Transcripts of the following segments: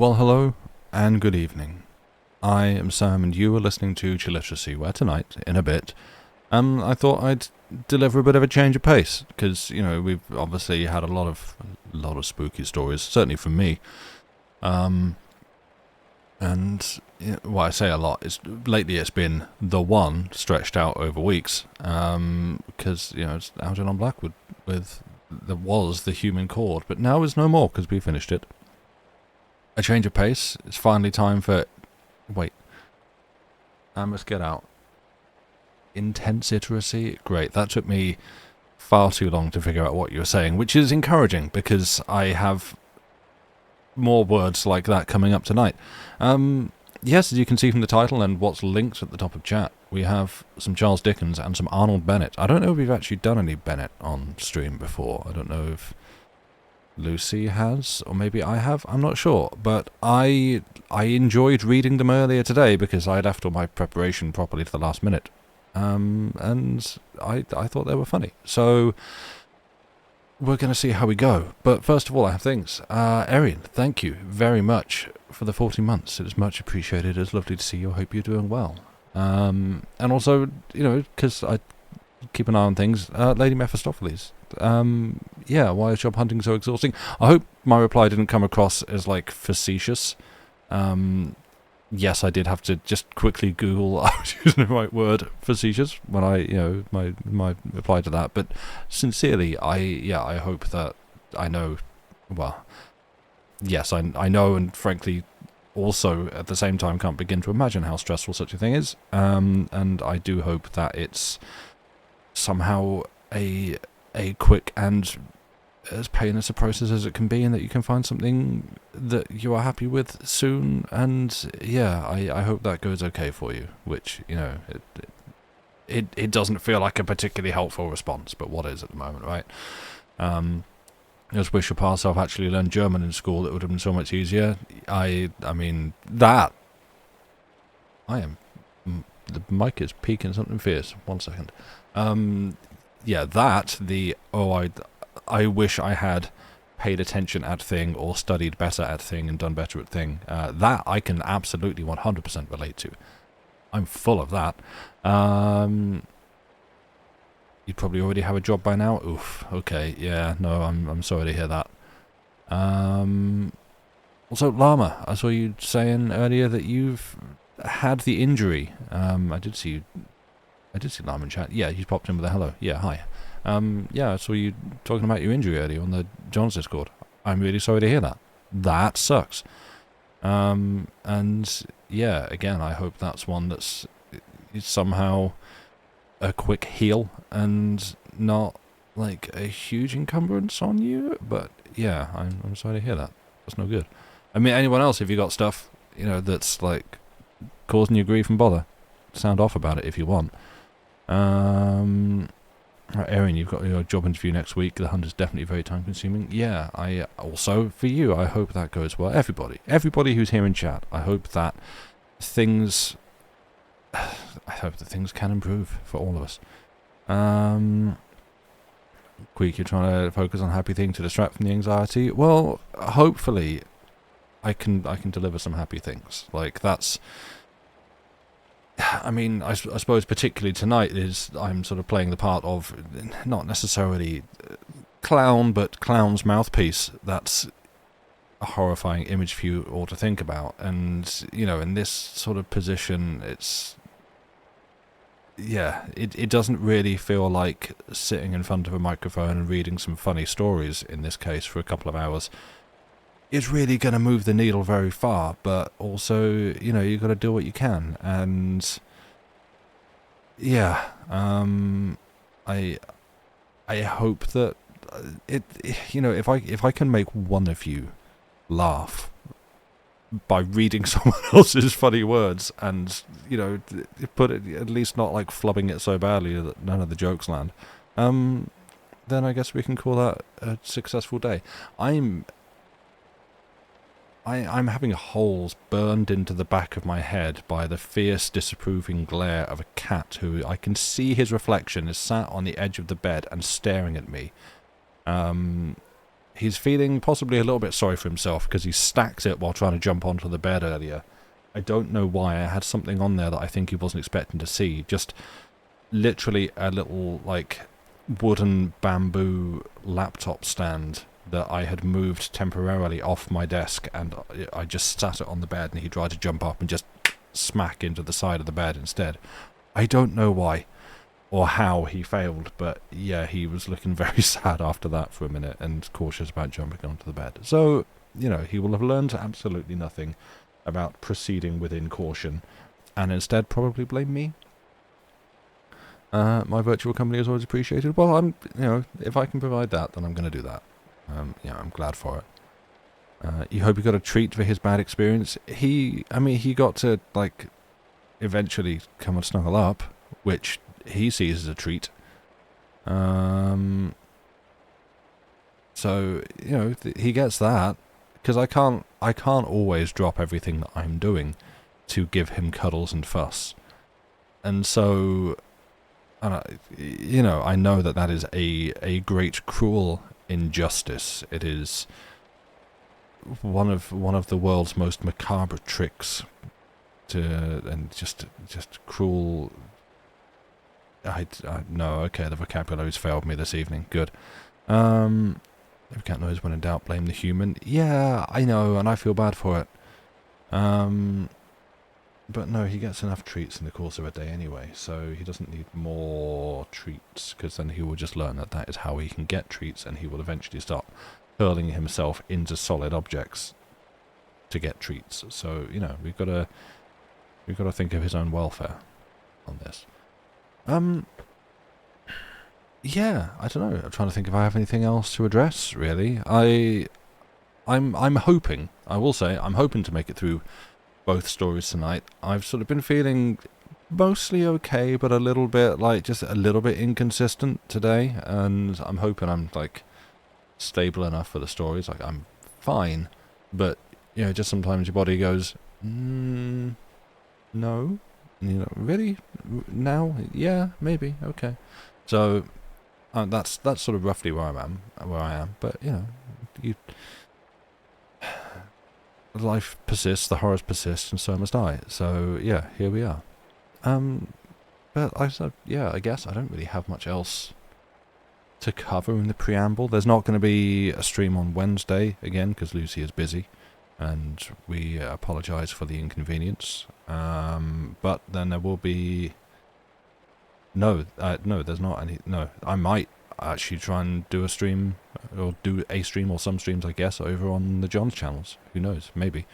Well, hello and good evening. I am Sam, and you are listening to Chilliteracy, where tonight, in a bit, I thought I'd deliver a bit of a change of pace, because, we've obviously had a lot of spooky stories, certainly from me. Well, I say a lot, lately it's been the one stretched out over weeks, because, it's Algernon on Blackwood there was the Human Chord, but now is no more, because we finished it. A change of pace. It's finally time for... Wait. I must get out. Intense iteracy? Great. That took me far too long to figure out what you were saying, which is encouraging, because I have more words like that coming up tonight. Yes, as you can see from the title and what's linked at the top of chat, we have some Charles Dickens and some Arnold Bennett. I don't know if we've actually done any Bennett on stream before. I don't know if Lucy has, or maybe I have, I'm not sure, but I enjoyed reading them earlier today because I left all my preparation properly to the last minute, and I thought they were funny, so we're going to see how we go. But first of all, I have things. Erin, thank you very much for the 40 months. It is much appreciated. It's lovely to see you. I hope you're doing well. And also, because I keep an eye on things, Lady Mephistopheles. Why is job hunting so exhausting? I hope my reply didn't come across as, facetious. Yes, I did have to just quickly Google, I was using the right word, facetious, when I, my reply to that. But sincerely, I hope that I know, well, yes, I know, and frankly, also, at the same time, can't begin to imagine how stressful such a thing is. And I do hope that it's somehow a quick and as painless a process as it can be, and that you can find something that you are happy with soon. And I hope that goes okay for you, which, it doesn't feel like a particularly helpful response, but what is at the moment, right? I just wish your past self actually learned German in school. It would have been so much easier. I mean, that... the mic is peaking something fierce. 1 second. I wish I had paid attention at thing, or studied better at thing, and done better at thing. That I can absolutely 100% relate to. I'm full of that. You probably already have a job by now. Oof. Okay. Yeah. No. I'm sorry to hear that. Also, Llama, I saw you saying earlier that you've had the injury. I did see Llama in chat. Yeah, he's popped in with a hello. Yeah, hi. I saw you talking about your injury earlier on the John's Discord. I'm really sorry to hear that. That sucks. Again, I hope that's one that's somehow a quick heal and not like a huge encumbrance on you. But yeah, I'm sorry to hear that. That's no good. I mean, anyone else, if you got stuff, that's causing you grief and bother, sound off about it if you want. Right, Erin, you've got your job interview next week. The hunt is definitely very time consuming. Yeah, I also, for you, I hope that goes well. Everybody who's here in chat, I hope that things can improve for all of us. Queek, you're trying to focus on happy things to distract from the anxiety. Well, hopefully I can deliver some happy things. That's... I mean, I suppose particularly tonight I'm sort of playing the part of not necessarily clown, but clown's mouthpiece. That's a horrifying image for you all to think about. And, in this sort of position, it's... Yeah, it doesn't really feel like sitting in front of a microphone and reading some funny stories, in this case, for a couple of hours, is really going to move the needle very far. But also, you've got to do what you can. And yeah, I hope that if I can make one of you laugh by reading someone else's funny words, and put it, at least not flubbing it so badly that none of the jokes land, then I guess we can call that a successful day. I'm having holes burned into the back of my head by the fierce, disapproving glare of a cat who I can see his reflection is sat on the edge of the bed and staring at me. he's feeling possibly a little bit sorry for himself because he stacked it while trying to jump onto the bed earlier. I don't know why. I had something on there that I think he wasn't expecting to see. Just literally a little, like, wooden bamboo laptop stand that I had moved temporarily off my desk, and I just sat it on the bed, and he tried to jump up and just smack into the side of the bed instead. I don't know why or how he failed, but yeah, he was looking very sad after that for a minute and cautious about jumping onto the bed. So, you know, he will have learned absolutely nothing about proceeding within caution, and instead probably blame me. My virtual company is always appreciated. Well, I'm, you know, if I can provide that, then I'm going to do that. Yeah, I'm glad for it. You hope he got a treat for his bad experience. He got to, like, eventually come and snuggle up, which he sees as a treat. So, you know, he gets that, because I can't always drop everything that I'm doing to give him cuddles and fuss. And so, you know, I know that is a great, cruel injustice. It is one of the world's most macabre tricks and just cruel. No, okay, the vocabulary's failed me this evening. Good. If cat knows when in doubt, blame the human. Yeah, I know, and I feel bad for it. But no, he gets enough treats in the course of a day anyway, so he doesn't need more treats, because then he will just learn that is how he can get treats, and he will eventually start hurling himself into solid objects to get treats. So, you know, we've got to think of his own welfare on this. Yeah, I don't know. I'm trying to think if I have anything else to address, really. I'm hoping, I will say, I'm hoping to make it through both stories tonight. I've sort of been feeling mostly okay, but a little bit, like, just a little bit inconsistent today, and I'm hoping I'm, like, stable enough for the stories. Like, I'm fine, but, you know, just sometimes your body goes, no? And you know, really? Now? Yeah, maybe, okay. So, that's sort of roughly where I am, but, you know, life persists, the horrors persist, and so must I. So, yeah, here we are. But I guess I don't really have much else to cover in the preamble. There's not going to be a stream on Wednesday, again, because Lucy is busy, and we apologise for the inconvenience. But then there will be... No, there's not any... No, I might actually try and do a stream, or do a stream, or some streams, I guess, over on the John's channels. Who knows? Maybe.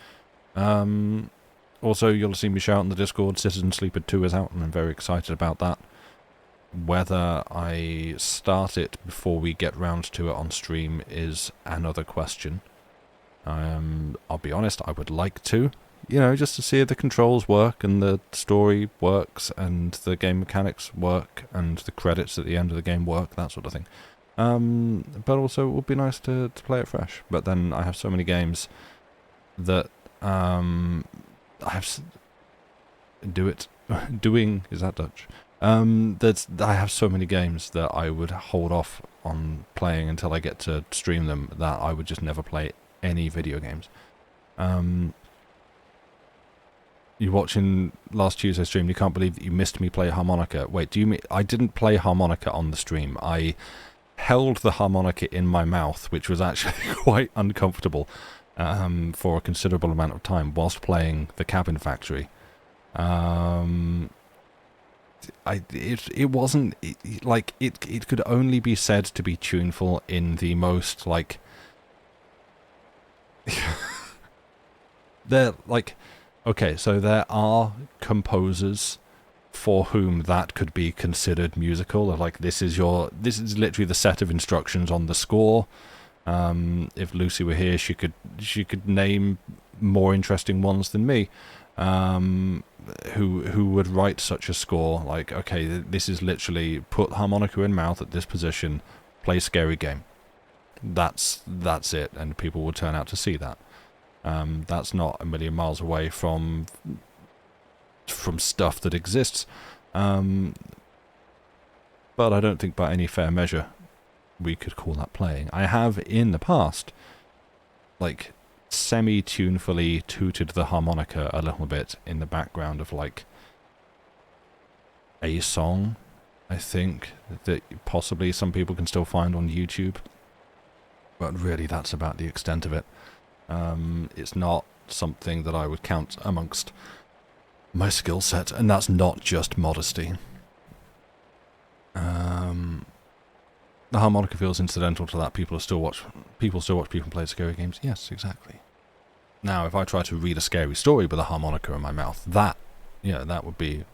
Also, you'll see me shout in the Discord, Citizen Sleeper 2 is out, and I'm very excited about that. Whether I start it before we get round to it on stream is another question. I'll be honest, I would like to. You know, just to see if the controls work, and the story works, and the game mechanics work, and the credits at the end of the game work, that sort of thing. But also, it would be nice to play it fresh. But then I have so many games that I have... Doing... Is that Dutch? I have so many games that I would hold off on playing until I get to stream them, that I would just never play any video games. You're watching last Tuesday's stream, you can't believe that you missed me play harmonica. Wait, do you mean... I didn't play harmonica on the stream. I held the harmonica in my mouth, which was actually quite uncomfortable for a considerable amount of time whilst playing The Cabin Factory. It wasn't... It could only be said to be tuneful in the most, like... They're, like... Okay, so there are composers for whom that could be considered musical. Like, this is literally the set of instructions on the score. If Lucy were here, she could name more interesting ones than me. Who would write such a score? Like, okay, this is literally put harmonica in mouth at this position, play scary game. That's it, and people will turn out to see that. That's not a million miles away from stuff that exists. But I don't think by any fair measure we could call that playing. I have in the past, like, semi-tunefully tooted the harmonica a little bit in the background of, like, a song, I think, that possibly some people can still find on YouTube. But really, that's about the extent of it. It's not something that I would count amongst my skill set, and that's not just modesty. The harmonica feels incidental to that. People still watch people play scary games. Yes, exactly. Now, if I try to read a scary story with a harmonica in my mouth, that would be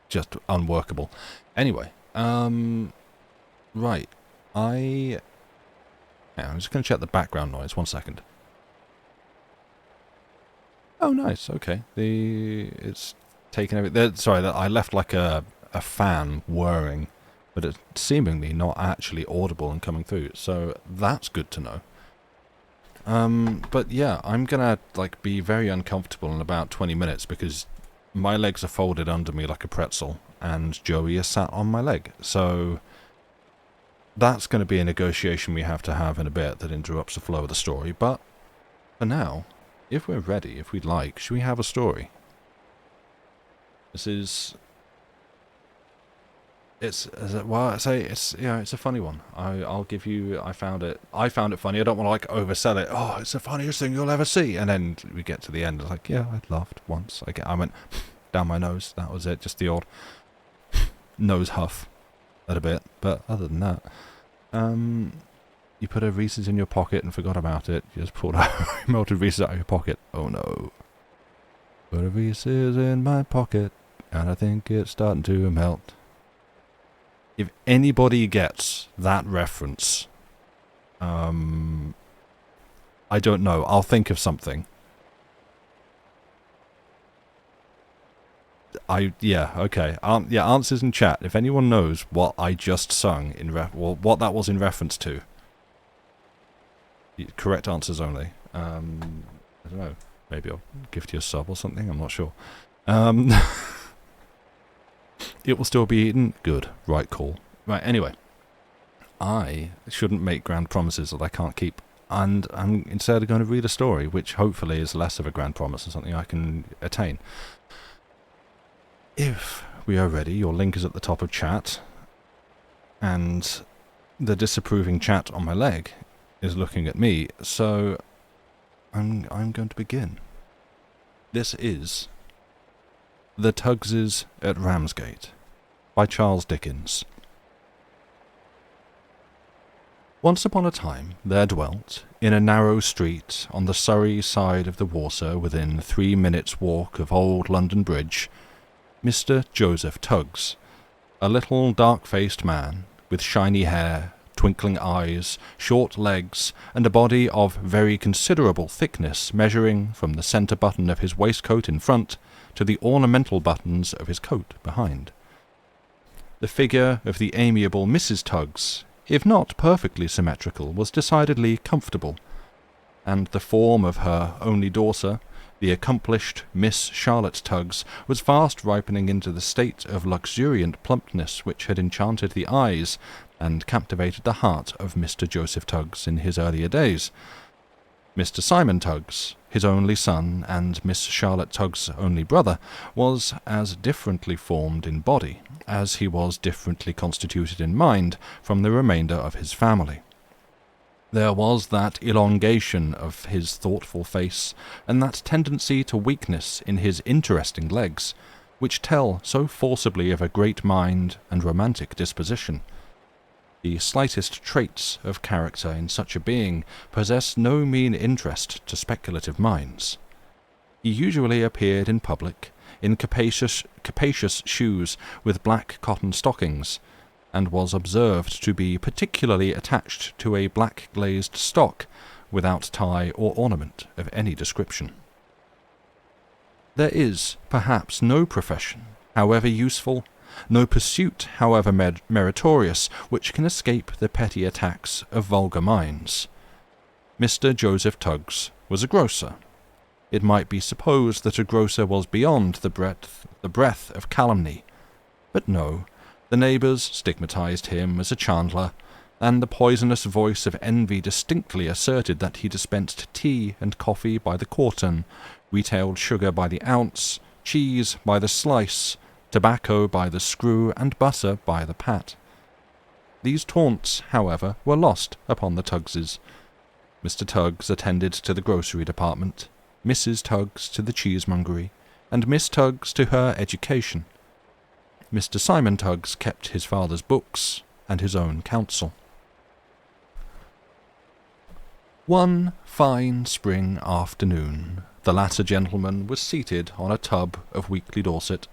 just unworkable. Anyway, right. I'm just going to check the background noise. 1 second. Oh, nice. Okay. It's taken everything. Sorry, I left like a fan whirring, but it's seemingly not actually audible and coming through. So that's good to know. But yeah, I'm gonna like be very uncomfortable in about 20 minutes because my legs are folded under me like a pretzel, and Joey is sat on my leg. So that's going to be a negotiation we have to have in a bit that interrupts the flow of the story. But for now, if we're ready, if we'd like, should we have a story? It's a funny one. I'll give you. I found it funny. I don't want to like oversell it. Oh, it's the funniest thing you'll ever see. And then we get to the end. It's like, yeah, I laughed once. I went down my nose. That was it. Just the odd nose huff, a bit. But other than that, you put a Reese's in your pocket and forgot about it. You just pulled out melted Reese's out of your pocket. Oh no! Put a Reese's in my pocket, and I think it's starting to melt. If anybody gets that reference, I don't know. I'll think of something. Okay. Answers in chat. If anyone knows what I just sung what that was in reference to. Correct answers only. I don't know. Maybe I'll gift you a sub or something. I'm not sure. It will still be eaten. Good. Right call. Right, anyway. I shouldn't make grand promises that I can't keep. And I'm instead going to read a story, which hopefully is less of a grand promise and something I can attain. If we are ready, your link is at the top of chat. And the disapproving chat on my leg is looking at me. So I'm going to begin. This is The Tuggses at Ramsgate by Charles Dickens. Once upon a time there dwelt, in a narrow street on the Surrey side of the water within 3 minutes' walk of Old London Bridge, Mr. Joseph Tuggs, a little dark-faced man with shiny hair, twinkling eyes, short legs, and a body of very considerable thickness measuring from the centre button of his waistcoat in front to the ornamental buttons of his coat behind. The figure of the amiable Mrs. Tuggs, if not perfectly symmetrical, was decidedly comfortable, and the form of her only daughter, the accomplished Miss Charlotte Tuggs, was fast ripening into the state of luxuriant plumpness which had enchanted the eyes and captivated the heart of Mr. Joseph Tuggs in his earlier days. Mr. Simon Tuggs, his only son, and Miss Charlotte Tuggs' only brother, was as differently formed in body as he was differently constituted in mind from the remainder of his family. There was that elongation of his thoughtful face, and that tendency to weakness in his interesting legs, which tell so forcibly of a great mind and romantic disposition. The slightest traits of character in such a being possess no mean interest to speculative minds. He usually appeared in public, in capacious shoes with black cotton stockings, and was observed to be particularly attached to a black glazed stock, without tie or ornament of any description. There is, perhaps, no profession, however useful, no pursuit, however meritorious, which can escape the petty attacks of vulgar minds. Mr. Joseph Tuggs was a grocer. It might be supposed that a grocer was beyond the breadth of calumny. But no, The neighbours stigmatized him as a chandler, and the poisonous voice of envy distinctly asserted that he dispensed tea and coffee by the quartern, retailed sugar by the ounce, cheese by the slice, tobacco by the screw, and butter by the pat. These taunts, however, were lost upon the Tuggses. Mr. Tuggs attended to the grocery department, Mrs. Tuggs to the cheesemongery, and Miss Tuggs to her education. Mr. Simon Tuggs kept his father's books and his own counsel. One fine spring afternoon, the latter gentleman was seated on a tub of Weekly Dorset,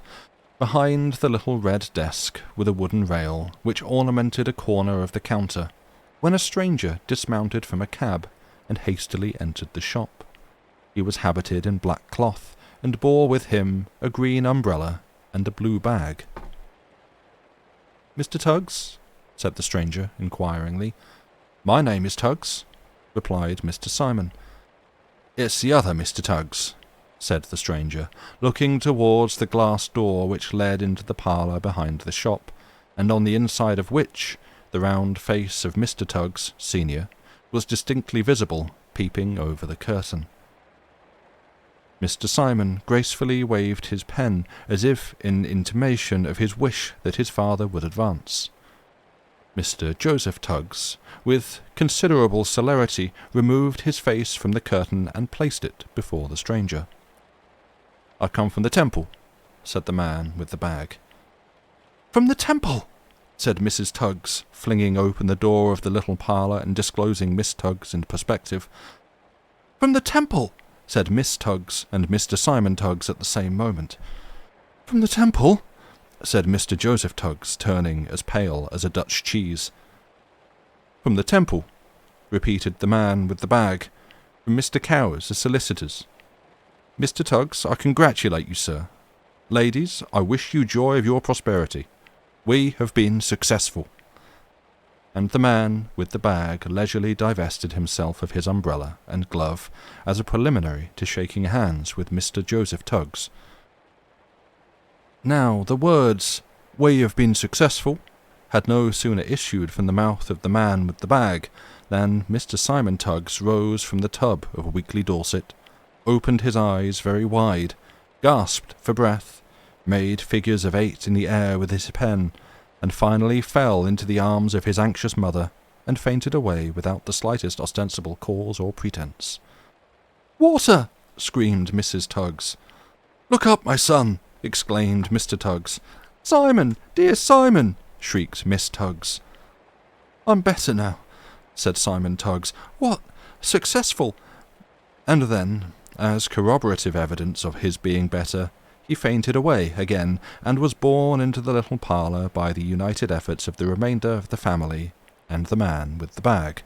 behind the little red desk with a wooden rail which ornamented a corner of the counter, when a stranger dismounted from a cab and hastily entered the shop. He was habited in black cloth, and bore with him a green umbrella and a blue bag. "Mr. Tuggs?" said the stranger inquiringly. "My name is Tuggs," replied Mr. Simon. "It's the other Mr. Tuggs," said the stranger, looking towards the glass door which led into the parlour behind the shop, and on the inside of which the round face of Mr. Tuggs, senior, was distinctly visible, peeping over the curtain. Mr. Simon gracefully waved his pen, as if in intimation of his wish that his father would advance. Mr. Joseph Tuggs, with considerable celerity, removed his face from the curtain and placed it before the stranger. "I come from the Temple," said the man with the bag. "From the Temple!" said Mrs. Tuggs, flinging open the door of the little parlour and disclosing Miss Tuggs in perspective. "From the Temple!" said Miss Tuggs and Mr. Simon Tuggs at the same moment. "From the Temple!" said Mr. Joseph Tuggs, turning as pale as a Dutch cheese. "From the Temple," repeated the man with the bag, "from Mr. Cowes, the solicitors. Mr. Tuggs, I congratulate you, sir. Ladies, I wish you joy of your prosperity. We have been successful." And the man with the bag leisurely divested himself of his umbrella and glove as a preliminary to shaking hands with Mr. Joseph Tuggs. Now the words, "We have been successful," had no sooner issued from the mouth of the man with the bag than Mr. Simon Tuggs rose from the tub of Weekly Dorset, opened his eyes very wide, gasped for breath, made figures of 8 in the air with his pen, and finally fell into the arms of his anxious mother, and fainted away without the slightest ostensible cause or pretence. "Water!" screamed Mrs. Tuggs. "Look up, my son!" exclaimed Mr. Tuggs. "Simon! Dear Simon!" shrieked Miss Tuggs. "I'm better now," said Simon Tuggs. "What? Successful?" And then, as corroborative evidence of his being better, he fainted away again, and was borne into the little parlour by the united efforts of the remainder of the family and the man with the bag.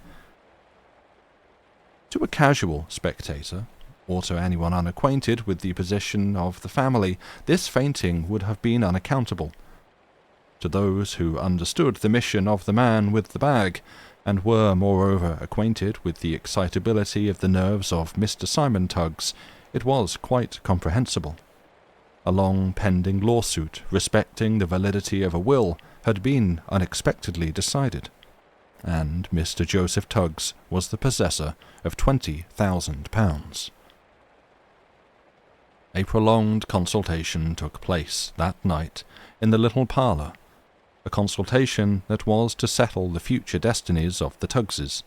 To a casual spectator, or to anyone unacquainted with the position of the family, this fainting would have been unaccountable. To those who understood the mission of the man with the bag, and were moreover acquainted with the excitability of the nerves of Mr. Simon Tuggs, it was quite comprehensible. A long pending lawsuit respecting the validity of a will had been unexpectedly decided, and Mr. Joseph Tuggs was the possessor of £20,000. A prolonged consultation took place that night in the little parlour, a consultation that was to settle the future destinies of the Tuggses.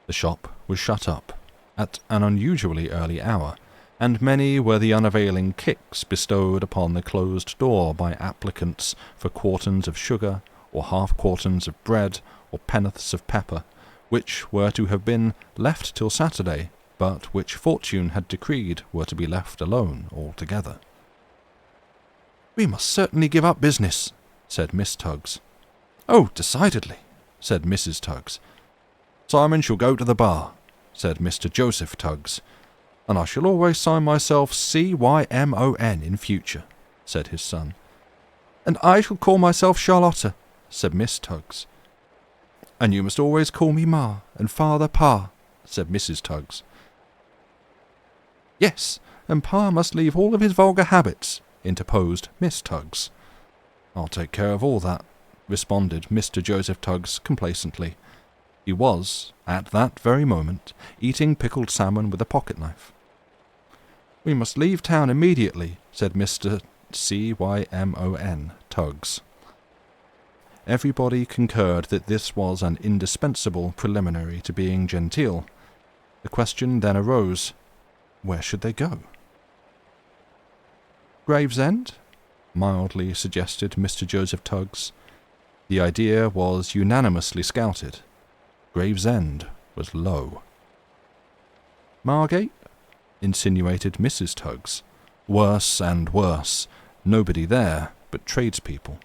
The shop was shut up at an unusually early hour, and many were the unavailing kicks bestowed upon the closed door by applicants for quarterns of sugar, or half-quarterns of bread, or penn'orths of pepper, which were to have been left till Saturday, but which fortune had decreed were to be left alone altogether. "We must certainly give up business," said Miss Tuggs. "Oh, decidedly," said Mrs. Tuggs. "Simon shall go to the bar," said Mr. Joseph Tuggs. "And I shall always sign myself Cymon in future," said his son. "And I shall call myself Charlotta," said Miss Tuggs. "And you must always call me Ma, and Father Pa," said Mrs. Tuggs. "Yes, and Pa must leave all of his vulgar habits," interposed Miss Tuggs. "I'll take care of all that," responded Mr. Joseph Tuggs complacently. He was, at that very moment, eating pickled salmon with a pocket-knife. "We must leave town immediately," said Mr. Cymon Tuggs. Everybody concurred that this was an indispensable preliminary to being genteel. The question then arose, where should they go? "Gravesend?" mildly suggested Mr. Joseph Tuggs. The idea was unanimously scouted. Gravesend was low. "Margate?" insinuated Mrs. Tuggs. Worse and worse. Nobody there but tradespeople.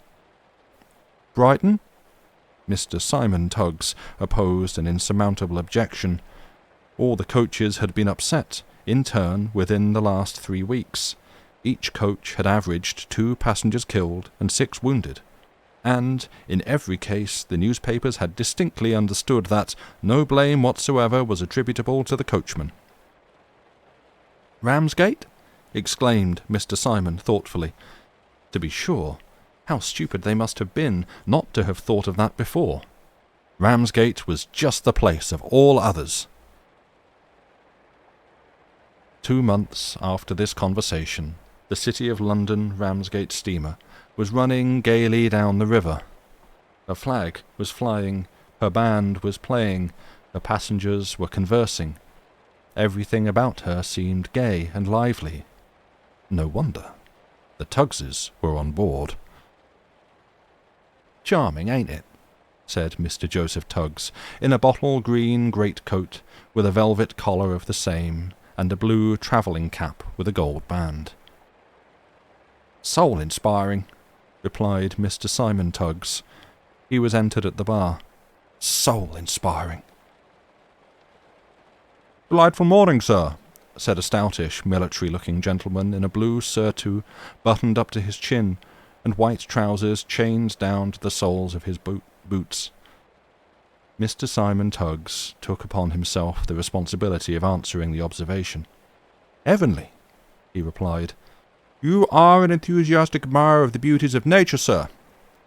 "Brighton?" Mr. Simon Tuggs opposed an insurmountable objection. All the coaches had been upset, in turn, within the last 3 weeks. Each coach had averaged 2 passengers killed and 6 wounded. And, in every case, the newspapers had distinctly understood that no blame whatsoever was attributable to the coachman. "Ramsgate?" exclaimed Mr. Simon thoughtfully. To be sure, how stupid they must have been not to have thought of that before. Ramsgate was just the place of all others. 2 months after this conversation, the City of London Ramsgate steamer was running gaily down the river. Her flag was flying, her band was playing, her passengers were conversing. Everything about her seemed gay and lively. No wonder. The Tuggses were on board. "Charming, ain't it?" said Mr. Joseph Tuggs, in a bottle-green greatcoat with a velvet collar of the same, and a blue travelling cap with a gold band. "Soul-inspiring," replied Mr. Simon Tuggs. He was entered at the bar. "Soul-inspiring." "Delightful morning, sir," said a stoutish, military-looking gentleman in a blue surtout buttoned up to his chin, and white trousers chained down to the soles of his boots. Mr. Simon Tuggs took upon himself the responsibility of answering the observation. "Heavenly," he replied. "You are an enthusiastic admirer of the beauties of nature, sir,"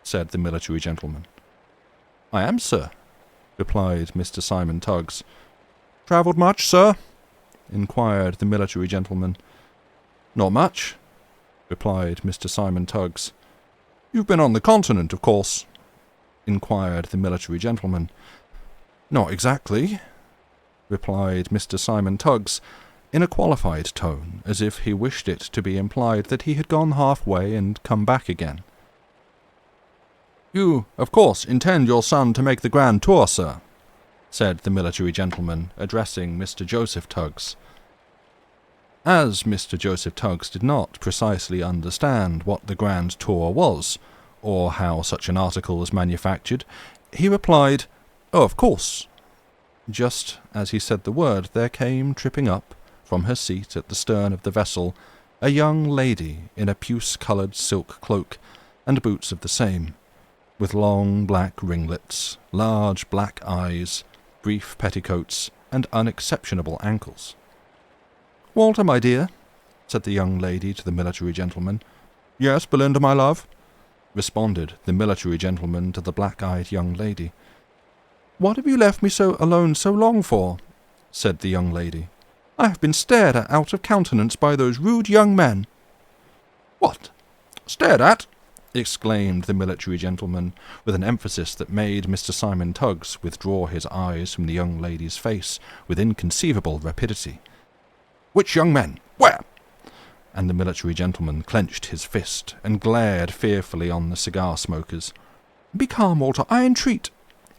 said the military gentleman. "I am, sir," replied Mr. Simon Tuggs. "Travelled much, sir?" inquired the military gentleman. "Not much," replied Mr. Simon Tuggs. "You've been on the continent, of course?" inquired the military gentleman. "Not exactly," replied Mr. Simon Tuggs, in a qualified tone, as if he wished it to be implied that he had gone halfway and come back again. "You, of course, intend your son to make the grand tour, sir?" said the military gentleman, addressing Mr. Joseph Tuggs. As Mr. Joseph Tuggs did not precisely understand what the grand tour was, or how such an article was manufactured, he replied, "Oh, of course." Just as he said the word, there came tripping up, from her seat at the stern of the vessel, a young lady in a puce-coloured silk cloak, and boots of the same, with long black ringlets, large black eyes, brief petticoats, and unexceptionable ankles. "Walter, my dear," said the young lady to the military gentleman. "Yes, Belinda, my love," responded the military gentleman to the black-eyed young lady. "What have you left me so alone so long for?" said the young lady. "I have been stared at out of countenance by those rude young men." "What? Stared at?" exclaimed the military gentleman, with an emphasis that made Mr. Simon Tuggs withdraw his eyes from the young lady's face with inconceivable rapidity. "Which young men? Where?" And the military gentleman clenched his fist and glared fearfully on the cigar-smokers. "Be calm, Walter, I entreat,"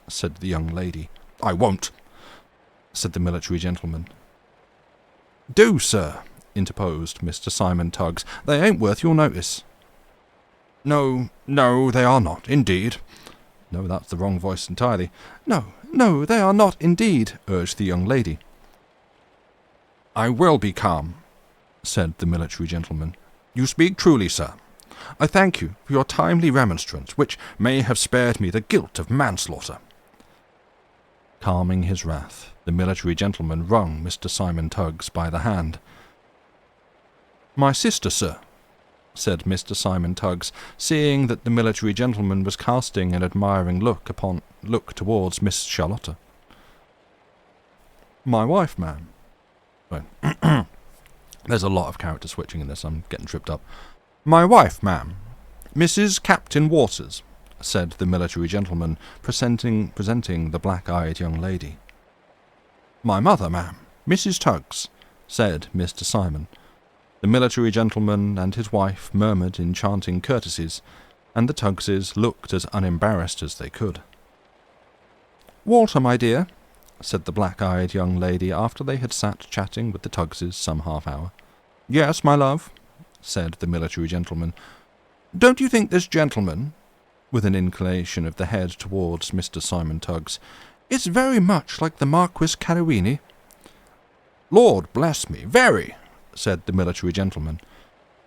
said the young lady. "I won't," said the military gentleman. "Do, sir," interposed Mr. Simon Tuggs. "They ain't worth your notice." No, they are not, indeed." No, that's the wrong voice entirely. No, they are not, indeed," urged the young lady. "I will be calm," said the military gentleman. "You speak truly, sir. I thank you for your timely remonstrance, which may have spared me the guilt of manslaughter." Calming his wrath, the military gentleman wrung Mr. Simon Tuggs by the hand. "My sister, sir," said Mr. Simon Tuggs, seeing that the military gentleman was casting an admiring look towards Miss Charlotta. My wife, ma'am. Well, there's a lot of character switching in this, I'm getting tripped up. My wife, ma'am. Mrs. Captain Waters, said the military gentleman, presenting the black-eyed young lady. My mother, ma'am. Mrs. Tuggs, said Mr. Simon. The military gentleman and his wife murmured enchanting courtesies, and the Tuggses looked as unembarrassed as they could. Walter, my dear, said the black-eyed young lady after they had sat chatting with the Tuggses some half-hour. Yes, my love, said the military gentleman. Don't you think this gentleman, with an inclination of the head towards Mr. Simon Tuggs, is very much like the Marquis Caruini? Lord bless me, very, said the military gentleman.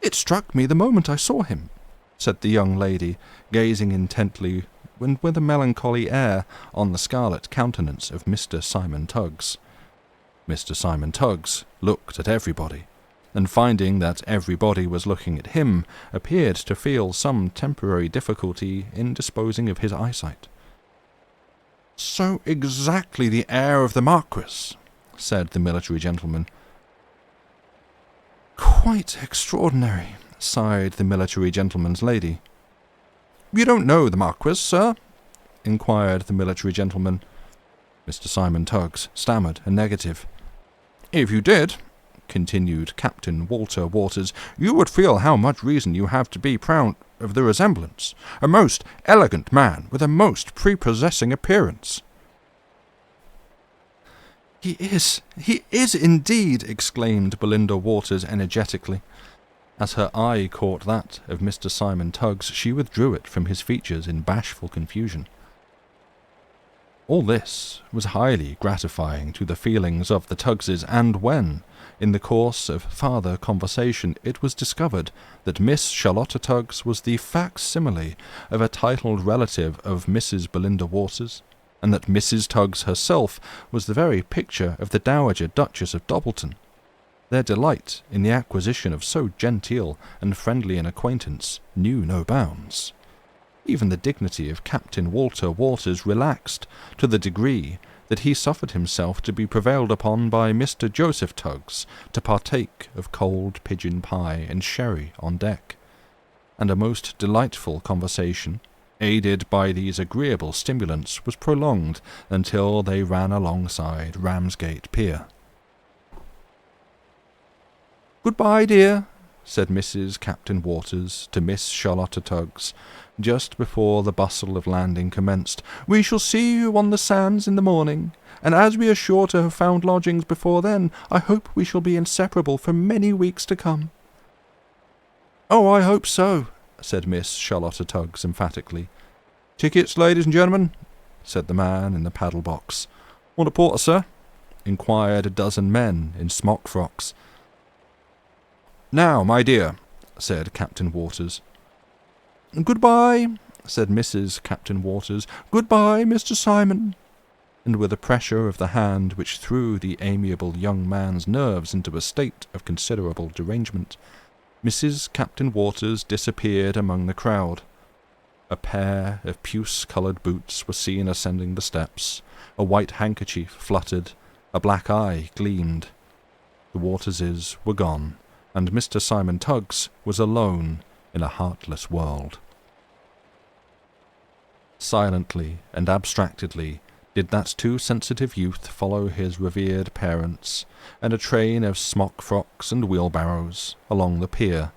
It struck me the moment I saw him, said the young lady, gazing intently and with a melancholy air on the scarlet countenance of Mr. Simon Tuggs. Mr. Simon Tuggs looked at everybody, and finding that everybody was looking at him, appeared to feel some temporary difficulty in disposing of his eyesight. So exactly the air of the Marquis, said the military gentleman. Quite extraordinary, sighed the military gentleman's lady. You don't know the Marquis, sir? Inquired the military gentleman. Mr. Simon Tuggs stammered a negative. If you did, continued Captain Walter Waters, you would feel how much reason you have to be proud of the resemblance. A most elegant man, with a most prepossessing appearance. He is indeed, exclaimed Belinda Waters energetically. As her eye caught that of Mr. Simon Tuggs, she withdrew it from his features in bashful confusion. All this was highly gratifying to the feelings of the Tuggses, and when, in the course of farther conversation, it was discovered that Miss Charlotta Tuggs was the facsimile of a titled relative of Mrs. Belinda Waters, and that Mrs. Tuggs herself was the very picture of the Dowager Duchess of Dobbleton, their delight in the acquisition of so genteel and friendly an acquaintance knew no bounds. Even the dignity of Captain Walter Waters relaxed to the degree that he suffered himself to be prevailed upon by Mr. Joseph Tuggs to partake of cold pigeon pie and sherry on deck, and a most delightful conversation, aided by these agreeable stimulants, was prolonged until they ran alongside Ramsgate Pier. "Good-bye, dear," said Mrs. Captain Waters to Miss Charlotta Tuggs, just before the bustle of landing commenced. "We shall see you on the sands in the morning, and as we are sure to have found lodgings before then, I hope we shall be inseparable for many weeks to come." "Oh, I hope so," said Miss Charlotta Tuggs emphatically. "Tickets, ladies and gentlemen," said the man in the paddle-box. "Want a porter, sir?" inquired a dozen men in smock-frocks. "Now, my dear," said Captain Waters. "Good-bye," said Mrs. Captain Waters. "Good-bye, Mr. Simon." And with a pressure of the hand which threw the amiable young man's nerves into a state of considerable derangement, Mrs. Captain Waters disappeared among the crowd. A pair of puce-coloured boots were seen ascending the steps, a white handkerchief fluttered, a black eye gleamed. The Waterses were gone, and Mr. Simon Tuggs was alone in a heartless world. Silently and abstractedly did that too sensitive youth follow his revered parents and a train of smock-frocks and wheelbarrows along the pier,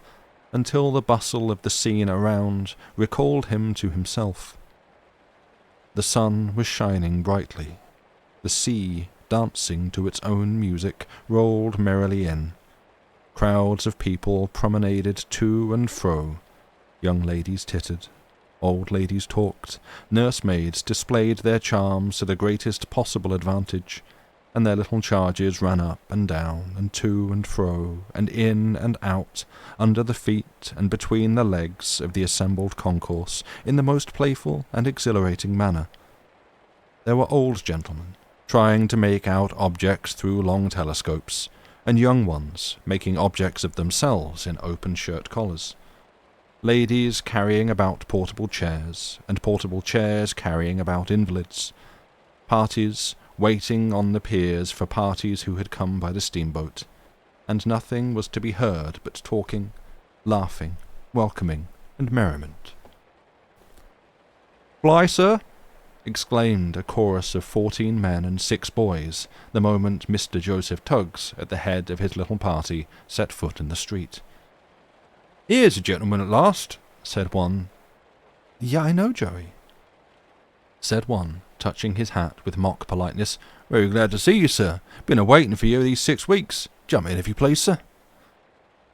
until the bustle of the scene around recalled him to himself. The sun was shining brightly. The sea, dancing to its own music, rolled merrily in. Crowds of people promenaded to and fro. Young ladies tittered. Old ladies talked. Nursemaids displayed their charms to the greatest possible advantage, and their little charges ran up and down, and to and fro, and in and out, under the feet and between the legs of the assembled concourse, in the most playful and exhilarating manner. There were old gentlemen, trying to make out objects through long telescopes, and young ones making objects of themselves in open shirt collars, Ladies carrying about portable chairs, and portable chairs carrying about invalids. Parties waiting on the piers for parties who had come by the steamboat, and nothing was to be heard but talking, laughing, welcoming, and merriment. "Fly, sir?" exclaimed a chorus of 14 men and 6 boys the moment Mr. Joseph Tuggs, at the head of his little party, set foot in the street. "Here's a gentleman at last," said one. "Yeah, I know, Joey," said one, touching his hat with mock politeness. "Very glad to see you, sir. Been a-waiting for you these 6 weeks. Jump in, if you please, sir."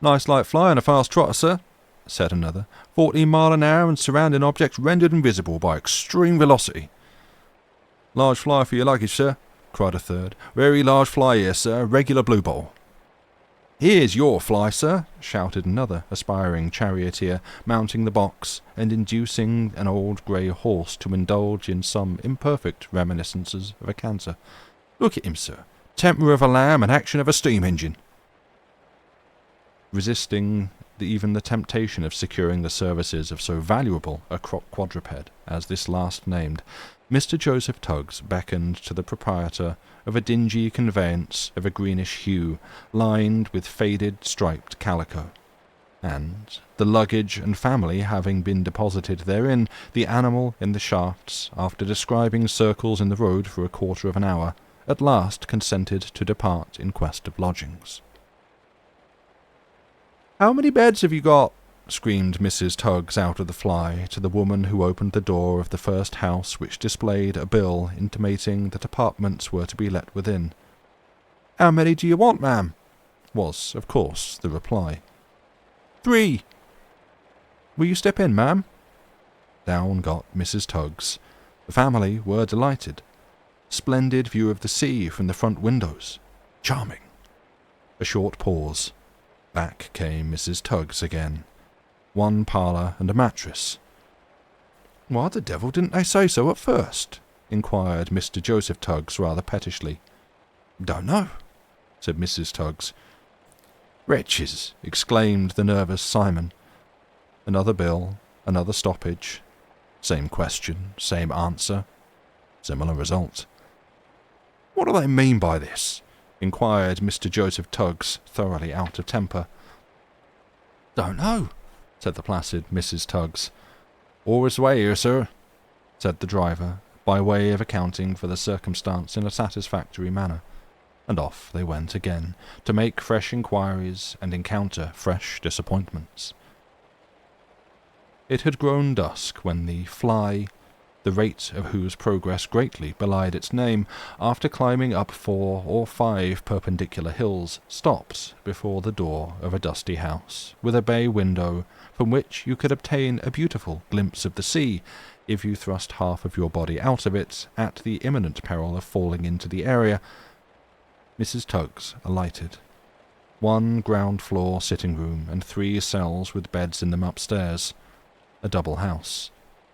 "Nice light fly and a fast trotter, sir," said another. 14 mile an hour and surrounding objects rendered invisible by extreme velocity." "Large fly for your luggage, sir," cried a third. "Very large fly here, sir. Regular blue bottle." "Here's your fly, sir," shouted another aspiring charioteer, mounting the box and inducing an old grey horse to indulge in some imperfect reminiscences of a canter. "Look at him, sir. Temper of a lamb and action of a steam engine." Resisting even the temptation of securing the services of so valuable a quadruped as this last named, Mr. Joseph Tuggs beckoned to the proprietor of a dingy conveyance of a greenish hue, lined with faded striped calico, and, the luggage and family having been deposited therein, the animal in the shafts, after describing circles in the road for a quarter of an hour, at last consented to depart in quest of lodgings. "How many beds have you got?" screamed Mrs. Tuggs out of the fly to the woman who opened the door of the first house, which displayed a bill intimating that apartments were to be let within. "How many do you want, ma'am?" was, of course, the reply. "3. "Will you step in, ma'am?" Down got Mrs. Tuggs. The family were delighted. Splendid view of the sea from the front windows. Charming. A short pause. Back came Mrs. Tuggs again. 1 parlour and a mattress. "Why the devil didn't they say so at first?" inquired Mr. Joseph Tuggs rather pettishly. "Don't know," said Mrs. Tuggs. "Wretches!" exclaimed the nervous Simon. Another bill, another stoppage. Same question, same answer, similar result. "What do they mean by this?" inquired Mr. Joseph Tuggs, thoroughly out of temper. "Don't know," said the placid Mrs. Tuggs. "All this way here, sir," said the driver, by way of accounting for the circumstance in a satisfactory manner, and off they went again, to make fresh inquiries and encounter fresh disappointments. It had grown dusk when the fly, the rate of whose progress greatly belied its name, after climbing up 4 or 5 perpendicular hills, stopped before the door of a dusty house, with a bay window, from which you could obtain a beautiful glimpse of the sea, if you thrust half of your body out of it, at the imminent peril of falling into the area. Mrs. Tuggs alighted. 1 ground-floor sitting-room, and 3 cells with beds in them upstairs. A double house.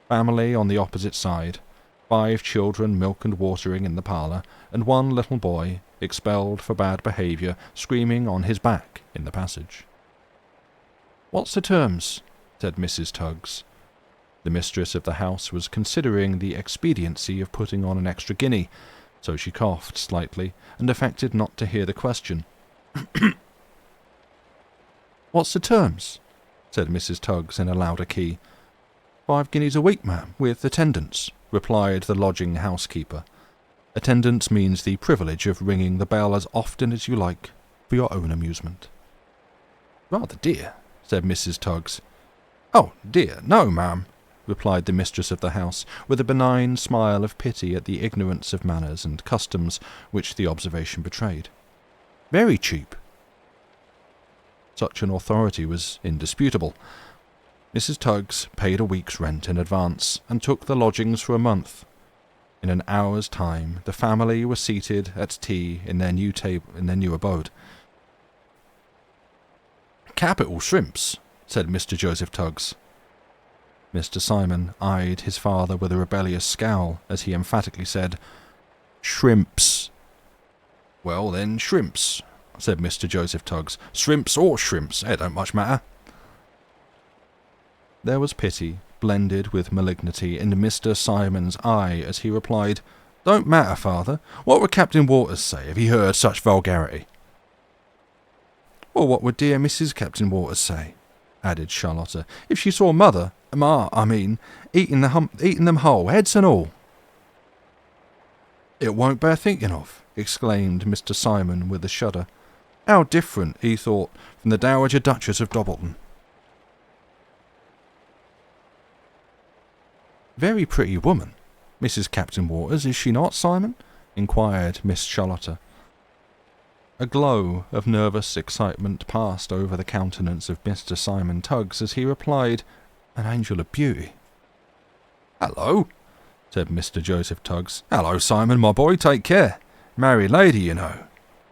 Family on the opposite side, 5 children milk and watering in the parlour, and 1 little boy, expelled for bad behaviour, screaming on his back in the passage. "What's the terms?" said Mrs. Tuggs. The mistress of the house was considering the expediency of putting on an extra guinea, so she coughed slightly and affected not to hear the question. "What's the terms?" said Mrs. Tuggs in a louder key. 5 guineas a week, ma'am, with attendance," replied the lodging housekeeper. "Attendance means the privilege of ringing the bell as often as you like, for your own amusement." "Rather dear," said Mrs. Tuggs. "Oh, dear, no, ma'am," replied the mistress of the house, with a benign smile of pity at the ignorance of manners and customs which the observation betrayed. "Very cheap." Such an authority was indisputable. Mrs. Tuggs paid a week's rent in advance, and took the lodgings for a month. In an hour's time, the family were seated at tea in their new abode. "Capital shrimps," said Mr. Joseph Tuggs. Mr. Simon eyed his father with a rebellious scowl, as he emphatically said, "Shrimps." "Well, then, shrimps," said Mr. Joseph Tuggs. "Shrimps or shrimps, it don't much matter." There was pity, blended with malignity, in Mr. Simon's eye as he replied, "Don't matter, father. What would Captain Waters say if he heard such vulgarity?" "Or what would dear Mrs. Captain Waters say," added Charlotta, "if she saw Ma, eating them whole, heads and all?" "It won't bear thinking of," exclaimed Mr. Simon with a shudder. How different, he thought, from the Dowager Duchess of Dobbleton. "Very pretty woman, Mrs. Captain Waters, is she not, Simon?" inquired Miss Charlotta. A glow of nervous excitement passed over the countenance of Mr. Simon Tuggs as he replied, "An angel of beauty." "Hello," said Mr. Joseph Tuggs. "Hello, Simon, my boy, take care. Married lady, you know."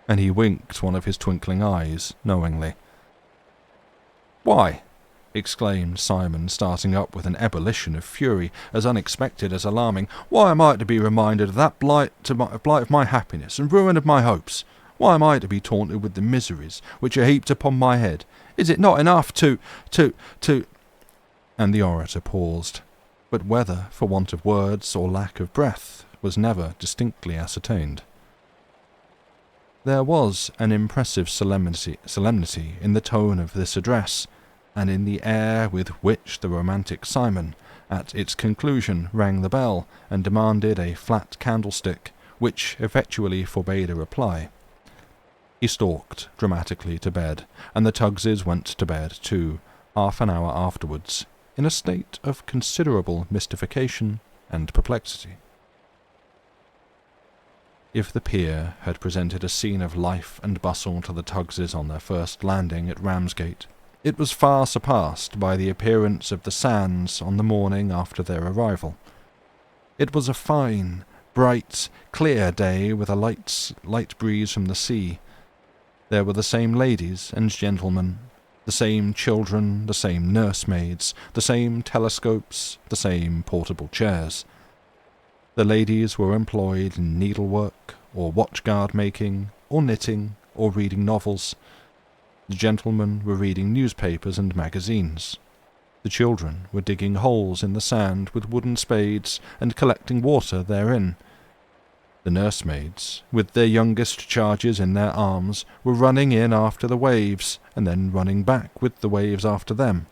And he winked one of his twinkling eyes knowingly. "Why," exclaimed Simon, starting up with an ebullition of fury as unexpected as alarming, "why am I to be reminded of that blight of my happiness and ruin of my hopes? Why am I to be taunted with the miseries which are heaped upon my head? Is it not enough to... And the orator paused, but whether for want of words or lack of breath was never distinctly ascertained. There was an impressive solemnity in the tone of this address, and in the air with which the romantic Simon, at its conclusion, rang the bell and demanded a flat candlestick, which effectually forbade a reply. He stalked dramatically to bed, and the Tuggses went to bed too, half an hour afterwards, in a state of considerable mystification and perplexity. If the pier had presented a scene of life and bustle to the Tuggses on their first landing at Ramsgate, it was far surpassed by the appearance of the sands on the morning after their arrival. It was a fine, bright, clear day with a light breeze from the sea. There were the same ladies and gentlemen, the same children, the same nursemaids, the same telescopes, the same portable chairs. The ladies were employed in needlework, or watchguard making, or knitting, or reading novels. The gentlemen were reading newspapers and magazines. The children were digging holes in the sand with wooden spades and collecting water therein. The nursemaids, with their youngest charges in their arms, were running in after the waves, and then running back with the waves after them.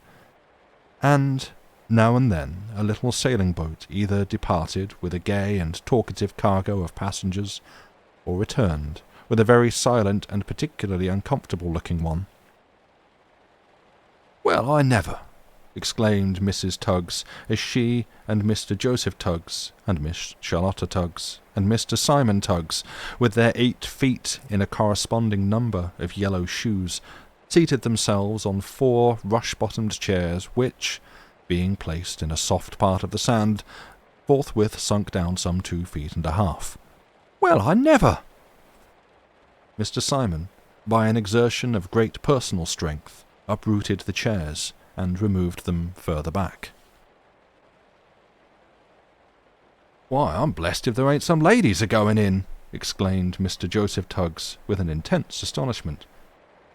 And now and then a little sailing boat either departed with a gay and talkative cargo of passengers, or returned with a very silent and particularly uncomfortable-looking one. "Well, I never!" exclaimed Mrs. Tuggs, as she and Mr. Joseph Tuggs, and Miss Charlotta Tuggs, and Mr. Simon Tuggs, with their 8 feet in a corresponding number of yellow shoes, seated themselves on 4 rush-bottomed chairs which, being placed in a soft part of the sand, forthwith sunk down some 2 feet and a half. "Well, I never!" Mr. Simon, by an exertion of great personal strength, uprooted the chairs and removed them further back. "Why, I'm blessed if there ain't some ladies a-going in," exclaimed Mr. Joseph Tuggs, with an intense astonishment.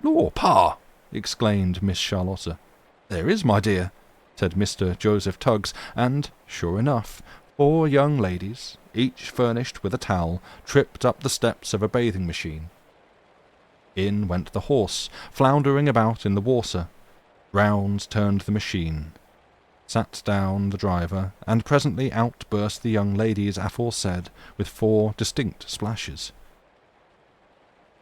"Lor, Pa!" exclaimed Miss Charlotta. "There is, my dear," said Mr. Joseph Tuggs, and, sure enough, 4 young ladies, each furnished with a towel, tripped up the steps of a bathing machine. In went the horse, floundering about in the water. Round turned the machine. Sat down the driver, and presently out burst the young ladies aforesaid, with 4 distinct splashes.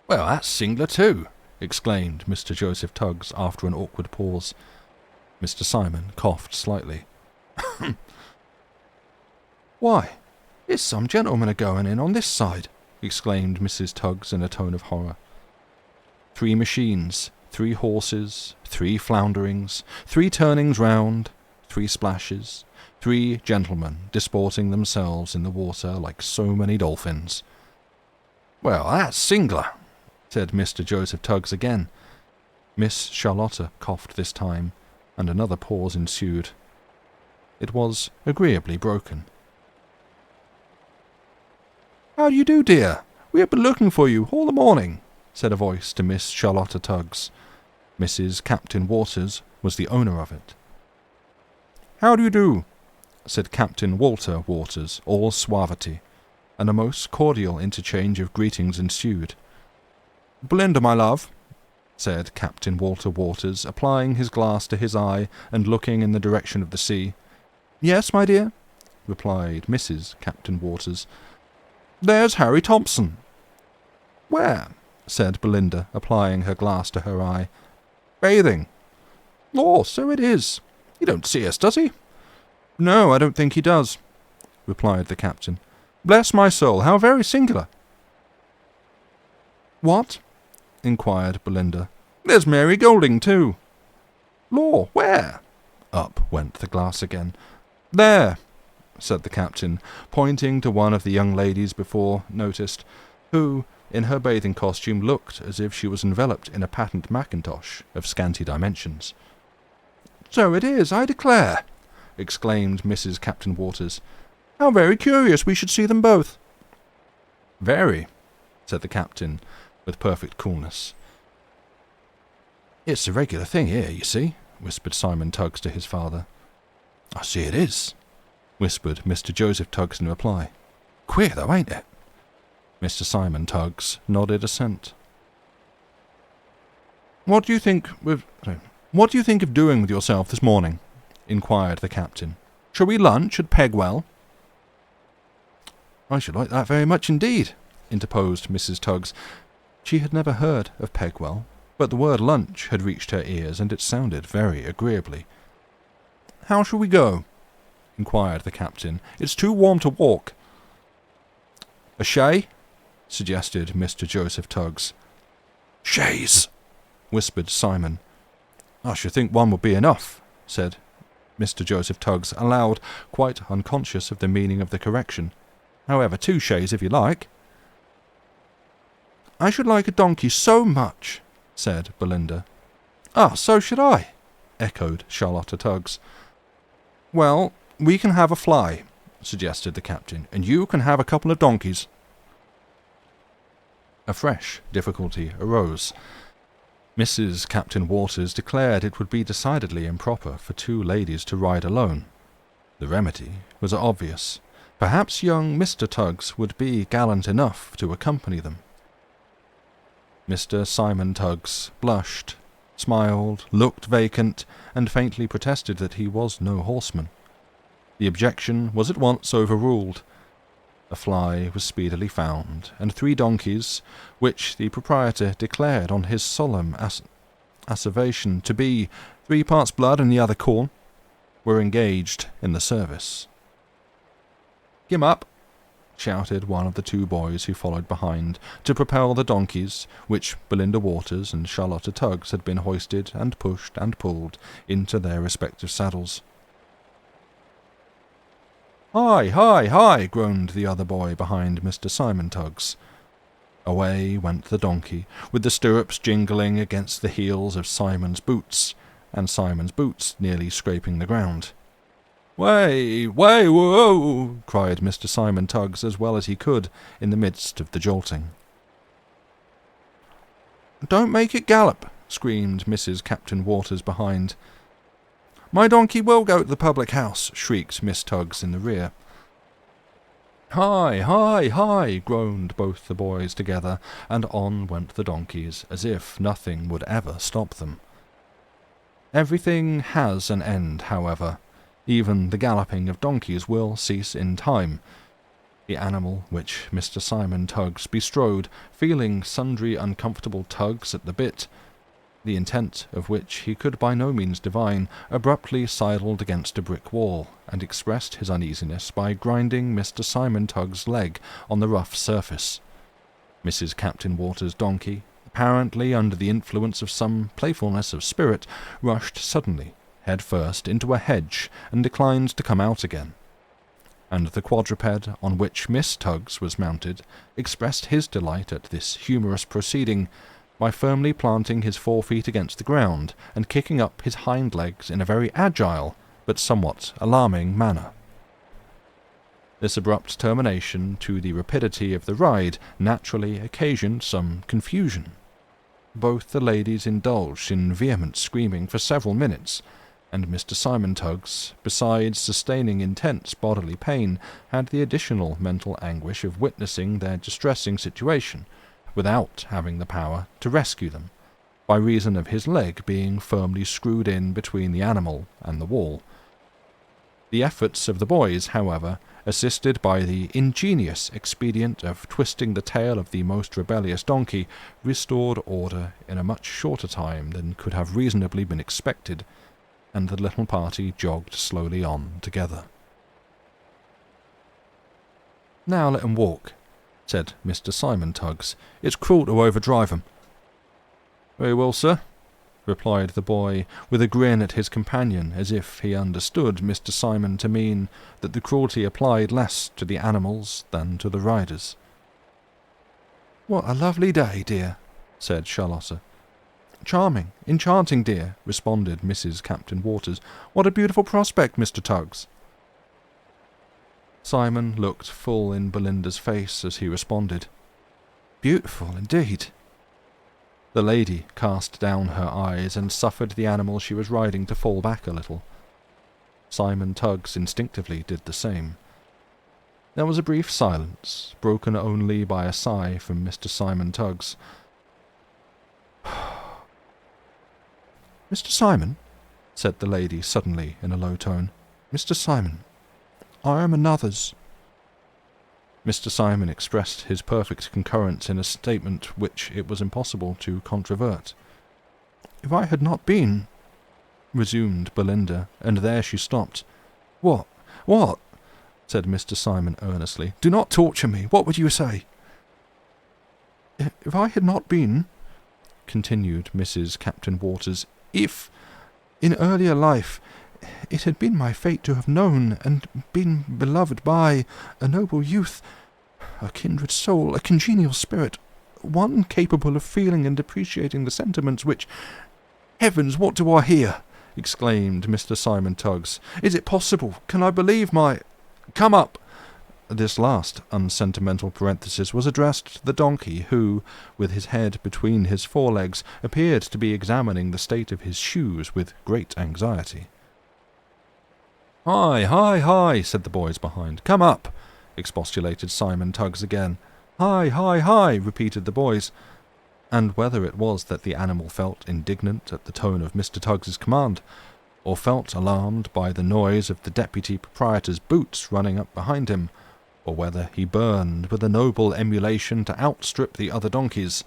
"Well, that's singler too," exclaimed Mr. Joseph Tuggs after an awkward pause. Mr. Simon coughed slightly. "Why, it's some gentlemen a-going in on this side," exclaimed Mrs. Tuggs in a tone of horror. 3 machines, 3 horses, 3 flounderings, 3 turnings round, 3 splashes, 3 gentlemen disporting themselves in the water like so many dolphins. "Well, that's singler," said Mr. Joseph Tuggs again. Miss Charlotta coughed this time, and another pause ensued. It was agreeably broken. "How do you do, dear? We have been looking for you all the morning," said a voice to Miss Charlotta Tuggs. Mrs. Captain Waters was the owner of it. "How do you do?" said Captain Walter Waters, all suavity, and a most cordial interchange of greetings ensued. "Belinda, my love," said Captain Walter Waters, applying his glass to his eye and looking in the direction of the sea. "Yes, my dear," replied Mrs. Captain Waters. "There's Harry Thompson." "Where?" said Belinda, applying her glass to her eye. "Bathing." "Law, so it is. He don't see us, does he?" "No, I don't think he does," replied the captain. "Bless my soul, how very singular." "What?" inquired Belinda. "There's Mary Golding, too." "Law, where?" Up went the glass again. "There," said the captain, pointing to one of the young ladies before noticed, who, in her bathing costume, looked as if she was enveloped in a patent mackintosh of scanty dimensions. "So it is, I declare," exclaimed Mrs. Captain Waters. "How very curious we should see them both." "Very," said the captain, with perfect coolness. "It's a regular thing here, you see," whispered Simon Tuggs to his father. "I see it is," whispered Mr. Joseph Tuggs in reply. "Queer though, ain't it?" Mr. Simon Tuggs nodded assent. What do you think of doing with yourself this morning?" inquired the captain. "Shall we lunch at Pegwell?" "I should like that very much indeed," interposed Mrs. Tuggs. She had never heard of Pegwell, but the word lunch had reached her ears, and it sounded very agreeably. "How shall we go?" inquired the captain. "It's too warm to walk." "A shay?" suggested Mr. Joseph Tuggs. "Shays," whispered Simon. "I should think one would be enough," said Mr. Joseph Tuggs aloud, quite unconscious of the meaning of the correction. "However, 2 shays if you like." "I should like a donkey so much," said Belinda. "Ah, so should I," echoed Charlotta Tuggs. "Well, we can have a fly," suggested the captain, "and you can have a couple of donkeys." A fresh difficulty arose. Mrs. Captain Waters declared it would be decidedly improper for 2 ladies to ride alone. The remedy was obvious. Perhaps young Mr. Tuggs would be gallant enough to accompany them. Mr. Simon Tuggs blushed, smiled, looked vacant, and faintly protested that he was no horseman. The objection was at once overruled. A fly was speedily found, and 3 donkeys, which the proprietor declared on his solemn asseveration to be 3 parts blood and the other corn, were engaged in the service. "Kim up!" shouted one of the 2 boys who followed behind, to propel the donkeys, which Belinda Waters and Charlotta Tuggs had been hoisted and pushed and pulled into their respective saddles. "Hi, hi, hi!" groaned the other boy behind Mr. Simon Tuggs. Away went the donkey, with the stirrups jingling against the heels of Simon's boots, and Simon's boots nearly scraping the ground. "Way, way, whoa!" cried Mr. Simon Tuggs as well as he could in the midst of the jolting. "Don't make it gallop!" screamed Mrs. Captain Waters behind. "My donkey will go to the public house!" shrieked Miss Tuggs in the rear. "Hi, hi, hi!" groaned both the boys together, and on went the donkeys, as if nothing would ever stop them. Everything has an end, however. Even the galloping of donkeys will cease in time. The animal which Mr. Simon Tuggs bestrode, feeling sundry uncomfortable tugs at the bit, the intent of which he could by no means divine, abruptly sidled against a brick wall, and expressed his uneasiness by grinding Mr. Simon Tuggs' leg on the rough surface. Mrs. Captain Waters' donkey, apparently under the influence of some playfulness of spirit, rushed suddenly, head first, into a hedge, and declined to come out again. And the quadruped on which Miss Tuggs was mounted expressed his delight at this humorous proceeding, by firmly planting his 4 feet against the ground, and kicking up his hind legs in a very agile, but somewhat alarming manner. This abrupt termination to the rapidity of the ride naturally occasioned some confusion. Both the ladies indulged in vehement screaming for several minutes, and Mr. Simon Tuggs, besides sustaining intense bodily pain, had the additional mental anguish of witnessing their distressing situation, without having the power to rescue them, by reason of his leg being firmly screwed in between the animal and the wall. The efforts of the boys, however, assisted by the ingenious expedient of twisting the tail of the most rebellious donkey, restored order in a much shorter time than could have reasonably been expected, and the little party jogged slowly on together. "Now let 'em walk," said Mr. Simon Tuggs. "It's cruel to overdrive 'em." "Very well, sir," replied the boy, with a grin at his companion, as if he understood Mr. Simon to mean that the cruelty applied less to the animals than to the riders. "What a lovely day, dear," said Charlotta. "Charming, enchanting, dear," responded Mrs. Captain Waters. "What a beautiful prospect, Mr. Tuggs." Simon looked full in Belinda's face as he responded, "Beautiful, indeed." The lady cast down her eyes and suffered the animal she was riding to fall back a little. Simon Tuggs instinctively did the same. There was a brief silence, broken only by a sigh from Mr. Simon Tuggs. "Mr. Simon," said the lady suddenly in a low tone, "Mr. Simon, I am another's." Mr. Simon expressed his perfect concurrence in a statement which it was impossible to controvert. "If I had not been—" resumed Belinda, and there she stopped. "What? What?" said Mr. Simon earnestly. "Do not torture me. What would you say?" "If I had not been," continued Mrs. Captain Waters, "if, in earlier life, it had been my fate to have known and been beloved by a noble youth, a kindred soul, a congenial spirit, one capable of feeling and appreciating the sentiments which— Heavens, what do I hear?" exclaimed Mr. Simon Tuggs. "Is it possible? Can I believe my— Come up!" This last unsentimental parenthesis was addressed to the donkey, who, with his head between his forelegs, appeared to be examining the state of his shoes with great anxiety. "Hi, hi, hi," said the boys behind. "Come up," expostulated Simon Tuggs again. "Hi, hi, hi," repeated the boys. And whether it was that the animal felt indignant at the tone of Mr. Tuggs's command, or felt alarmed by the noise of the deputy proprietor's boots running up behind him, or whether he burned with a noble emulation to outstrip the other donkeys,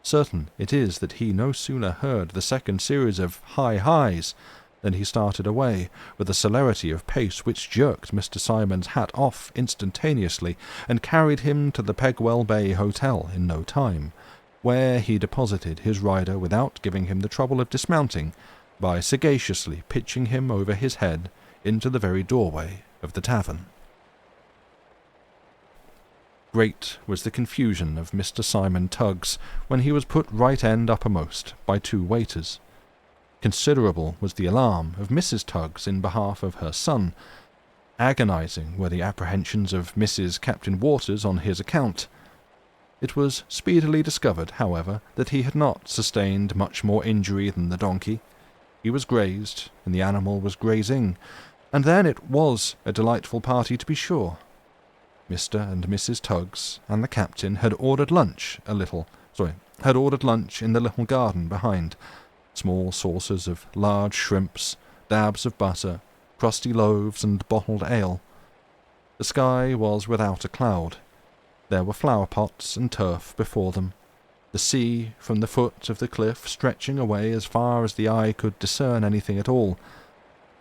certain it is that he no sooner heard the second series of hi-hi's than he started away, with a celerity of pace which jerked Mr. Simon's hat off instantaneously, and carried him to the Pegwell Bay Hotel in no time, where he deposited his rider without giving him the trouble of dismounting, by sagaciously pitching him over his head into the very doorway of the tavern. Great was the confusion of Mr. Simon Tuggs when he was put right end uppermost by two waiters. Considerable was the alarm of Mrs. Tuggs in behalf of her son. Agonizing were the apprehensions of Mrs. Captain Waters on his account. It was speedily discovered, however, that he had not sustained much more injury than the donkey. He was grazed, and the animal was grazing, and then it was a delightful party to be sure. Mr. and Mrs. Tuggs and the captain had ordered lunch in the little garden behind. Small saucers of large shrimps, dabs of butter, crusty loaves, and bottled ale. The sky was without a cloud. There were flower-pots and turf before them. The sea, from the foot of the cliff, stretching away as far as the eye could discern anything at all.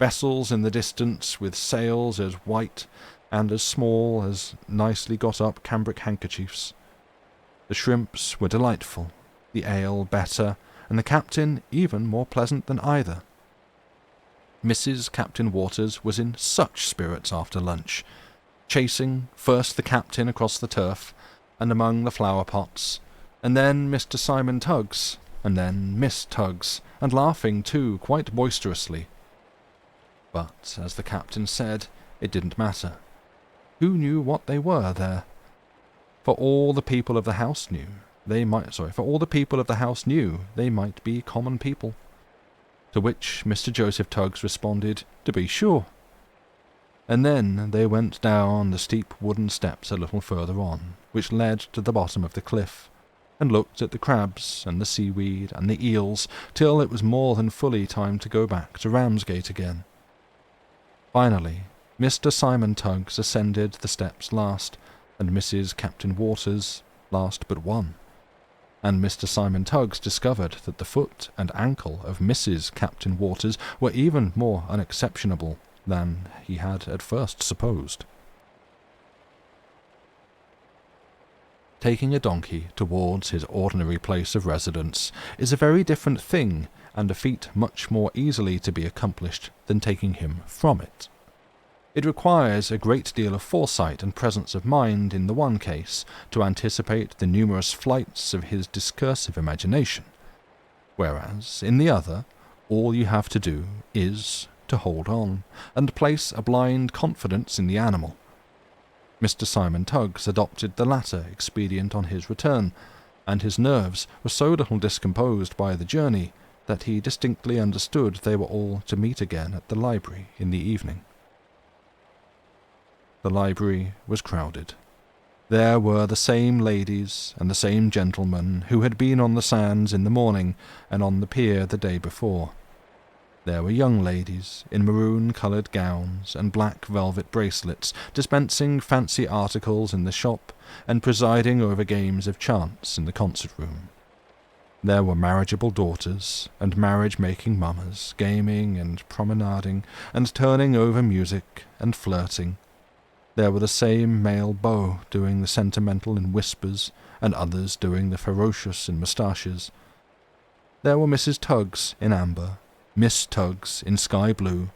Vessels in the distance, with sails as white and as small as nicely got-up cambric handkerchiefs. The shrimps were delightful, the ale better, and the captain even more pleasant than either. Mrs. Captain Waters was in such spirits after lunch, chasing first the captain across the turf, and among the flower-pots, and then Mr. Simon Tuggs, and then Miss Tuggs, and laughing too quite boisterously. But, as the captain said, it didn't matter. Who knew what they were there? For all the people of the house knew, they might be common people. To which Mr. Joseph Tuggs responded, "To be sure." And then they went down the steep wooden steps a little further on, which led to the bottom of the cliff, and looked at the crabs and the seaweed and the eels till it was more than fully time to go back to Ramsgate again. Finally, Mr. Simon Tuggs ascended the steps last, and Mrs. Captain Waters last but one. And Mr. Simon Tuggs discovered that the foot and ankle of Mrs. Captain Waters were even more unexceptionable than he had at first supposed. Taking a donkey towards his ordinary place of residence is a very different thing, and a feat much more easily to be accomplished than taking him from it. It requires a great deal of foresight and presence of mind in the one case to anticipate the numerous flights of his discursive imagination, whereas, in the other, all you have to do is to hold on, and place a blind confidence in the animal. Mr. Simon Tuggs adopted the latter expedient on his return, and his nerves were so little discomposed by the journey that he distinctly understood they were all to meet again at the library in the evening. The library was crowded. There were the same ladies and the same gentlemen who had been on the sands in the morning and on the pier the day before. There were young ladies in maroon-coloured gowns and black velvet bracelets, dispensing fancy articles in the shop and presiding over games of chance in the concert-room. There were marriageable daughters and marriage-making mammas, gaming and promenading and turning over music and flirting. There were the same male beaux doing the sentimental in whispers, and others doing the ferocious in moustaches. There were Mrs. Tuggs in amber, Miss Tuggs in sky blue,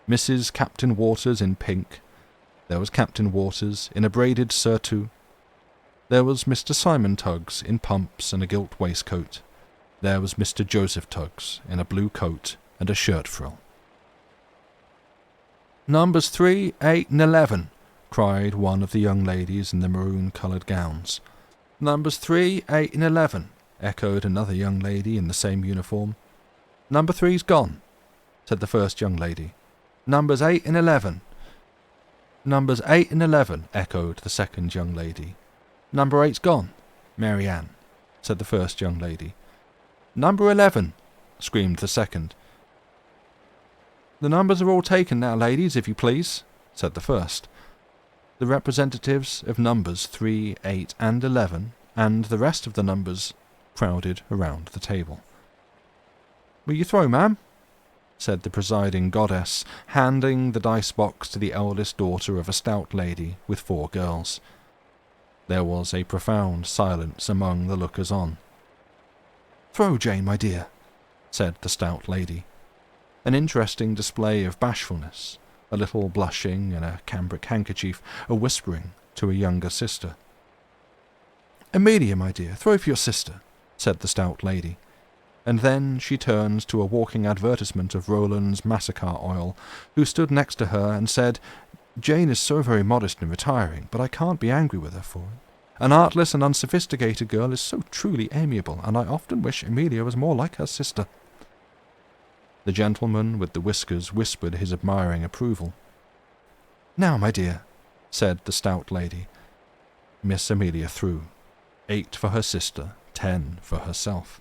Mrs. Captain Waters in pink. There was Captain Waters in a braided surtout. There was Mr. Simon Tuggs in pumps and a gilt waistcoat. There was Mr. Joseph Tuggs in a blue coat and a shirt frill. "Numbers 3, 8, and 11, cried one of the young ladies in the maroon-coloured gowns. "Numbers 3, 8, and 11, echoed another young lady in the same uniform. "Number 3's gone," said the first young lady. "Numbers 8 and 11. "Numbers 8 and 11, echoed the second young lady. "Number 8's gone, Mary Ann," said the first young lady. "Number 11, screamed the second. "The numbers are all taken now, ladies, if you please," said the first. The representatives of numbers 3, 8, and 11, and the rest of the numbers, crowded around the table. "Will you throw, ma'am?" said the presiding goddess, handing the dice-box to the eldest daughter of a stout lady with 4 girls. There was a profound silence among the lookers-on. "Throw, Jane, my dear," said the stout lady. An interesting display of bashfulness, a little blushing and a cambric handkerchief, a whispering to a younger sister. "Amelia, my dear, throw for your sister," said the stout lady. And then she turned to a walking advertisement of Rowland's Massacre Oil, who stood next to her and said, "Jane is so very modest and retiring, but I can't be angry with her for it. An artless and unsophisticated girl is so truly amiable, and I often wish Amelia was more like her sister." The gentleman with the whiskers whispered his admiring approval. "Now, my dear," said the stout lady. Miss Amelia threw. 8 for her sister, 10 for herself.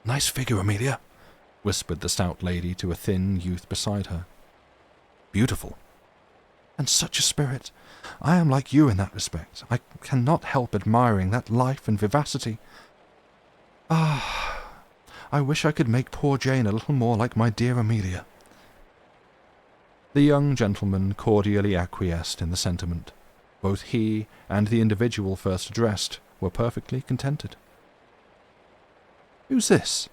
"Nice figure, Amelia," whispered the stout lady to a thin youth beside her. "Beautiful. And such a spirit. I am like you in that respect. I cannot help admiring that life and vivacity. Ah, I wish I could make poor Jane a little more like my dear Amelia." The young gentleman cordially acquiesced in the sentiment. Both he and the individual first addressed were perfectly contented. "Who's this?"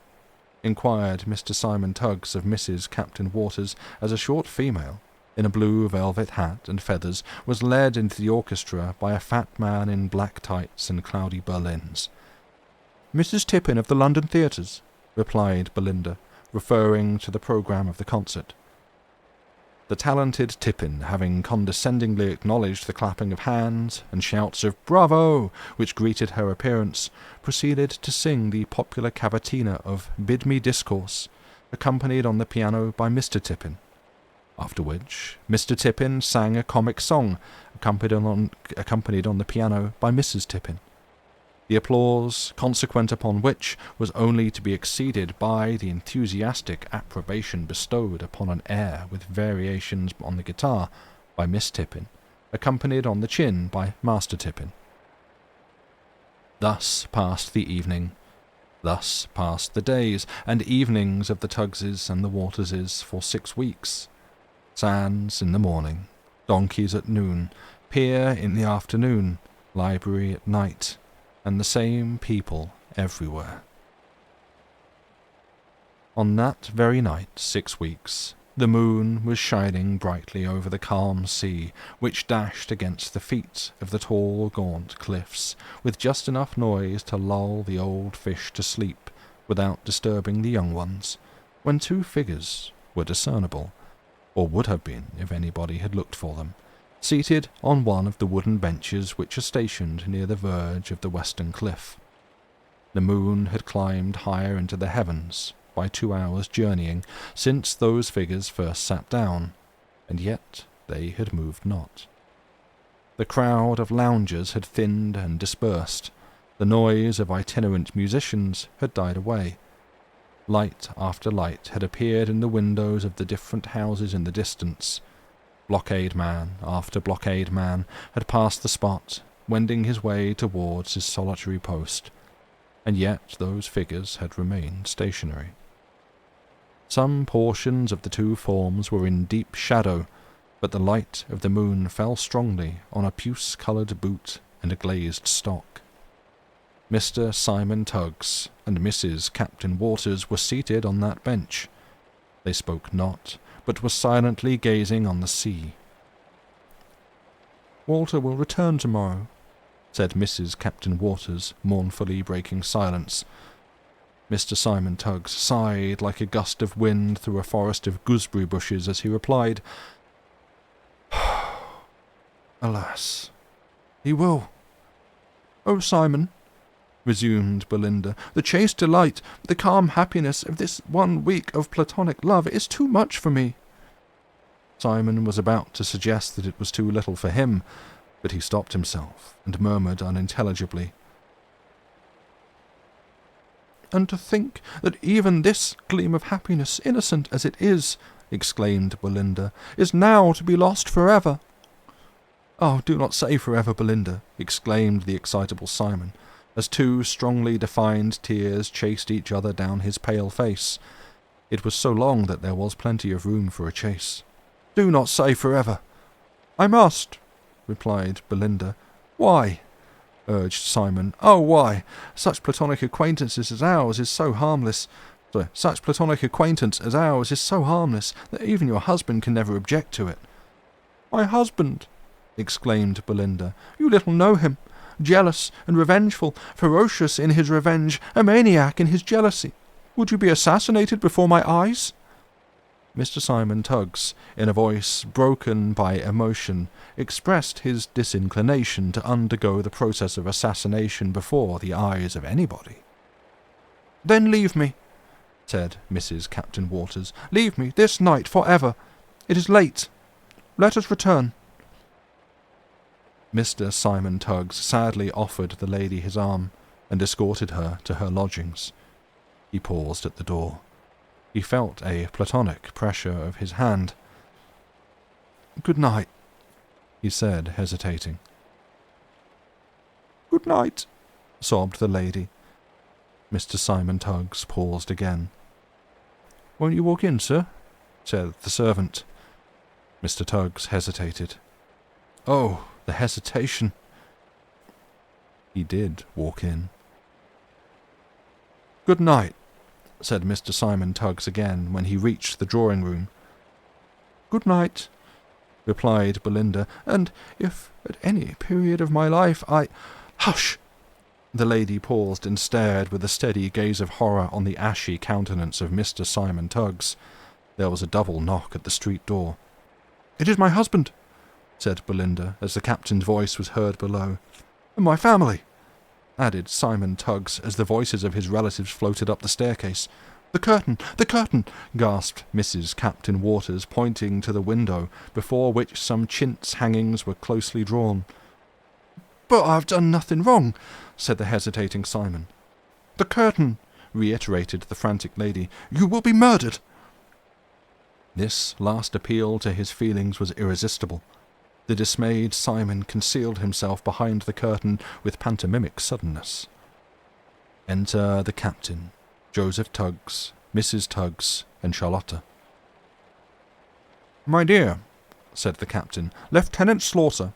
inquired Mr. Simon Tuggs of Mrs. Captain Waters, as a short female, in a blue velvet hat and feathers, was led into the orchestra by a fat man in black tights and cloudy berlins. "Mrs. Tippin of the London Theatres," replied Belinda, referring to the programme of the concert. The talented Tippin, having condescendingly acknowledged the clapping of hands and shouts of "Bravo!" which greeted her appearance, proceeded to sing the popular cavatina of "Bid Me Discourse," accompanied on the piano by Mr. Tippin. After which, Mr. Tippin sang a comic song, accompanied on the piano by Mrs. Tippin. The applause consequent upon which was only to be exceeded by the enthusiastic approbation bestowed upon an air with variations on the guitar by Miss Tippin, accompanied on the chin by Master Tippin. Thus passed the evening. Thus passed the days and evenings of the Tuggses and the Waterses for 6 weeks. Sands in the morning, donkeys at noon, pier in the afternoon, library at night, and the same people everywhere. On that very night, 6 weeks, the moon was shining brightly over the calm sea, which dashed against the feet of the tall, gaunt cliffs, with just enough noise to lull the old fish to sleep without disturbing the young ones, when 2 figures were discernible, or would have been if anybody had looked for them, seated on one of the wooden benches which are stationed near the verge of the western cliff. The moon had climbed higher into the heavens by 2 hours' journeying since those figures first sat down, and yet they had moved not. The crowd of loungers had thinned and dispersed. The noise of itinerant musicians had died away. Light after light had appeared in the windows of the different houses in the distance. Blockade man after blockade man had passed the spot, wending his way towards his solitary post, and yet those figures had remained stationary. Some portions of the 2 forms were in deep shadow, but the light of the moon fell strongly on a puce-coloured boot and a glazed stock. Mr. Simon Tuggs and Mrs. Captain Waters were seated on that bench. They spoke not, but were silently gazing on the sea. "Walter will return tomorrow," said Mrs. Captain Waters, mournfully breaking silence. Mr. Simon Tuggs sighed like a gust of wind through a forest of gooseberry bushes as he replied, "Alas, he will." "Oh, Simon," resumed Belinda, "the chaste delight, the calm happiness of this 1 week of platonic love is too much for me." Simon was about to suggest that it was too little for him, but he stopped himself and murmured unintelligibly, "And to think that even this gleam of happiness, innocent as it is," exclaimed Belinda, "is now to be lost forever." "Oh, do not say forever, Belinda," exclaimed the excitable Simon, as 2 strongly defined tears chased each other down his pale face. It was so long that there was plenty of room for a chase. "Do not say forever." "I must," replied Belinda. "Why?" urged Simon. "Oh, why? Such platonic acquaintance as ours is so harmless. Such platonic acquaintance as ours is so harmless that even your husband can never object to it." "My husband!" exclaimed Belinda. "You little know him. Jealous and revengeful, ferocious in his revenge, a maniac in his jealousy. Would you be assassinated before my eyes?" Mr. Simon Tuggs, in a voice broken by emotion, expressed his disinclination to undergo the process of assassination before the eyes of anybody. "Then leave me," said Mrs. Captain Waters. "Leave me this night for ever. It is late. Let us return." Mr. Simon Tuggs sadly offered the lady his arm, and escorted her to her lodgings. He paused at the door. He felt a platonic pressure of his hand. "Good night," he said, hesitating. "Good night," sobbed the lady. Mr. Simon Tuggs paused again. "Won't you walk in, sir?" said the servant. Mr. Tuggs hesitated. Oh, the hesitation! He did walk in. "Good night," said Mr. Simon Tuggs again when he reached the drawing-room. "Good night," replied Belinda, "and if at any period of my life I—" "Hush!" The lady paused and stared with a steady gaze of horror on the ashy countenance of Mr. Simon Tuggs. There was a double knock at the street door. "It is my husband," said Belinda, as the captain's voice was heard below. "And my family," added Simon Tuggs, as the voices of his relatives floated up the staircase. The curtain! The curtain! Gasped Mrs. Captain Waters, pointing to the window, before which some chintz hangings were closely drawn. But I've done nothing wrong, said the hesitating Simon. The curtain! Reiterated the frantic lady. You will be murdered! This last appeal to his feelings was irresistible. The dismayed Simon concealed himself behind the curtain with pantomimic suddenness. Enter the captain, Joseph Tuggs, Mrs. Tuggs, and Charlotta. My dear, said the captain, Lieutenant Slaughter.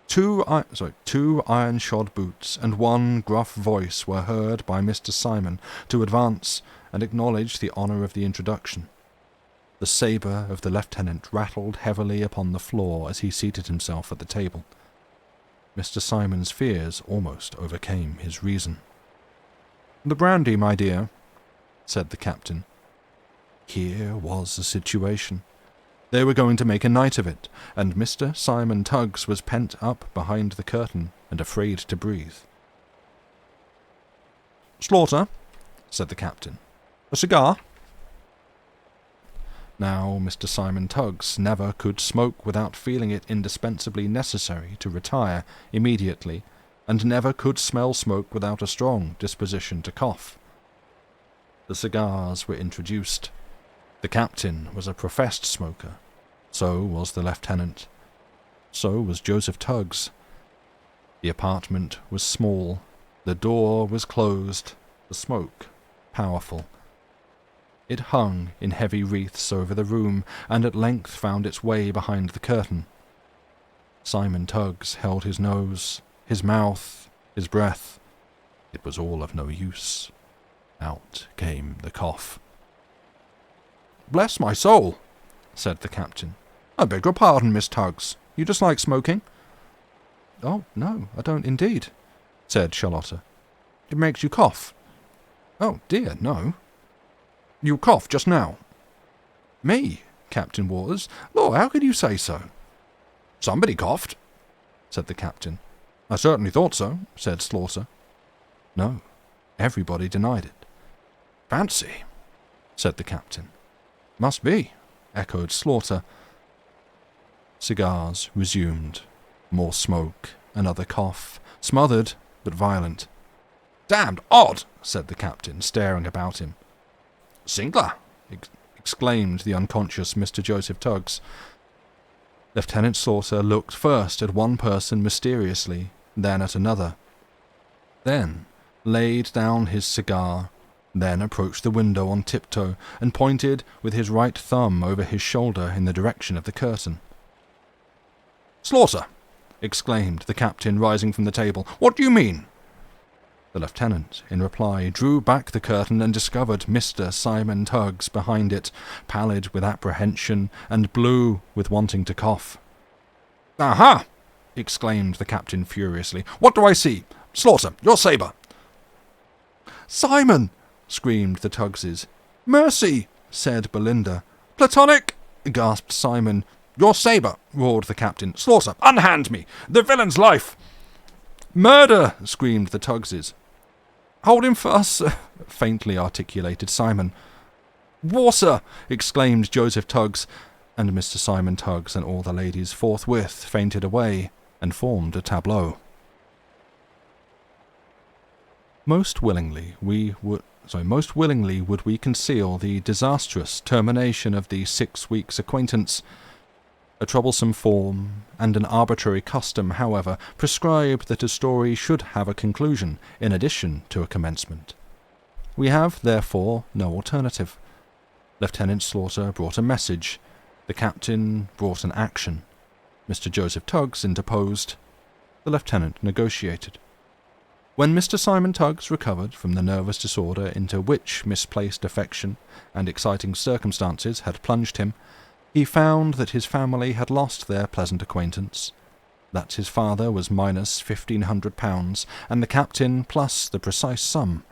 Two iron-shod boots and one gruff voice were heard by Mr. Simon to advance and acknowledge the honour of the introduction. The sabre of the lieutenant rattled heavily upon the floor as he seated himself at the table. Mr. Simon's fears almost overcame his reason. The brandy, my dear, said the captain. Here was the situation. They were going to make a night of it, and Mr. Simon Tuggs was pent up behind the curtain and afraid to breathe. Slaughter, said the captain. A cigar? Now Mr. Simon Tuggs never could smoke without feeling it indispensably necessary to retire immediately, and never could smell smoke without a strong disposition to cough. The cigars were introduced. The captain was a professed smoker. So was the lieutenant. So was Joseph Tuggs. The apartment was small. The door was closed. The smoke powerful. It hung in heavy wreaths over the room, and at length found its way behind the curtain. Simon Tuggs held his nose, his mouth, his breath. It was all of no use. Out came the cough. Bless my soul, said the captain. I beg your pardon, Miss Tuggs. You dislike smoking? Oh, no, I don't indeed, said Charlotta. It makes you cough. Oh, dear, no. You coughed just now. Me, Captain Waters? Lord, how could you say so? Somebody coughed, said the captain. I certainly thought so, said Slaughter. No, everybody denied it. Fancy, said the captain. Must be, echoed Slaughter. Cigars resumed. More smoke, another cough, smothered but violent. Damned odd, said the captain, staring about him. Singler, exclaimed the unconscious Mr. Joseph Tuggs. Lieutenant Slaughter looked first at one person mysteriously, then at another. Then laid down his cigar, then approached the window on tiptoe and pointed with his right thumb over his shoulder in the direction of the curtain. Slaughter, exclaimed the captain, rising from the table. What do you mean? The lieutenant, in reply, drew back the curtain and discovered Mr. Simon Tuggs behind it, pallid with apprehension and blue with wanting to cough. Aha! exclaimed the captain furiously. What do I see? Slaughter, your sabre! Simon! screamed the Tuggses. Mercy! said Belinda. Platonic! gasped Simon. Your sabre! roared the captain. Slaughter, unhand me! The villain's life! Murder! screamed the Tuggses. Hold him fast, faintly articulated Simon. Water! exclaimed Joseph Tuggs, and Mr. Simon Tuggs and all the ladies forthwith fainted away and formed a tableau. Most willingly would we conceal the disastrous termination of the 6 weeks' acquaintance. A troublesome form and an arbitrary custom, however, prescribe that a story should have a conclusion in addition to a commencement. We have, therefore, no alternative. Lieutenant Slaughter brought a message. The captain brought an action. Mr. Joseph Tuggs interposed. The lieutenant negotiated. When Mr. Simon Tuggs recovered from the nervous disorder into which misplaced affection and exciting circumstances had plunged him, he found that his family had lost their pleasant acquaintance, that his father was minus £1,500, and the captain plus the precise sum.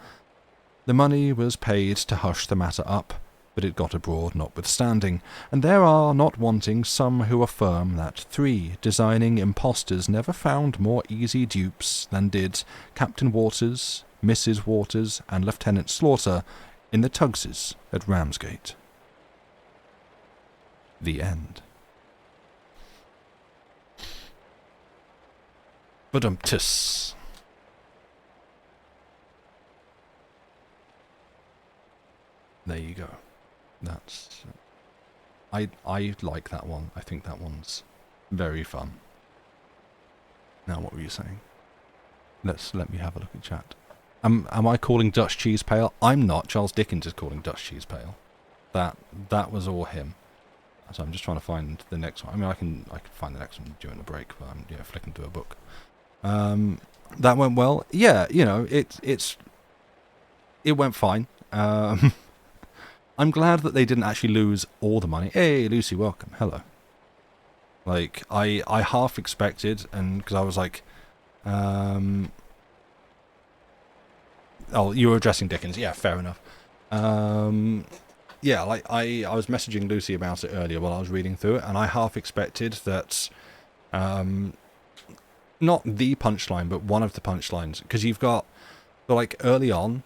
The money was paid to hush the matter up, but it got abroad notwithstanding, and there are not wanting some who affirm that 3 designing impostors never found more easy dupes than did Captain Waters, Mrs. Waters, and Lieutenant Slaughter in the Tuggses at Ramsgate. The end. Badum-tis. There you go. That's... I like that one. I think that one's very fun. Now, what were you saying? Let me have a look at chat. Am I calling Dutch cheese pale? I'm not. Charles Dickens is calling Dutch cheese pale. That was all him. So I'm just trying to find the next one. I mean, I can find the next one during the break, but I'm flicking through a book. That went well. Yeah, it went fine. I'm glad that they didn't actually lose all the money. Hey, Lucy, welcome. Hello. Like, I half expected, and because I was like, oh, you were addressing Dickens. Yeah, fair enough. Yeah, like, I was messaging Lucy about it earlier while I was reading through it, and I half expected that, not the punchline, but one of the punchlines, because you've got, like, early on,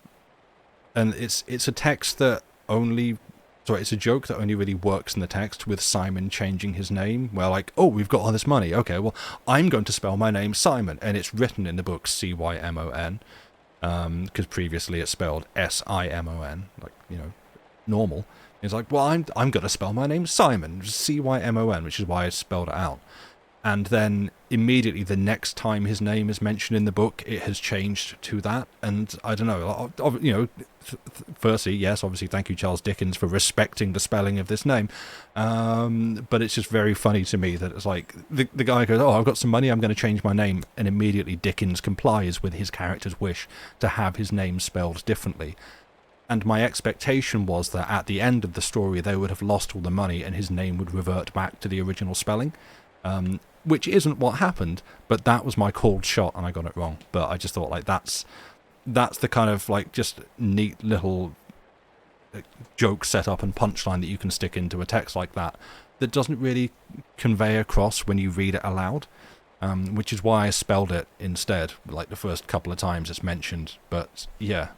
and it's a text that it's a joke that only really works in the text with Simon changing his name, where like, oh, we've got all this money, okay, well, I'm going to spell my name Simon, and it's written in the book C-Y-M-O-N, because previously it's spelled S-I-M-O-N, like, normal. It's like, well, I'm going to spell my name Simon, C-Y-M-O-N, which is why I spelled it out. And then immediately the next time his name is mentioned in the book, it has changed to that. And I don't know, firstly, yes, obviously, thank you, Charles Dickens, for respecting the spelling of this name. But it's just very funny to me that it's like, the guy goes, oh, I've got some money, I'm going to change my name. And immediately Dickens complies with his character's wish to have his name spelled differently. And my expectation was that at the end of the story, they would have lost all the money and his name would revert back to the original spelling. Which isn't what happened, but that was my called shot and I got it wrong. But I just thought, like, that's the kind of, like, just neat little joke setup and punchline that you can stick into a text like that doesn't really convey across when you read it aloud, which is why I spelled it instead, like the first couple of times it's mentioned. But yeah,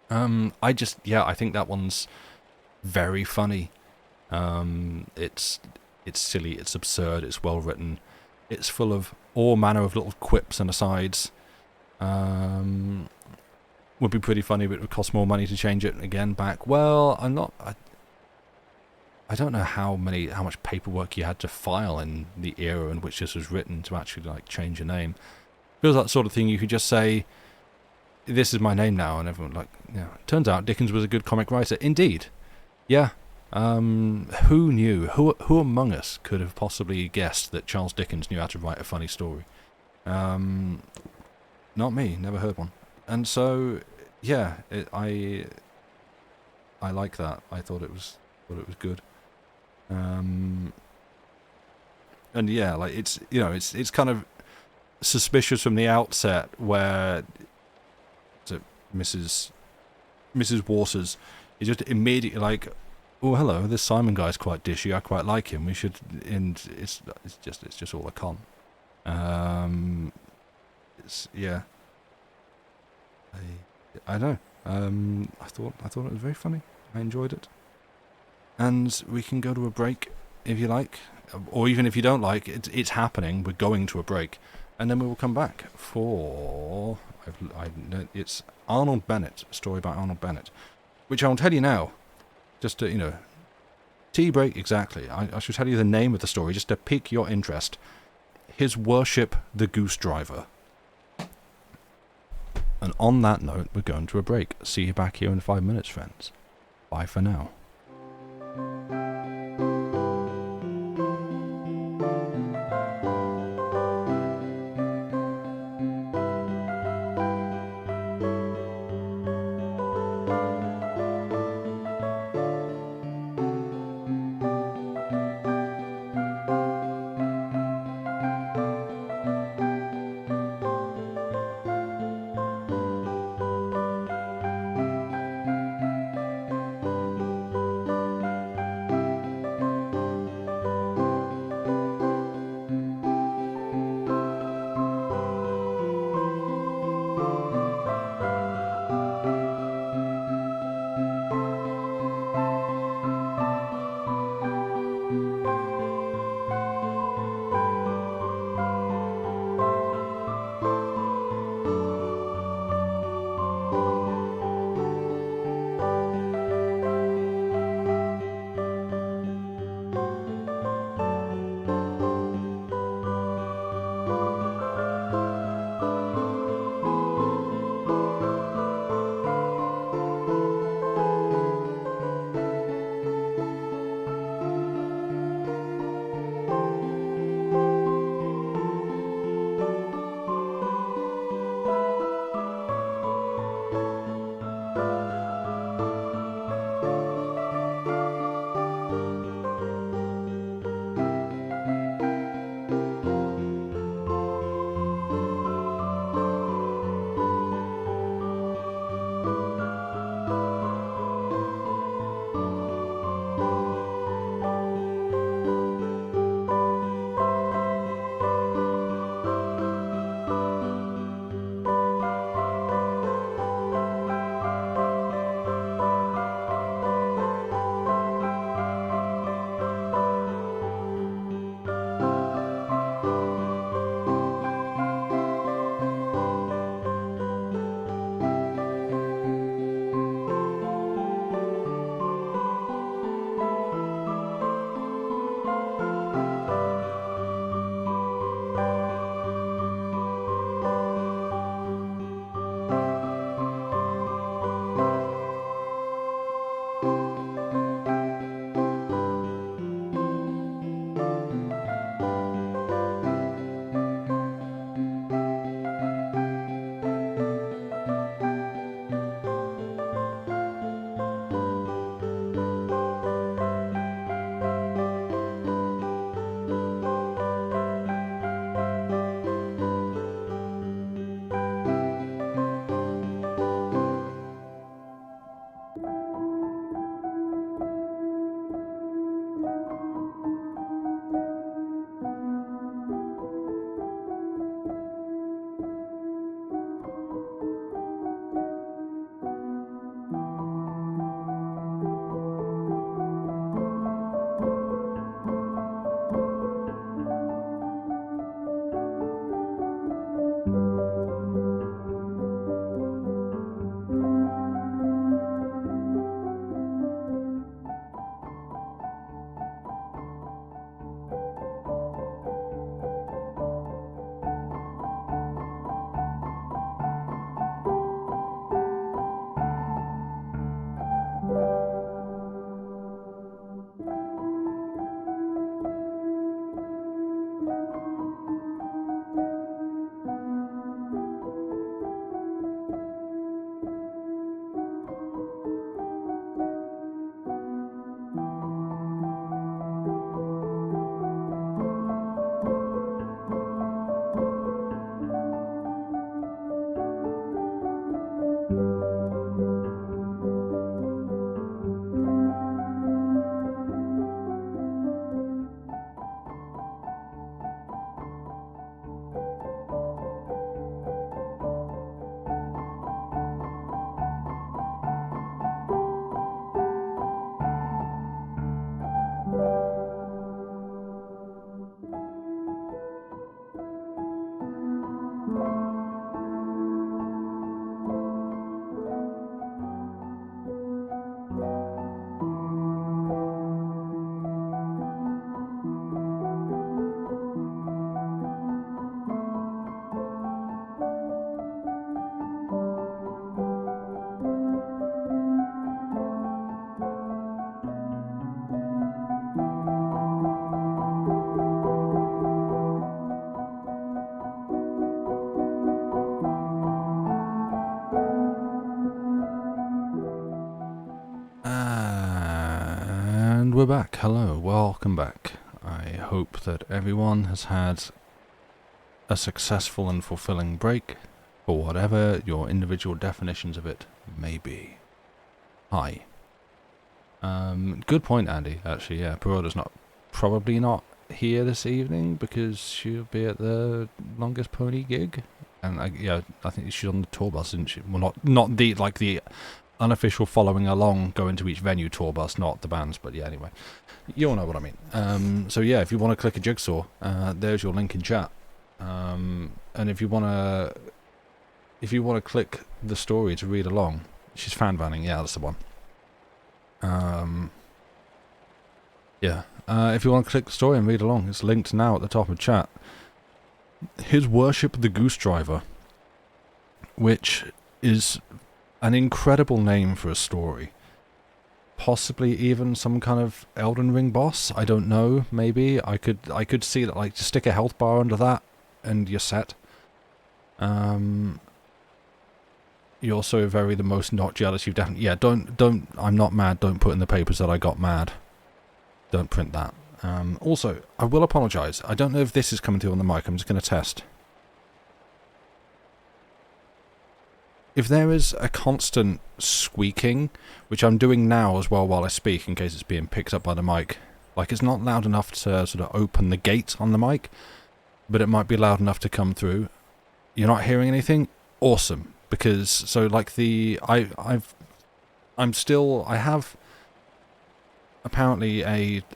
I think that one's very funny. It's silly, it's absurd, it's well written, it's full of all manner of little quips and asides. Would be pretty funny, but it would cost more money to change it again back. Well, I don't know how much paperwork you had to file in the era in which this was written to actually, like, change your name. Feels like the sort of thing you could just say, this is my name now, and everyone, like, turns out Dickens was a good comic writer. Indeed. Yeah. Who knew? Who among us could have possibly guessed that Charles Dickens knew how to write a funny story? Not me. Never heard one. And so, yeah, I like that. I thought it was good. And yeah, like, it's it's kind of suspicious from the outset where Mrs. Waters is just immediately like, oh, hello, this Simon guy's quite dishy, I quite like him, we should... And it's just all a con. Yeah. I know. I thought it was very funny. I enjoyed it. And we can go to a break, if you like. Or even if you don't like, it's happening, we're going to a break. And then we will come back for... it's Arnold Bennett, a story by Arnold Bennett, which I'll tell you now. Just to, tea break, exactly. I should tell you the name of the story, just to pique your interest. His Worship the Goosedriver. And on that note, we're going to a break. See you back here in 5 minutes, friends. Bye for now. we're back. Hello, welcome back. I hope that everyone has had a successful and fulfilling break, for whatever your individual definitions of it may be. Hi. Good point, Andy, actually, yeah. Peroda's probably not here this evening because she'll be at the Longest Pony gig. And I think she's on the tour bus, isn't she? Well, not the unofficial following along, going to each venue tour bus, not the bands, but yeah, anyway. You all know what I mean. So yeah, if you want to click a jigsaw, there's your link in chat. And if you want to click the story to read along, she's fan vanning, yeah, that's the one. If you want to click the story and read along, it's linked now at the top of chat. His Worship the Goosedriver, which is an incredible name for a story. Possibly even some kind of Elden Ring boss, I don't know, maybe. I could see that, like, just stick a health bar under that and you're set. You're also very the most not jealous you've definitely... Yeah, don't... I'm not mad, don't put in the papers that I got mad. Don't print that. Also, I will apologise. I don't know if this is coming through on the mic, I'm just going to test. If there is a constant squeaking, which I'm doing now as well while I speak in case it's being picked up by the mic, like it's not loud enough to sort of open the gate on the mic, but it might be loud enough to come through. You're not hearing anything? Awesome. Because, so like I have apparently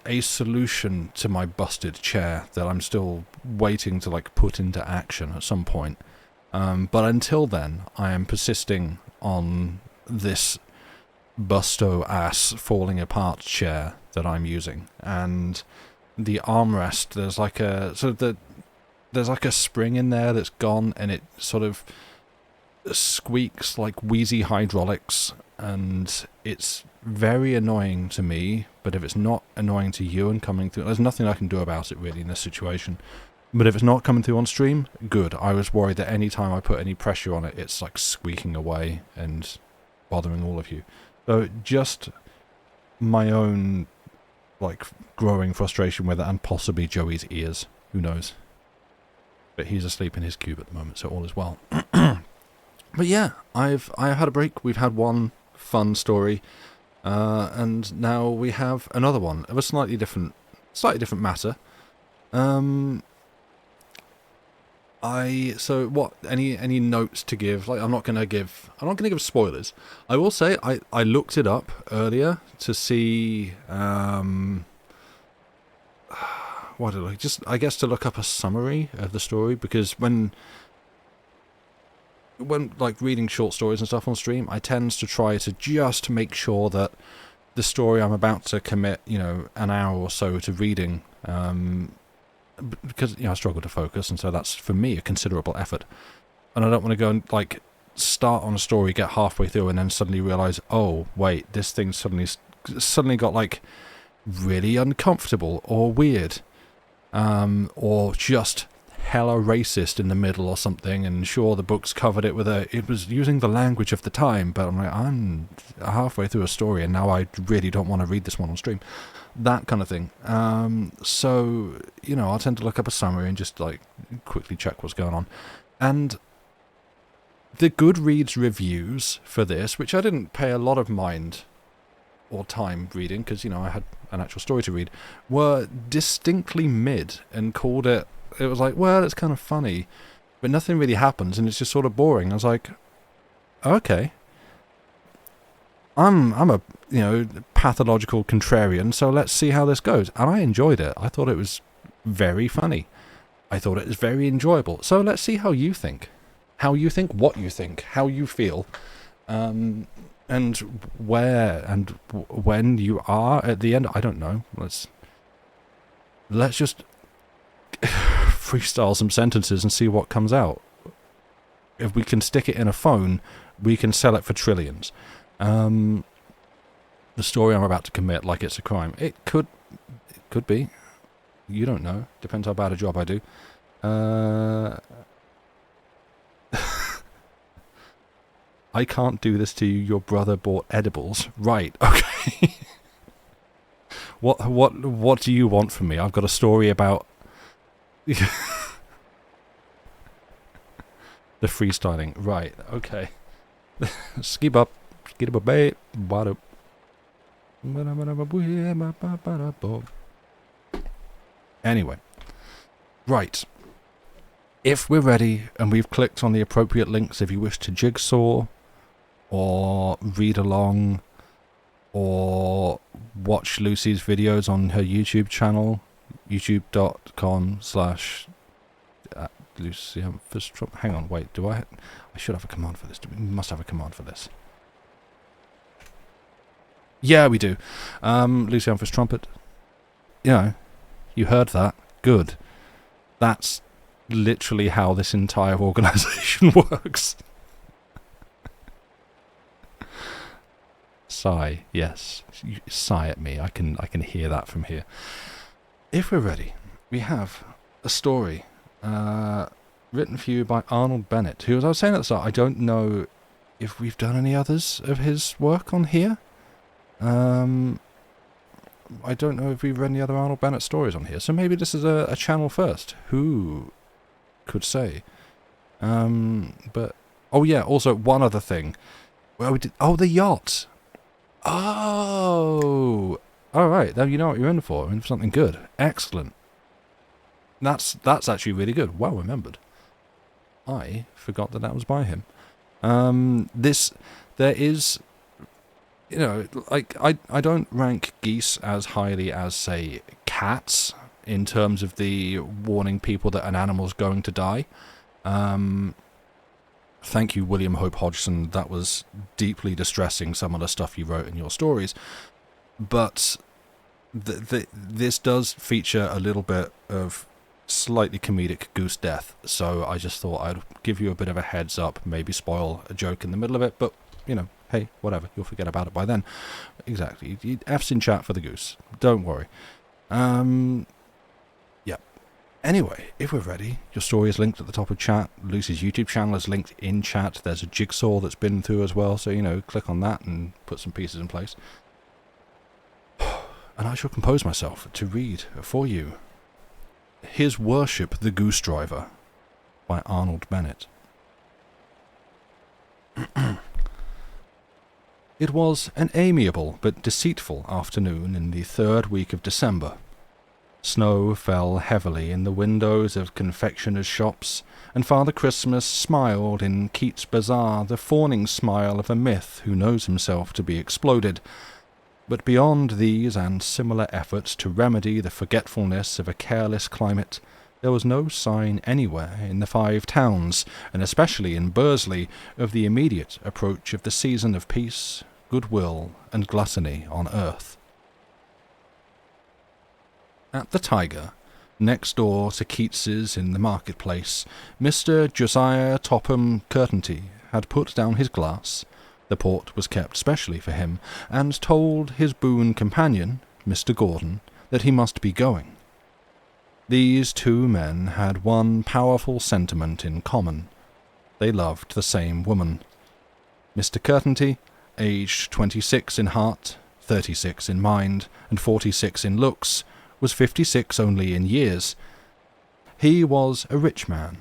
a solution to my busted chair that I'm still waiting to like put into action at some point. But until then, I am persisting on this busto-ass falling apart chair that I'm using. And the armrest, there's like a spring in there that's gone, and it sort of squeaks like wheezy hydraulics, and it's very annoying to me. But if it's not annoying to you and coming through, there's nothing I can do about it really in this situation. But if it's not coming through on stream, good. I was worried that any time I put any pressure on it, it's like squeaking away and bothering all of you. So just my own like growing frustration with it, and possibly Joey's ears. Who knows? But he's asleep in his cube at the moment, so all is well. But yeah, I have had a break. We've had one fun story, and now we have another one of a slightly different matter. Any notes to give? Like, I'm not gonna give spoilers. I will say I looked it up earlier to see what did I guess to look up a summary of the story, because when like reading short stories and stuff on stream, I tend to try to just make sure that the story I'm about to commit, an hour or so to reading, because I struggle to focus, and so that's for me a considerable effort. And I don't want to go and like start on a story, get halfway through, and then suddenly realise, oh wait, this thing suddenly got like really uncomfortable or weird, or just hella racist in the middle or something. And sure, the books covered it it was using the language of the time, but I'm like, I'm halfway through a story and now I really don't want to read this one on stream. That kind of thing. So, I'll tend to look up a summary and just like quickly check what's going on. And the Goodreads reviews for this, which I didn't pay a lot of mind or time reading because, I had an actual story to read, were distinctly mid and called it was like, well, it's kind of funny, but nothing really happens and it's just sort of boring. I was like, okay. I'm a pathological contrarian, so let's see how this goes. And I enjoyed it. I thought it was very funny. I thought it was very enjoyable. So let's see how you think. How you think, what you think, how you feel, and where and when you are at the end. I don't know. Let's just freestyle some sentences and see what comes out. If we can stick it in a phone, we can sell it for trillions. The story I'm about to commit, like it's a crime. It could be. You don't know. Depends how bad a job I do. I can't do this to you. Your brother bought edibles. Right, okay. What do you want from me? I've got a story about the freestyling. Right, okay. Skip up. Anyway. Right. If we're ready and we've clicked on the appropriate links, if you wish to jigsaw or read along or watch Lucy's videos on her YouTube channel, youtube.com/Lucy. Hang on, wait, I should have a command for this. We must have a command for this. Yeah, we do. Lucy Humphries Trumpet. You know, you heard that. Good. That's literally how this entire organisation works. Sigh, yes. You sigh at me. I can hear that from here. If we're ready, we have a story written for you by Arnold Bennett, who, as I was saying at the start, I don't know if we've done any others of his work on here. I don't know if we've read any other Arnold Bennett stories on here, so maybe this is a channel first. Who could say? But oh yeah, also one other thing. Well, we did. Oh, the yacht. Oh, all right. Now you know what you're in for. You're in for something good. Excellent. That's actually really good. Well remembered. I forgot that was by him. There is. You know, like, I don't rank geese as highly as, say, cats, in terms of the warning people that an animal's going to die. Thank you, William Hope Hodgson. That was deeply distressing, some of the stuff you wrote in your stories. But this does feature a little bit of slightly comedic goose death, so I just thought I'd give you a bit of a heads up, maybe spoil a joke in the middle of it, but, you know, hey, whatever, you'll forget about it by then. Exactly. F's in chat for the goose. Don't worry. Yeah. Anyway, if we're ready, your story is linked at the top of chat. Lucy's YouTube channel is linked in chat. There's a jigsaw that's been through as well, so, you know, click on that and put some pieces in place. And I shall compose myself to read for you His Worship the Goosedriver by Arnold Bennett. It was an amiable but deceitful afternoon in the 3rd week of December. Snow fell heavily in the windows of confectioners' shops, and Father Christmas smiled in Keats' Bazaar the fawning smile of a myth who knows himself to be exploded. But beyond these and similar efforts to remedy the forgetfulness of a careless climate, there was no sign anywhere in the 5 towns, and especially in Bursley, of the immediate approach of the season of peace, goodwill, and gluttony on earth. At the Tiger, next door to Keats's in the marketplace, Mr. Josiah Topham Curtenty had put down his glass, the port was kept specially for him, and told his boon companion, Mr. Gordon, that he must be going. These 2 men had one powerful sentiment in common. They loved the same woman. Mr. Curtenty, aged 26 in heart, 36 in mind, and 46 in looks, was 56 only in years. He was a rich man.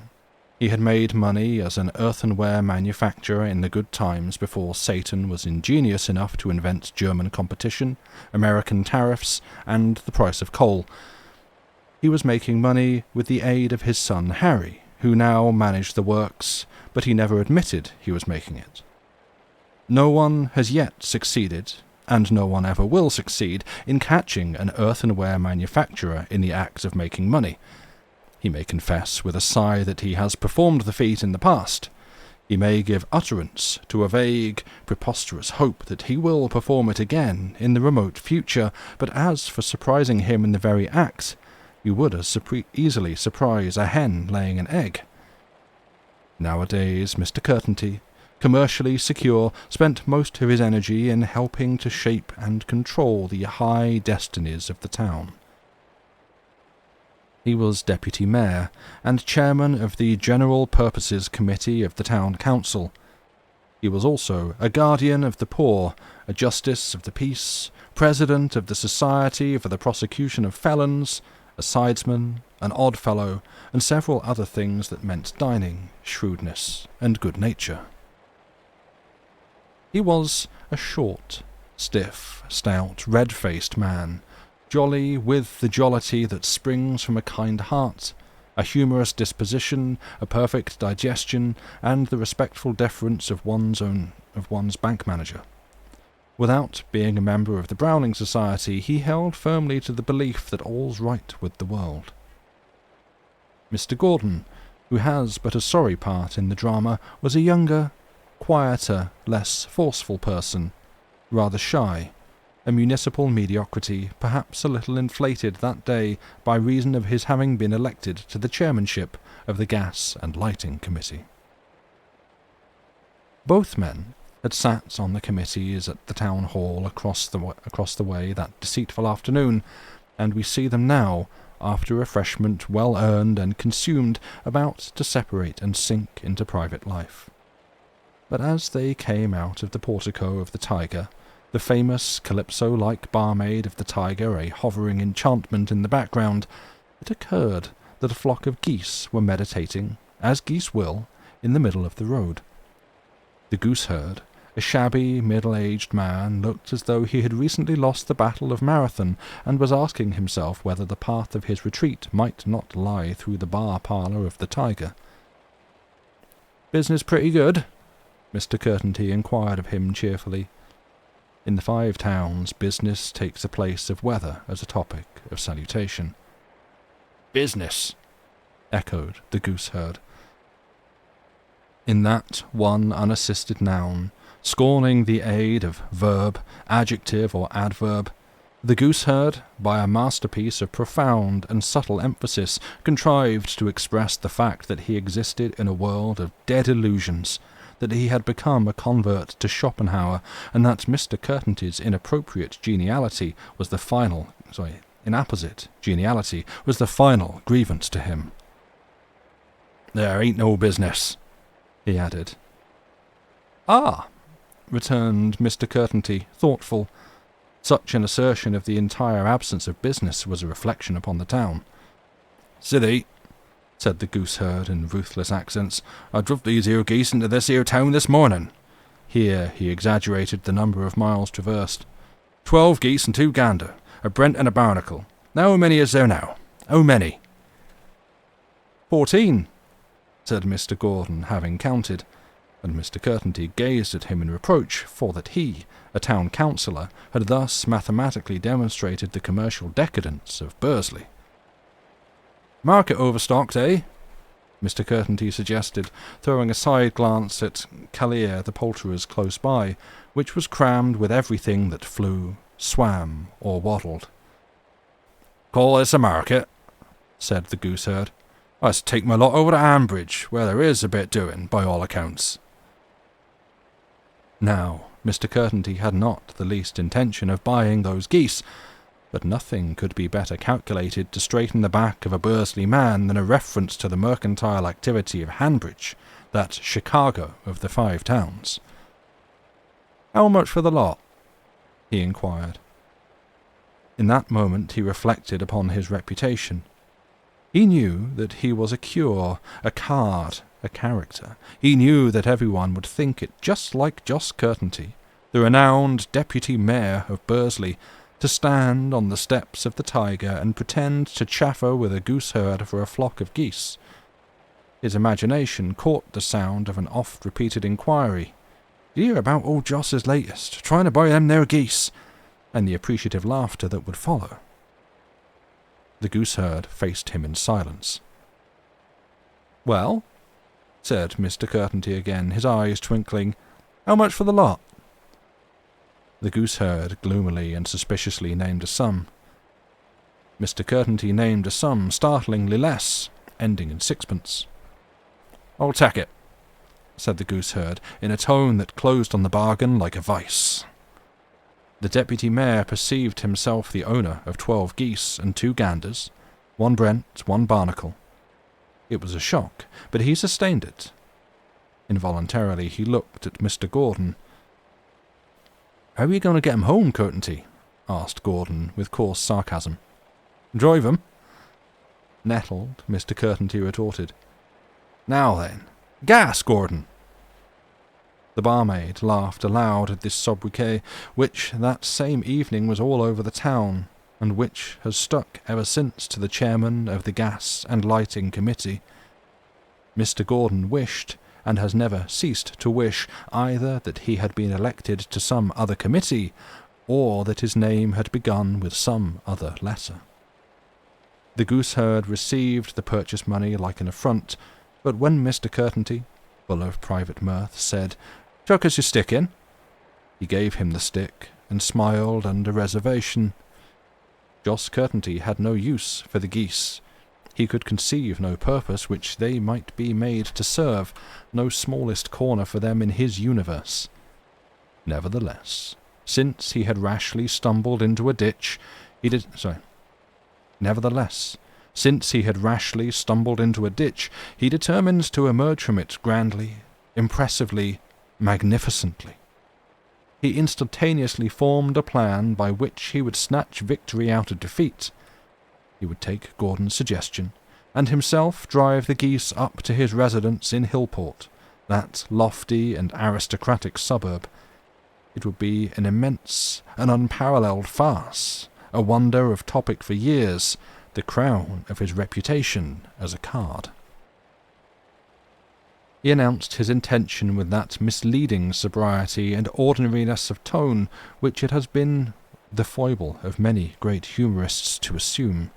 He had made money as an earthenware manufacturer in the good times before Satan was ingenious enough to invent German competition, American tariffs, and the price of coal. He was making money with the aid of his son Harry, who now managed the works, but he never admitted he was making it. No one has yet succeeded, and no one ever will succeed, in catching an earthenware manufacturer in the act of making money. He may confess with a sigh that he has performed the feat in the past. He may give utterance to a vague, preposterous hope that he will perform it again in the remote future, but as for surprising him in the very act, you would as easily surprise a hen laying an egg. Nowadays, Mr. Curtenty, commercially secure, spent most of his energy in helping to shape and control the high destinies of the town. He was deputy mayor and chairman of the General Purposes Committee of the Town Council. He was also a guardian of the poor, a justice of the peace, president of the Society for the Prosecution of Felons, a sidesman, an odd fellow, and several other things that meant dining, shrewdness, and good nature. He was a short, stiff, stout, red-faced man, jolly with the jollity that springs from a kind heart, a humorous disposition, a perfect digestion, and the respectful deference of one's bank manager. Without being a member of the Browning Society, he held firmly to the belief that all's right with the world. Mr. Gordon, who has but a sorry part in the drama, was a younger, quieter, less forceful person, rather shy, a municipal mediocrity, perhaps a little inflated that day by reason of his having been elected to the chairmanship of the Gas and Lighting Committee. Both men had sat on the committees at the town hall across the way that deceitful afternoon, and we see them now, after refreshment well earned and consumed, about to separate and sink into private life. But as they came out of the portico of the Tiger, the famous calypso-like barmaid of the Tiger a hovering enchantment in the background, it occurred that a flock of geese were meditating, as geese will, in the middle of the road. The gooseherd, a shabby, middle-aged man, looked as though he had recently lost the Battle of Marathon and was asking himself whether the path of his retreat might not lie through the bar-parlour of the Tiger. "Business pretty good?" Mr. Curtenty inquired of him cheerfully. In the Five Towns, business takes the place of weather as a topic of salutation. "Business," echoed the gooseherd. In that one unassisted noun, scorning the aid of verb, adjective, or adverb, the gooseherd, by a masterpiece of profound and subtle emphasis, contrived to express the fact that he existed in a world of dead illusions, that he had become a convert to Schopenhauer, and that Mr. Curtenty's inapposite geniality was the final grievance to him. "There ain't no business," he added. "Ah," returned Mr. Curtenty, thoughtful. Such an assertion of the entire absence of business was a reflection upon the town. "Silly," said the gooseherd in ruthless accents. "I druv these here geese into this here town this morning." Here he exaggerated the number of miles traversed. 12 geese and 2 gander, a brent and a barnacle. Now how many is there now? How many? 14, said Mr. Gordon, having counted, and Mr. Curtenty gazed at him in reproach for that he, a town councillor, had thus mathematically demonstrated the commercial decadence of Bursley. "Market overstocked, eh?" Mr. Curtenty suggested, throwing a side glance at Callear the poulterer's close by, which was crammed with everything that flew, swam, or waddled. "Call this a market," said the gooseherd. "I must take my lot over to Ambridge, where there is a bit doing, by all accounts." Now, Mr. Curtenty had not the least intention of buying those geese, but nothing could be better calculated to straighten the back of a Bursley man than a reference to the mercantile activity of Hanbridge, that Chicago of the Five Towns. "How much for the lot?" he inquired. In that moment he reflected upon his reputation. He knew that he was a cure, a card, a character. He knew that everyone would think it just like Jos Curtenty, the renowned deputy mayor of Bursley, to stand on the steps of the Tiger and pretend to chaffer with a gooseherd for a flock of geese. His imagination caught the sound of an oft-repeated inquiry. "Did you hear about old Jos's latest, trying to buy them there geese?" and the appreciative laughter that would follow. The gooseherd faced him in silence. "Well?" said Mr. Curtenty again, his eyes twinkling. "How much for the lot?" The gooseherd gloomily and suspiciously named a sum. Mr. Curtenty named a sum startlingly less, ending in 6pence. "I'll take it," said the gooseherd, in a tone that closed on the bargain like a vice. The deputy mayor perceived himself the owner of 12 geese and 2 ganders, 1 brent, 1 barnacle. It was a shock, but he sustained it. Involuntarily he looked at Mr. Gordon. "How are you going to get 'em home, Curtenty?" asked Gordon with coarse sarcasm. "Drive 'em?" Nettled, Mr. Curtenty retorted. "Now then, gas, Gordon!" The barmaid laughed aloud at this sobriquet, which that same evening was all over the town, and which has stuck ever since to the chairman of the Gas and Lighting Committee. Mr. Gordon wished, and has never ceased to wish, either that he had been elected to some other committee, or that his name had begun with some other letter. The gooseherd received the purchase money like an affront, but when Mr. Curtenty, full of private mirth, said, "Chuck us your stick in," he gave him the stick, and smiled under reservation. Jos Curtenty had no use for the geese. He could conceive no purpose which they might be made to serve, no smallest corner for them in his universe. Nevertheless, since he had rashly stumbled into a ditch, he determined to emerge from it grandly, impressively, magnificently. He instantaneously formed a plan by which he would snatch victory out of defeat. He would take Gordon's suggestion, and himself drive the geese up to his residence in Hillport, that lofty and aristocratic suburb. It would be an immense, an unparalleled farce, a wonder of topic for years, the crown of his reputation as a card. He announced his intention with that misleading sobriety and ordinariness of tone which it has been the foible of many great humorists to assume.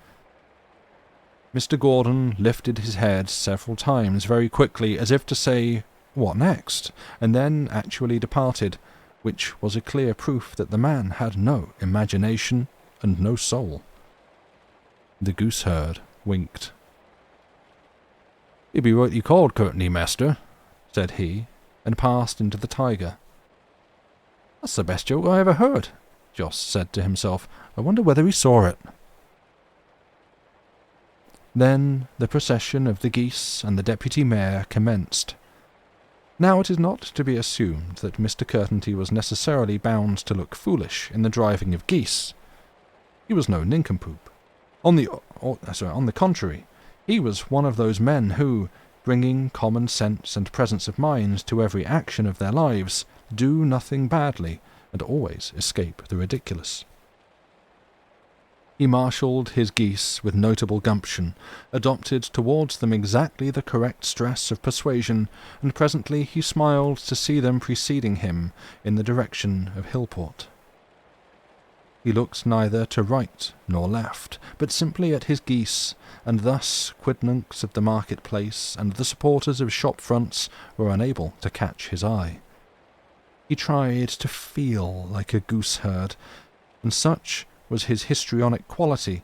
Mr. Gordon lifted his head several times very quickly, as if to say, "What next?" and then actually departed, which was a clear proof that the man had no imagination and no soul. The gooseherd winked. "You be rightly called, Curtenty, master," said he, and passed into the Tiger. "That's the best joke I ever heard," Jos said to himself. "I wonder whether he saw it." Then the procession of the geese and the deputy mayor commenced. Now it is not to be assumed that Mr. Curtenty was necessarily bound to look foolish in the driving of geese. He was no nincompoop. On the contrary, he was one of those men who, bringing common sense and presence of mind to every action of their lives, do nothing badly, and always escape the ridiculous. He marshalled his geese with notable gumption, adopted towards them exactly the correct stress of persuasion, and presently he smiled to see them preceding him in the direction of Hillport. He looked neither to right nor left, but simply at his geese, and thus quidnuncs of the market-place and the supporters of shop-fronts were unable to catch his eye. He tried to feel like a gooseherd, and such was his histrionic quality,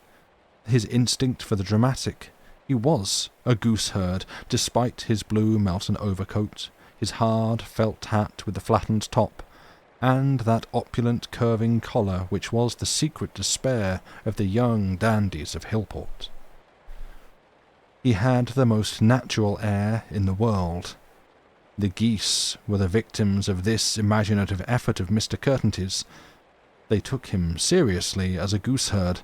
his instinct for the dramatic. He was a gooseherd, despite his blue Melton overcoat, his hard felt hat with the flattened top, and that opulent curving collar which was the secret despair of the young dandies of Hillport. He had the most natural air in the world. The geese were the victims of this imaginative effort of Mr. Curtenty's. They took him seriously as a gooseherd.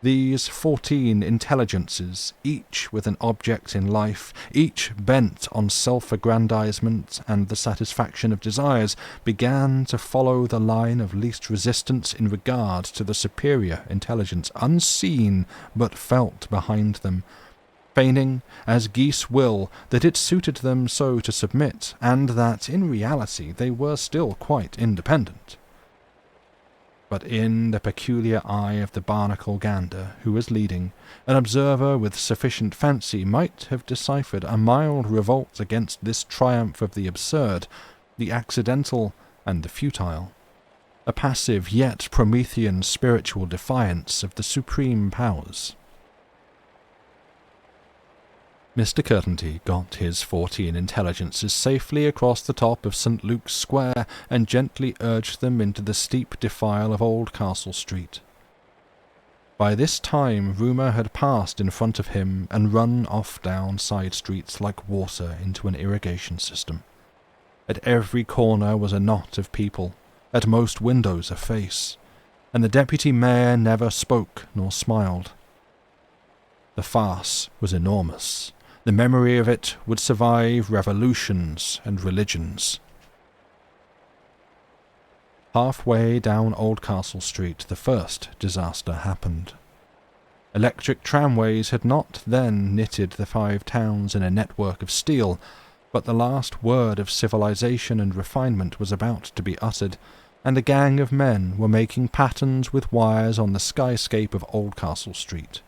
These 14 intelligences, each with an object in life, each bent on self-aggrandizement and the satisfaction of desires, began to follow the line of least resistance in regard to the superior intelligence, unseen but felt behind them, feigning, as geese will, that it suited them so to submit, and that, in reality, they were still quite independent. But in the peculiar eye of the barnacle gander who was leading, an observer with sufficient fancy might have deciphered a mild revolt against this triumph of the absurd, the accidental, and the futile, a passive yet Promethean spiritual defiance of the supreme powers. Mr. Curtenty got his 14 intelligences safely across the top of St. Luke's Square and gently urged them into the steep defile of Old Castle Street. By this time rumour had passed in front of him and run off down side streets like water into an irrigation system. At every corner was a knot of people, at most windows a face. and the deputy mayor never spoke nor smiled. The farce was enormous. The memory of it would survive revolutions and religions. Halfway down Oldcastle Street, the first disaster happened. Electric tramways had not then knitted the 5 towns in a network of steel, but the last word of civilization and refinement was about to be uttered, and a gang of men were making patterns with wires on the skyscape of Oldcastle Street.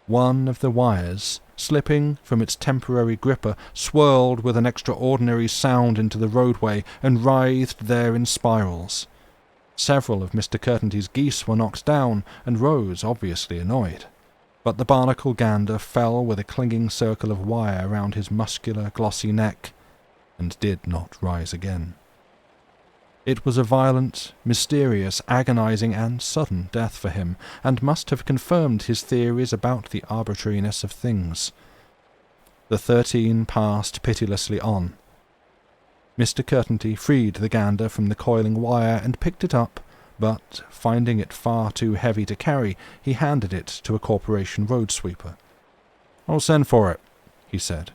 One of the wires, slipping from its temporary gripper, swirled with an extraordinary sound into the roadway and writhed there in spirals. Several of Mr. Curtenty's geese were knocked down, and rose, obviously annoyed. But the barnacle gander fell with a clinging circle of wire round his muscular, glossy neck, and did not rise again. It was a violent, mysterious, agonizing, and sudden death for him, and must have confirmed his theories about the arbitrariness of things. The 13 passed pitilessly on. Mr. Curtenty freed the gander from the coiling wire and picked it up, but, finding it far too heavy to carry, he handed it to a corporation road sweeper. "I'll send for it," he said.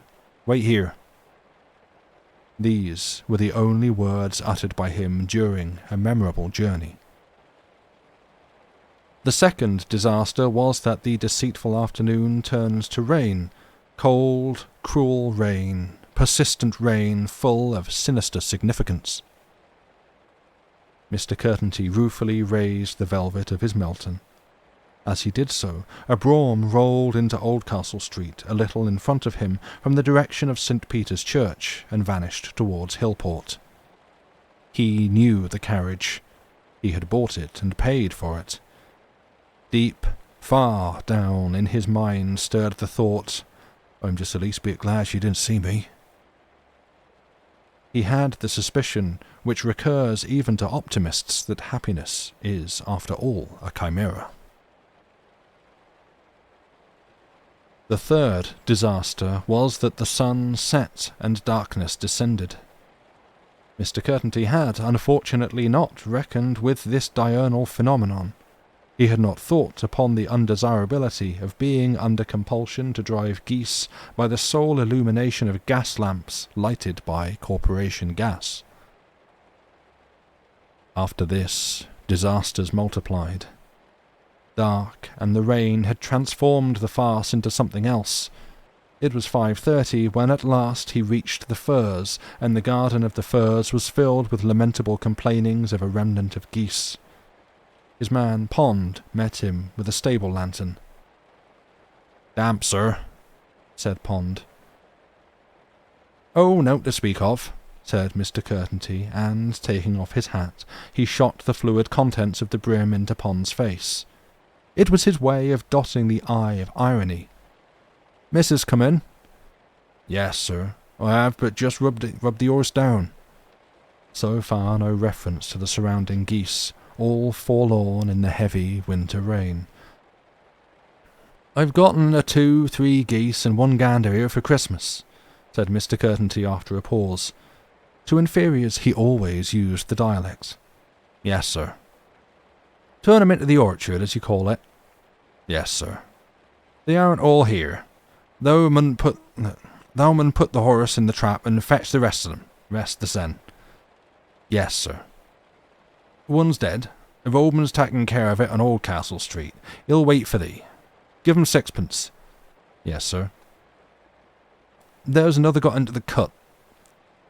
"Wait here." These were the only words uttered by him during a memorable journey. The second disaster was that the deceitful afternoon turned to rain, cold, cruel rain, persistent rain full of sinister significance. Mr. Curtenty ruefully raised the velvet of his Melton. As he did so, a brougham rolled into Oldcastle Street a little in front of him from the direction of St. Peter's Church and vanished towards Hillport. He knew the carriage. He had bought it and paid for it. Deep, far down in his mind stirred the thought, "I'm just the least bit glad she didn't see me." He had the suspicion, which recurs even to optimists, that happiness is, after all, a chimera. The third disaster was that the sun set and darkness descended. Mr. Curtenty had, unfortunately, not reckoned with this diurnal phenomenon. He had not thought upon the undesirability of being under compulsion to drive geese by the sole illumination of gas lamps lighted by corporation gas. After this, disasters multiplied. Dark and the rain had transformed the farce into something else. It was 5:30 when at last he reached the Firs, and the garden of the Firs was filled with lamentable complainings of a remnant of geese. His man Pond met him with a stable lantern. "Damp, sir," said Pond. "Oh, no to speak of," said Mr. Curtenty, and, taking off his hat, he shot the fluid contents of the brim into Pond's face. It was his way of dotting the I of irony. "Missus come in?" "Yes, sir. I have but just rubbed the horse down." So far no reference to the surrounding geese, all forlorn in the heavy winter rain. "I've gotten 2-3 geese and 1 gander here for Christmas," said Mr. Curtenty after a pause. To inferiors he always used the dialect. "Yes, sir." "Turn 'em into the orchard, as you call it." "Yes, sir." "They aren't all here. Thou mun put the horse in the trap and fetch the rest of them. Rest the sen." "Yes, sir." "One's dead. If Oban's taking care of it on Oldcastle Street, he'll wait for thee. Give him 6pence. "Yes, sir." "There's another got into the cut."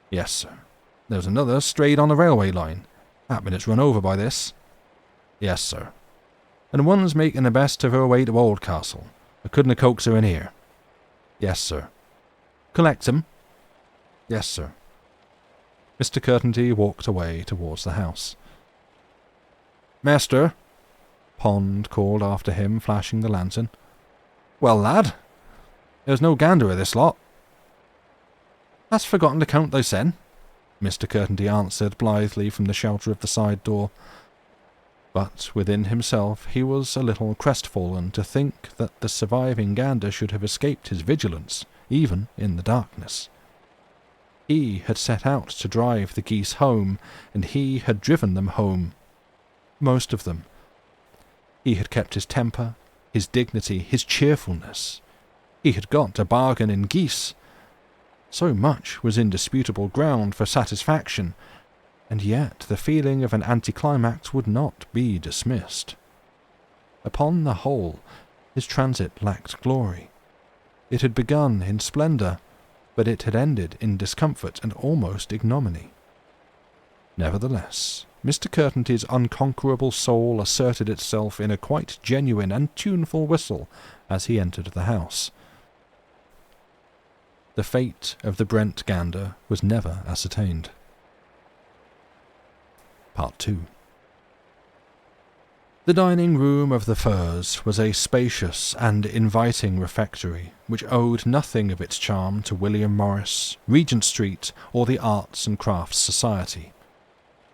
"Yes, sir." "There's another strayed on the railway line. Happen it's run over by this." "Yes, sir." "And one's making the best of her way to Oldcastle. I couldn't coax her in here." "Yes, sir." "Collect 'em." "Yes, sir." Mr. Curtenty walked away towards the house. "Master," Pond called after him, flashing the lantern. "Well, lad? There's no gander of this lot." "Hast forgotten to count thy sen?" Mr. Curtenty answered blithely from the shelter of the side door. But within himself he was a little crestfallen to think that the surviving gander should have escaped his vigilance, even in the darkness. He had set out to drive the geese home, and he had driven them home. Most of them. He had kept his temper, his dignity, his cheerfulness. He had got a bargain in geese. So much was indisputable ground for satisfaction, and yet the feeling of an anticlimax would not be dismissed. Upon the whole, his transit lacked glory. It had begun in splendour, but it had ended in discomfort and almost ignominy. Nevertheless, Mr. Curtenty's unconquerable soul asserted itself in a quite genuine and tuneful whistle as he entered the house. The fate of the Brent gander was never ascertained. Part 2. The dining room of the Firs was a spacious and inviting refectory, which owed nothing of its charm to William Morris, Regent Street, or the Arts and Crafts Society.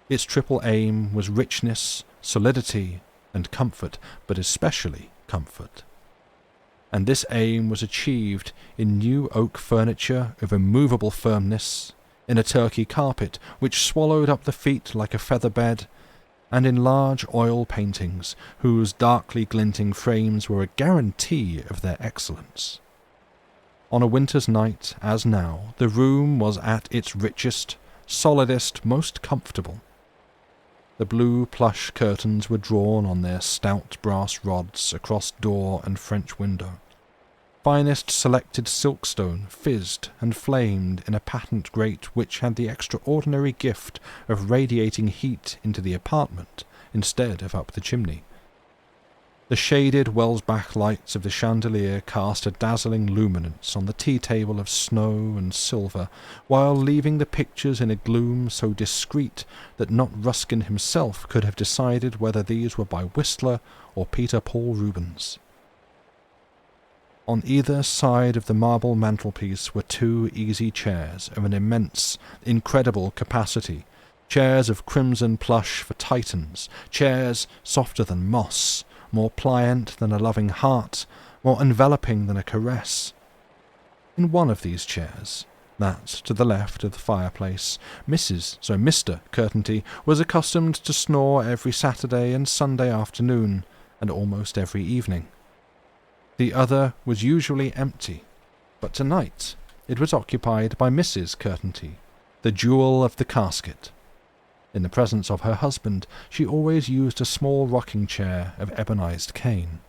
Its triple aim was richness, solidity, and comfort, but especially comfort. And this aim was achieved in new oak furniture of immovable firmness, in a Turkey carpet which swallowed up the feet like a feather bed, and in large oil paintings whose darkly glinting frames were a guarantee of their excellence. On a winter's night, as now, the room was at its richest, solidest, most comfortable. The blue plush curtains were drawn on their stout brass rods across door and French window. Finest selected silkstone fizzed and flamed in a patent grate which had the extraordinary gift of radiating heat into the apartment instead of up the chimney. The shaded Welsbach lights of the chandelier cast a dazzling luminance on the tea-table of snow and silver, while leaving the pictures in a gloom so discreet that not Ruskin himself could have decided whether these were by Whistler or Peter Paul Rubens. On either side of the marble mantelpiece were two easy chairs of an immense, incredible capacity, chairs of crimson plush for Titans, chairs softer than moss, more pliant than a loving heart, more enveloping than a caress. In one of these chairs, that to the left of the fireplace, Mr. Curtenty was accustomed to snore every Saturday and Sunday afternoon, and almost every evening. The other was usually empty, but tonight it was occupied by Mrs. Curtenty, the jewel of the casket. In the presence of her husband, she always used a small rocking-chair of ebonized cane.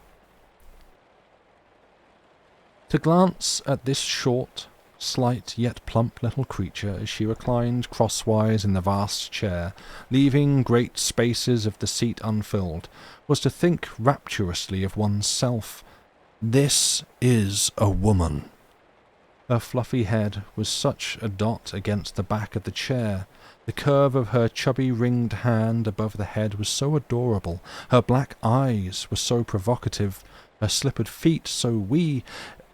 To glance at this short, slight yet plump little creature as she reclined crosswise in the vast chair, leaving great spaces of the seat unfilled, was to think rapturously of one's self. This is a woman. Her fluffy head was such a dot against the back of the chair. The curve of her chubby ringed hand above the head was so adorable, her black eyes were so provocative, her slippered feet so wee.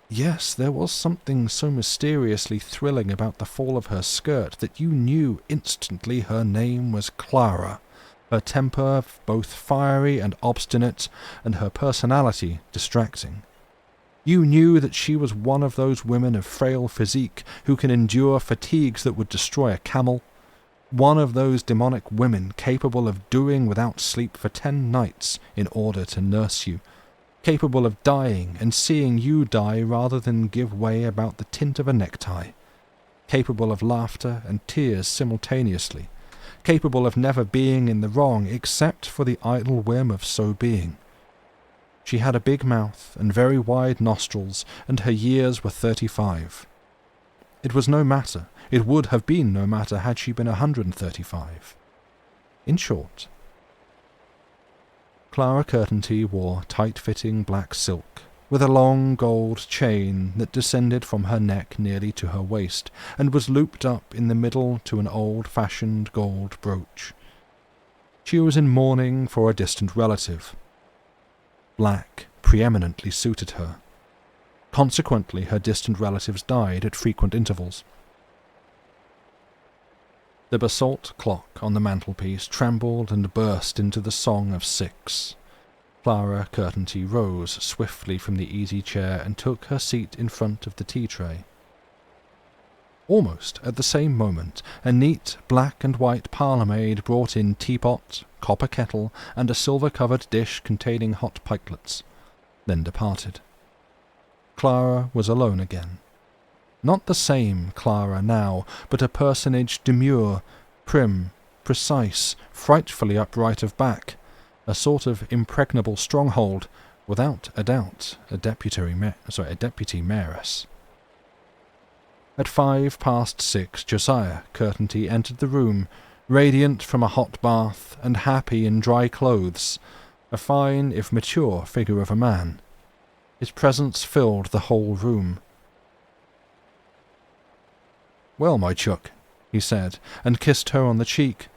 Yes, there was something so mysteriously thrilling about the fall of her skirt that you knew instantly her name was Clara, her temper both fiery and obstinate, and her personality distracting. You knew that she was one of those women of frail physique who can endure fatigues that would destroy a camel, one of those demonic women capable of doing without sleep for 10 nights in order to nurse you, capable of dying and seeing you die rather than give way about the tint of a necktie, capable of laughter and tears simultaneously, capable of never being in the wrong except for the idle whim of so being. She had a big mouth and very wide nostrils, and her years were 35. It was no matter, it would have been no matter had she been 135. In short, Clara Curtenty wore tight-fitting black silk, with a long gold chain that descended from her neck nearly to her waist, and was looped up in the middle to an old-fashioned gold brooch. She was in mourning for a distant relative. Black preeminently suited her. Consequently, her distant relatives died at frequent intervals. The basalt clock on the mantelpiece trembled and burst into the song of 6. Clara Curtenty rose swiftly from the easy chair and took her seat in front of the tea-tray. Almost at the same moment, a neat black and white parlour-maid brought in teapot, copper kettle, and a silver-covered dish containing hot pikelets, then departed. Clara was alone again. Not the same Clara now, but a personage demure, prim, precise, frightfully upright of back, a sort of impregnable stronghold, without a doubt a deputy mayoress. At 6:05, Josiah Curtenty entered the room, radiant from a hot bath and happy in dry clothes, a fine if mature figure of a man. His presence filled the whole room. "Well, my chuck," he said, and kissed her on the cheek.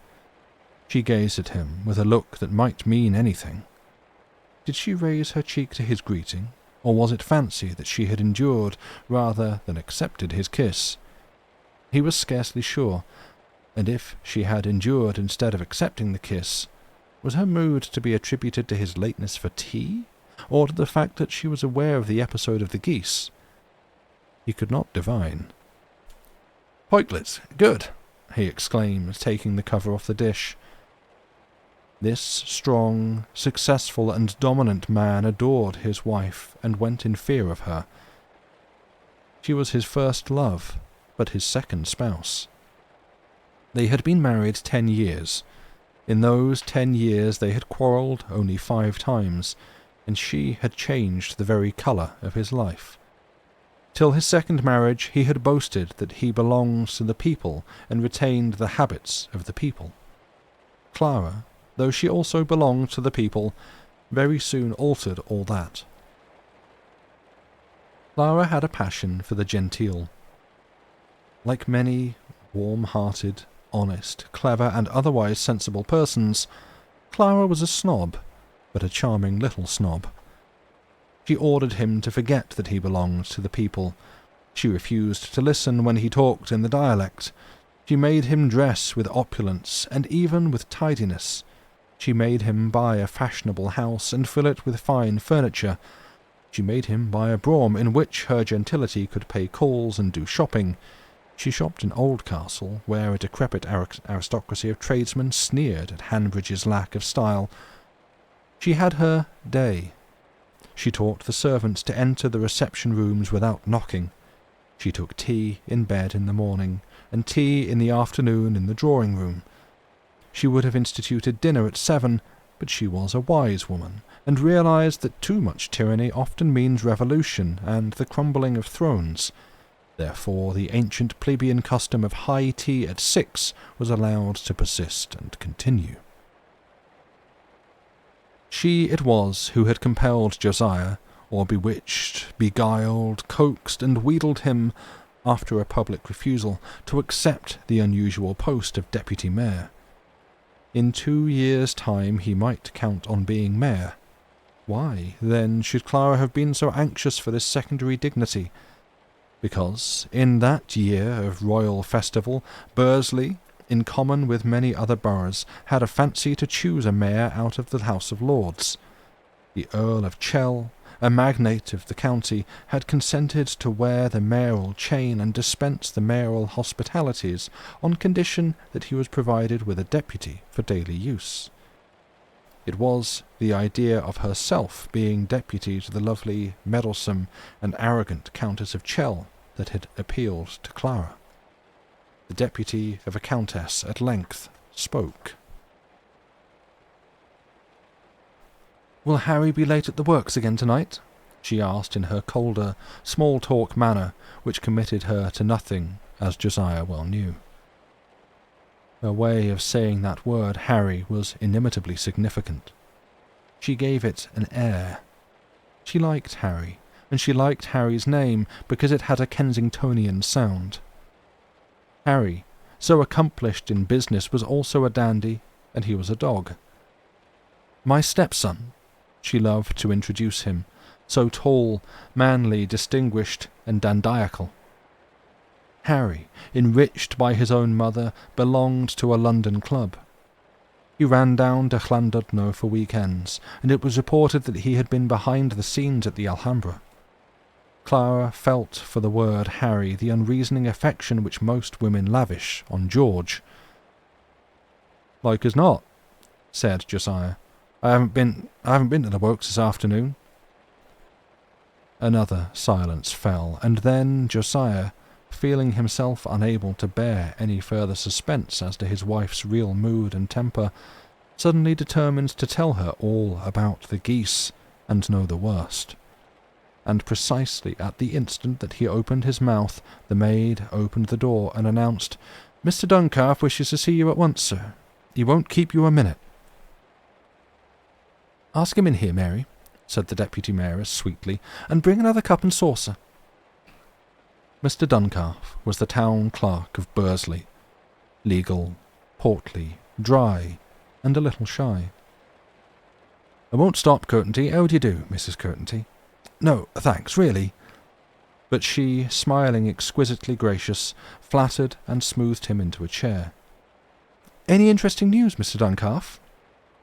She gazed at him with a look that might mean anything. Did she raise her cheek to his greeting, or was it fancy that she had endured rather than accepted his kiss? He was scarcely sure, and if she had endured instead of accepting the kiss, was her mood to be attributed to his lateness for tea, or to the fact that she was aware of the episode of the geese? He could not divine. "Pikelets, good!" he exclaimed, taking the cover off the dish. This strong, successful, and dominant man adored his wife and went in fear of her. She was his first love, but his second spouse. They had been married 10 years. In those 10 years they had quarrelled only 5 times, and she had changed the very colour of his life. Till his second marriage he had boasted that he belonged to the people and retained the habits of the people. Clara, though she also belonged to the people, very soon altered all that. Clara had a passion for the genteel. Like many warm-hearted, honest, clever, and otherwise sensible persons, Clara was a snob, but a charming little snob. She ordered him to forget that he belonged to the people. She refused to listen when he talked in the dialect. She made him dress with opulence and even with tidiness. She made him buy a fashionable house and fill it with fine furniture. She made him buy a brougham in which her gentility could pay calls and do shopping. She shopped in Oldcastle, where a decrepit aristocracy of tradesmen sneered at Hanbridge's lack of style. She had her day. She taught the servants to enter the reception rooms without knocking. She took tea in bed in the morning, and tea in the afternoon in the drawing-room. She would have instituted dinner at 7, but she was a wise woman, and realized that too much tyranny often means revolution and the crumbling of thrones. Therefore the ancient plebeian custom of high tea at 6 was allowed to persist and continue. She it was who had compelled Josiah, or bewitched, beguiled, coaxed, and wheedled him, after a public refusal, to accept the unusual post of deputy mayor. In 2 years' time he might count on being mayor. Why, then, should Clara have been so anxious for this secondary dignity? Because, in that year of royal festival, Bursley, in common with many other boroughs, had a fancy to choose a mayor out of the House of Lords. The Earl of Chell, a magnate of the county, had consented to wear the mayoral chain and dispense the mayoral hospitalities on condition that he was provided with a deputy for daily use. It was the idea of herself being deputy to the lovely, meddlesome, and arrogant Countess of Chell that had appealed to Clara. The deputy of a countess at length spoke. "Will Harry be late at the works again tonight?" she asked in her colder, small-talk manner, which committed her to nothing, as Josiah well knew. Her way of saying that word, Harry, was inimitably significant. She gave it an air. She liked Harry, and she liked Harry's name because it had a Kensingtonian sound. Harry, so accomplished in business, was also a dandy, and he was a dog. "My stepson," she loved to introduce him, so tall, manly, distinguished, and dandiacal. Harry, enriched by his own mother, belonged to a London club. He ran down to Llandudno for weekends, and it was reported that he had been behind the scenes at the Alhambra. Clara felt for the word Harry the unreasoning affection which most women lavish on George. "Like as not," said Josiah. I haven't been to the works this afternoon." Another silence fell, and then Josiah, feeling himself unable to bear any further suspense as to his wife's real mood and temper, suddenly determined to tell her all about the geese and know the worst. And precisely at the instant that he opened his mouth, the maid opened the door and announced, "Mr. Duncalf wishes to see you at once, sir. He won't keep you a minute." "Ask him in here, Mary," said the deputy mayoress sweetly, "and bring another cup and saucer." Mr. Duncalf was the town clerk of Bursley, legal, portly, dry, and a little shy. "I won't stop, Curtenty. How do you do, Mrs. Curtenty?" "No, thanks, really." But she, smiling exquisitely gracious, flattered and smoothed him into a chair. "Any interesting news, Mr. Duncalf?"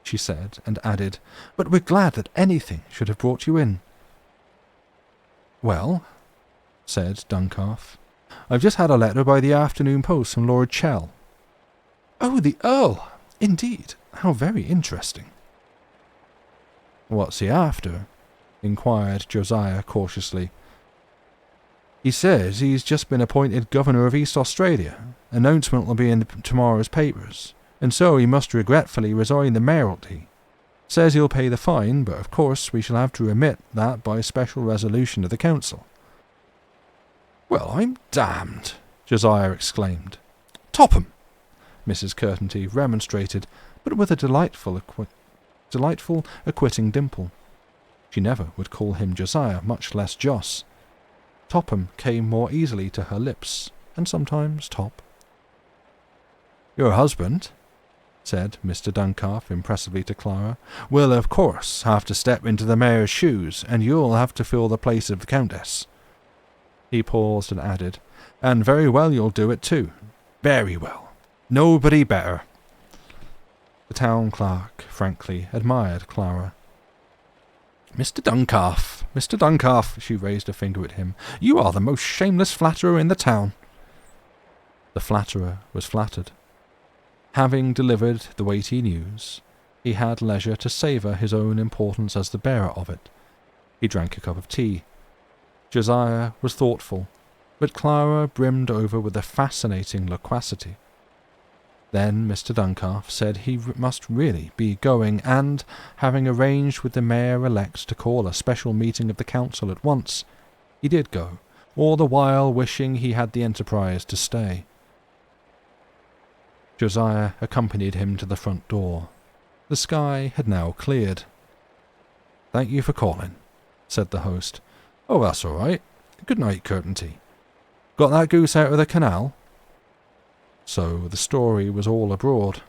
she said, and added, "But we're glad that anything should have brought you in." "Well," said Duncalf, "I've just had a letter by the afternoon post from Lord Chell." "Oh, the Earl! Indeed, how very interesting." "What's he after?" inquired Josiah cautiously. "He says he's just been appointed Governor of East Australia. Announcement will be in tomorrow's papers, and so he must regretfully resign the mayoralty. Says he'll pay the fine, but of course we shall have to remit that by special resolution of the council." "Well, I'm damned!" Josiah exclaimed. "Topham!" Mrs. Curtenty remonstrated, but with a delightful acquitting dimple. She never would call him Josiah, much less Joss. Topham came more easily to her lips, and sometimes Top. "Your husband," said Mr. Duncalf impressively to Clara, "will of course have to step into the mayor's shoes, and you'll have to fill the place of the countess." He paused and added, "And very well you'll do it too. Very well. Nobody better." The town clerk frankly admired Clara. Mr. Duncalf," she raised a finger at him, "you are the most shameless flatterer in the town." The flatterer was flattered. Having delivered the weighty news, he had leisure to savour his own importance as the bearer of it. He drank a cup of tea. Josiah was thoughtful, but Clara brimmed over with a fascinating loquacity. Then Mr. Duncalf said he must really be going, and, having arranged with the mayor-elect to call a special meeting of the council at once, he did go, all the while wishing he had the enterprise to stay. Josiah accompanied him to the front door. The sky had now cleared. "Thank you for calling," said the host. "Oh, that's all right. Good night, Curtenty. Got that goose out of the canal?" So the story was all abroad.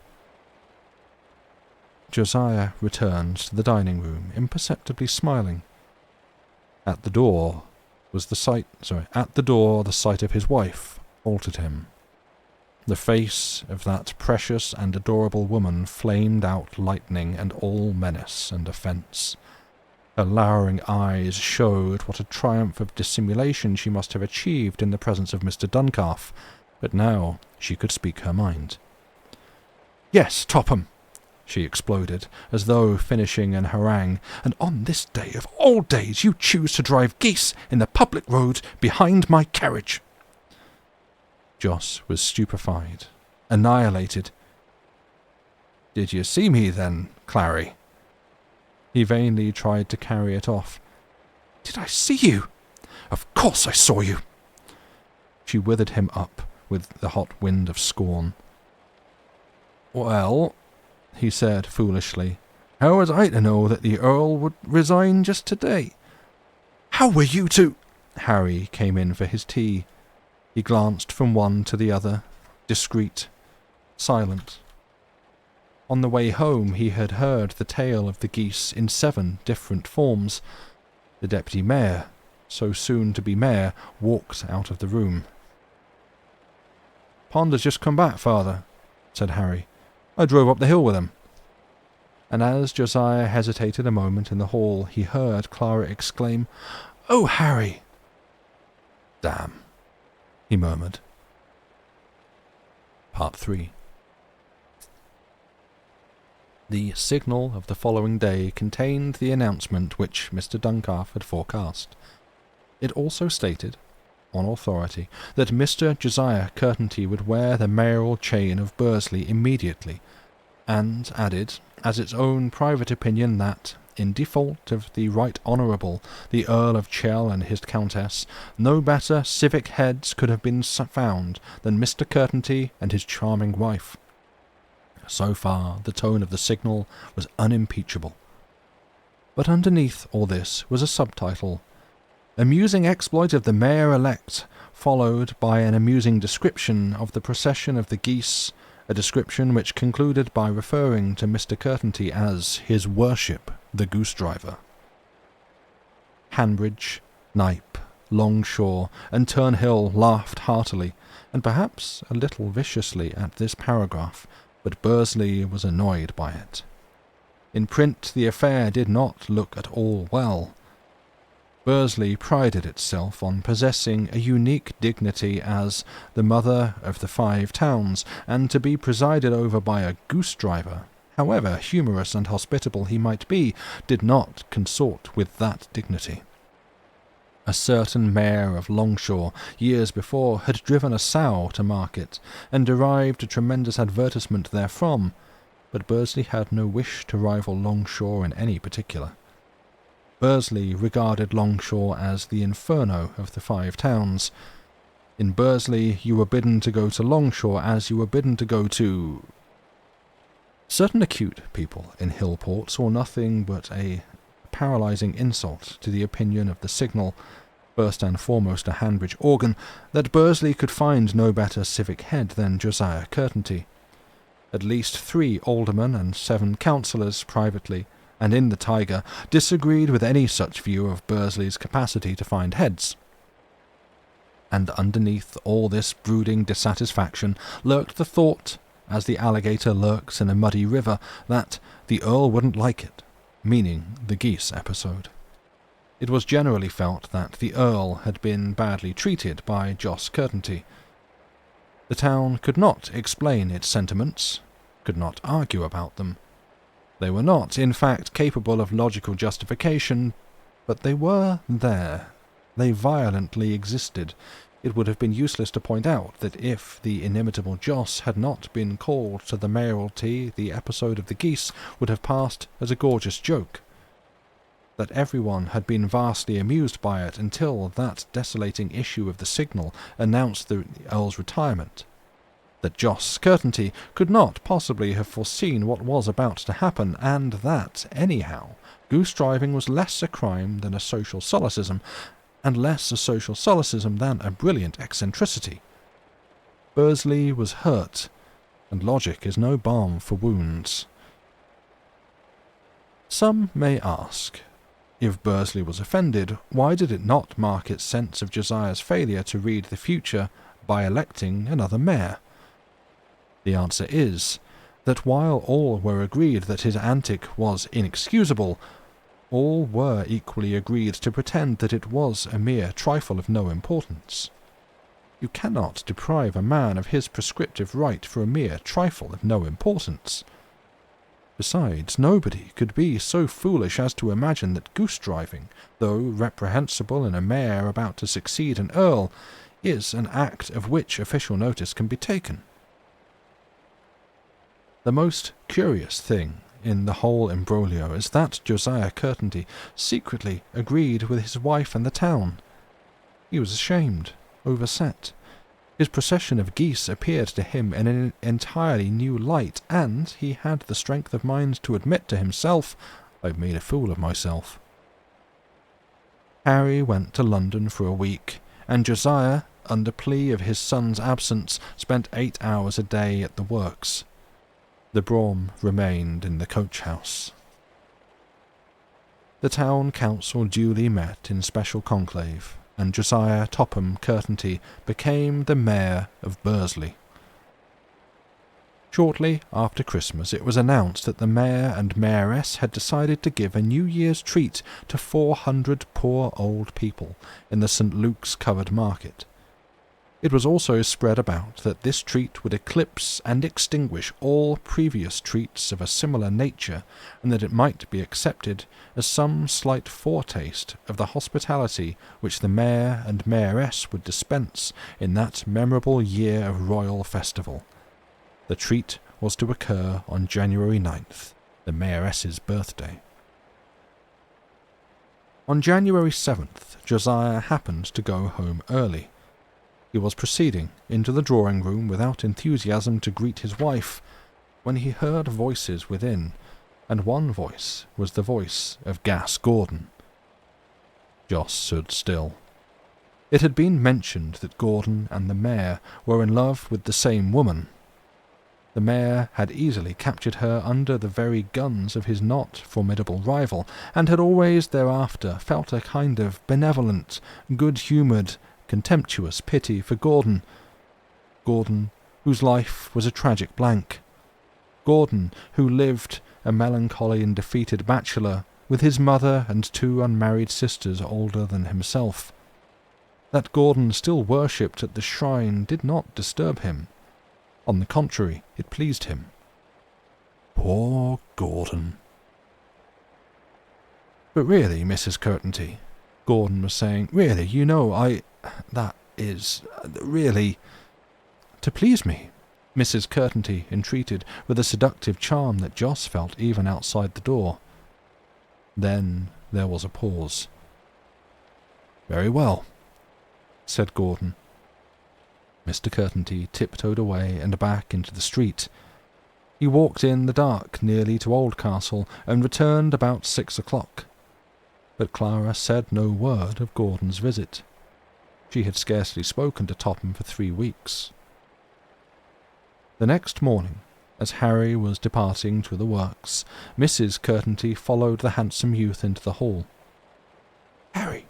Josiah returned to the dining room, imperceptibly smiling. At the door the sight of his wife altered him. The face of that precious and adorable woman flamed out lightning and all menace and offence. Her lowering eyes showed what a triumph of dissimulation she must have achieved in the presence of Mr. Duncalf, but now she could speak her mind. "Yes, Topham," she exploded, as though finishing an harangue, "and on this day of all days you choose to drive geese in the public road behind my carriage." Joss was stupefied, annihilated. "Did you see me then, Clary?" He vainly tried to carry it off. "Did I see you? Of course I saw you." She withered him up with the hot wind of scorn. "Well," he said foolishly, "how was I to know that the Earl would resign just today?" "How were you to—" Harry came in for his tea. He glanced from one to the other, discreet, silent. On the way home he had heard the tale of the geese in 7 different forms. The deputy mayor, so soon to be mayor, walked out of the room. "Pond has just come back, father," said Harry. "I drove up the hill with him." And as Josiah hesitated a moment in the hall, he heard Clara exclaim, "Oh, Harry, Damn, he murmured. Part 3. The signal of the following day contained the announcement which Mr. Duncalf had forecast. It also stated, on authority, that Mr. Josiah Curtenty would wear the mayoral chain of Bursley immediately, and added, as its own private opinion, that, in default of the Right Honourable the Earl of Chell and his Countess, no better civic heads could have been found than Mr. Curtenty and his charming wife. So far, the tone of the signal was unimpeachable. But underneath all this was a subtitle: Amusing Exploit of the Mayor-elect, followed by an amusing description of the procession of the geese, a description which concluded by referring to Mr. Curtenty as His Worship the Goosedriver. Hanbridge, Knype, Longshore, and Turnhill laughed heartily, and perhaps a little viciously, at this paragraph, but Bursley was annoyed by it. In print the affair did not look at all well. Bursley prided itself on possessing a unique dignity as the mother of the Five Towns, and to be presided over by a goose-driver, however humorous and hospitable he might be, did not consort with that dignity. A certain mayor of Longshore, years before, had driven a sow to market, and derived a tremendous advertisement therefrom, but Bursley had no wish to rival Longshore in any particular. Bursley regarded Longshore as the inferno of the Five Towns. In Bursley you were bidden to go to Longshore as you were bidden to go to... Certain acute people in Hillport saw nothing but a paralysing insult to the opinion of the signal, first and foremost a Hanbridge organ, that Bursley could find no better civic head than Josiah Curtenty. At least 3 aldermen and 7 councillors privately, and in the Tiger, disagreed with any such view of Bursley's capacity to find heads. And underneath all this brooding dissatisfaction lurked the thought, as the alligator lurks in a muddy river, that the Earl wouldn't like it, meaning the geese episode. It was generally felt that the Earl had been badly treated by Jos Curtenty. The town could not explain its sentiments, could not argue about them. They were not, in fact, capable of logical justification, but they were there. They violently existed. It would have been useless to point out that if the inimitable Jos had not been called to the mayoralty, the episode of the geese would have passed as a gorgeous joke. That everyone had been vastly amused by it until that desolating issue of the Signal announced the Earl's retirement. That Jos Curtenty could not possibly have foreseen what was about to happen, and that, anyhow, goose-driving was less a crime than a social solecism, and less a social solecism than a brilliant eccentricity. Bursley was hurt, and logic is no balm for wounds. Some may ask, if Bursley was offended, why did it not mark its sense of Josiah's failure to read the future by electing another mayor? The answer is that while all were agreed that his antic was inexcusable, all were equally agreed to pretend that it was a mere trifle of no importance. You cannot deprive a man of his prescriptive right for a mere trifle of no importance. Besides, nobody could be so foolish as to imagine that goose-driving, though reprehensible in a mayor about to succeed an earl, is an act of which official notice can be taken. The most curious thing in the whole imbroglio is that Josiah Curtenty secretly agreed with his wife and the town. He was ashamed, overset. His procession of geese appeared to him in an entirely new light, and he had the strength of mind to admit to himself, "I've made a fool of myself." Harry went to London for a week, and Josiah, under plea of his son's absence, spent 8 hours a day at the works. The brougham remained in the coach-house. The town council duly met in special conclave, and Josiah Topham Curtenty became the mayor of Bursley. Shortly after Christmas, it was announced that the mayor and mayoress had decided to give a New Year's treat to 400 poor old people in the St. Luke's Covered Market. It was also spread about that this treat would eclipse and extinguish all previous treats of a similar nature, and that it might be accepted as some slight foretaste of the hospitality which the mayor and mayoress would dispense in that memorable year of royal festival. The treat was to occur on January 9th, the mayoress's birthday. On January 7th, Josiah happened to go home early. He was proceeding into the drawing-room without enthusiasm to greet his wife, when he heard voices within, and one voice was the voice of Gas Gordon. Joss stood still. It had been mentioned that Gordon and the mayor were in love with the same woman. The mayor had easily captured her under the very guns of his not formidable rival, and had always thereafter felt a kind of benevolent, good-humoured, contemptuous pity for Gordon. Gordon, whose life was a tragic blank. Gordon, who lived a melancholy and defeated bachelor, with his mother and 2 unmarried sisters older than himself. That Gordon still worshipped at the shrine did not disturb him. On the contrary, it pleased him. Poor Gordon. But really, Mrs. Curtenty, Gordon was saying, really, you know, that is, really... To please me, Mrs. Curtenty entreated with a seductive charm that Joss felt even outside the door. Then there was a pause. Very well, said Gordon. Mr. Curtenty tiptoed away and back into the street. He walked in the dark nearly to Oldcastle and returned about 6 o'clock. But Clara said no word of Gordon's visit. She had scarcely spoken to Topham for 3 weeks. The next morning, as Harry was departing to the works, Mrs. Curtenty followed the handsome youth into the hall. "Harry,"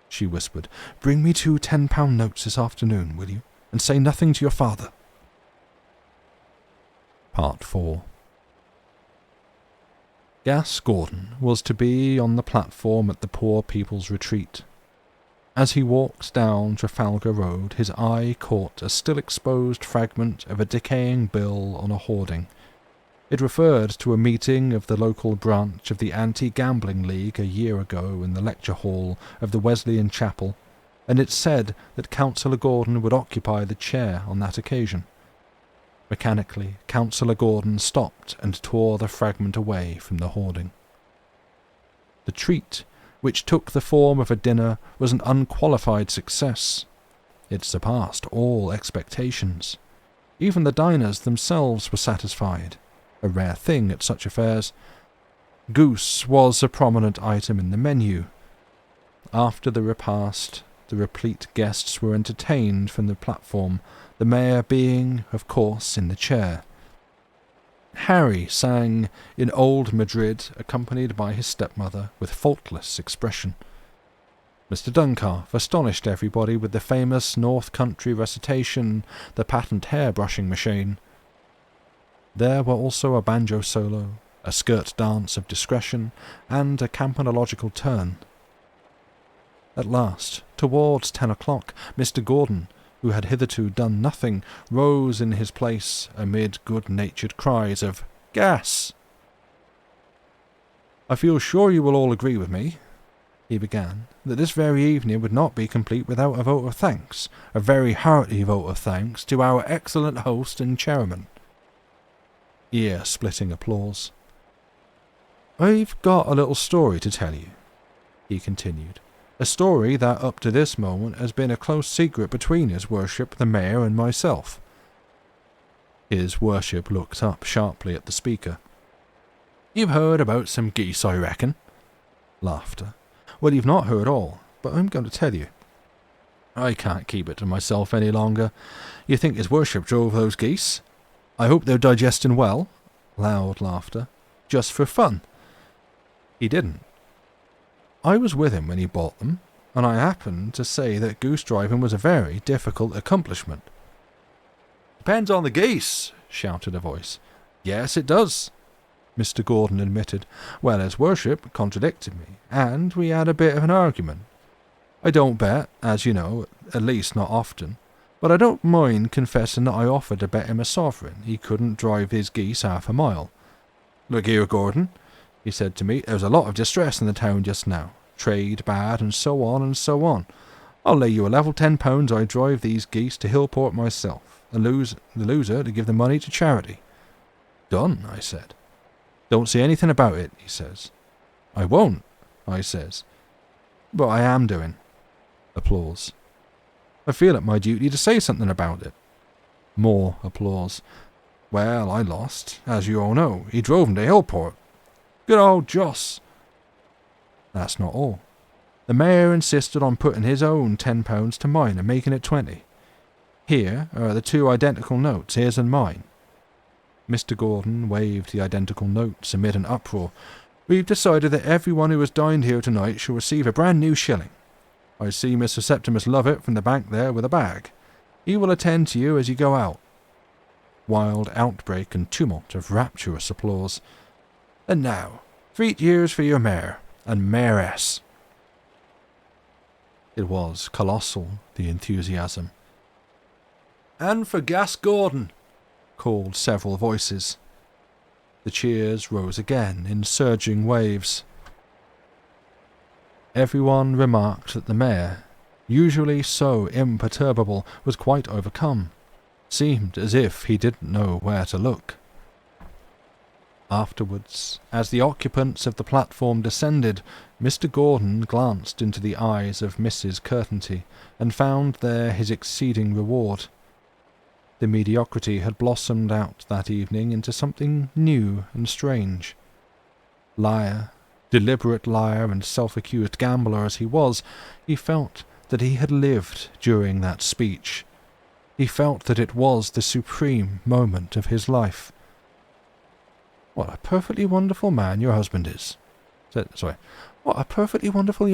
she whispered, "bring me 2 £10 notes this afternoon, will you? And say nothing to your father." Part 4. Gas Gordon was to be on the platform at the Poor People's Retreat. As he walked down Trafalgar Road, his eye caught a still-exposed fragment of a decaying bill on a hoarding. It referred to a meeting of the local branch of the Anti-Gambling League a year ago in the lecture hall of the Wesleyan Chapel, and it said that Councillor Gordon would occupy the chair on that occasion. Mechanically, Councillor Gordon stopped and tore the fragment away from the hoarding. The treat, which took the form of a dinner, was an unqualified success. It surpassed all expectations. Even the diners themselves were satisfied, a rare thing at such affairs. Goose was a prominent item in the menu. After the repast, the replete guests were entertained from the platform, the mayor being, of course, in the chair. Harry sang in Old Madrid, accompanied by his stepmother, with faultless expression. Mr. Duncalf astonished everybody with the famous North Country recitation, The Patent Hair-Brushing Machine. There were also a banjo solo, a skirt dance of discretion, and a campanological turn. At last, towards 10 o'clock, Mr. Gordon, who had hitherto done nothing, rose in his place amid good-natured cries of "Gas!" "I feel sure you will all agree with me," he began, "that this very evening would not be complete without a vote of thanks, a very hearty vote of thanks, to our excellent host and chairman." Ear-splitting applause. "I've got a little story to tell you," he continued. "A story that up to this moment has been a close secret between His Worship the Mayor and myself." His Worship looked up sharply at the speaker. "You've heard about some geese, I reckon?" Laughter. "Well, you've not heard all, but I'm going to tell you. I can't keep it to myself any longer. You think His Worship drove those geese? I hope they're digesting well." Loud laughter. "Just for fun." "He didn't. I was with him when he bought them, and I happened to say that goose driving was a very difficult accomplishment." "Depends on the geese," shouted a voice. Yes, it does, Mr. Gordon admitted. Well, his worship contradicted me, and we had a bit of an argument. I don't bet, as you know, at least not often, but I don't mind confessing that I offered to bet him a sovereign he couldn't drive his geese half a mile. Look here, Gordon, he said to me, there's a lot of distress in the town just now. Trade bad, and so on and so on. I'll lay you a level £10 I drive these geese to Hillport myself, and the loser to give the money to charity. Done, I said. Don't say anything about it, he says. I won't, I says. But I am doing. Applause. I feel it my duty to say something about it. More applause. Well, I lost, as you all know. He drove him to Hillport. Good old Joss. That's not all. The mayor insisted on putting his own £10 to mine and making it 20. Here are the 2 identical notes, his and mine. Mr. Gordon waved the identical notes amid an uproar. We've decided that everyone who has dined here tonight shall receive a brand new shilling. I see Mr. Septimus Lovett from the bank there with a bag. He will attend to you as you go out. Wild outbreak and tumult of rapturous applause. And now, 3 years for your mayor and mayoress. It was colossal, the enthusiasm. And for Gas Gordon, called several voices. The cheers rose again in surging waves. Everyone remarked that the mayor, usually so imperturbable, was quite overcome. Seemed as if he didn't know where to look. Afterwards, as the occupants of the platform descended, Mr. Gordon glanced into the eyes of Mrs. Curtenty, and found there his exceeding reward. The mediocrity had blossomed out that evening into something new and strange. Liar, deliberate liar and self-accused gambler as he was, he felt that he had lived during that speech. He felt that it was the supreme moment of his life. What a perfectly wonderful man your husband is. What a perfectly wonderful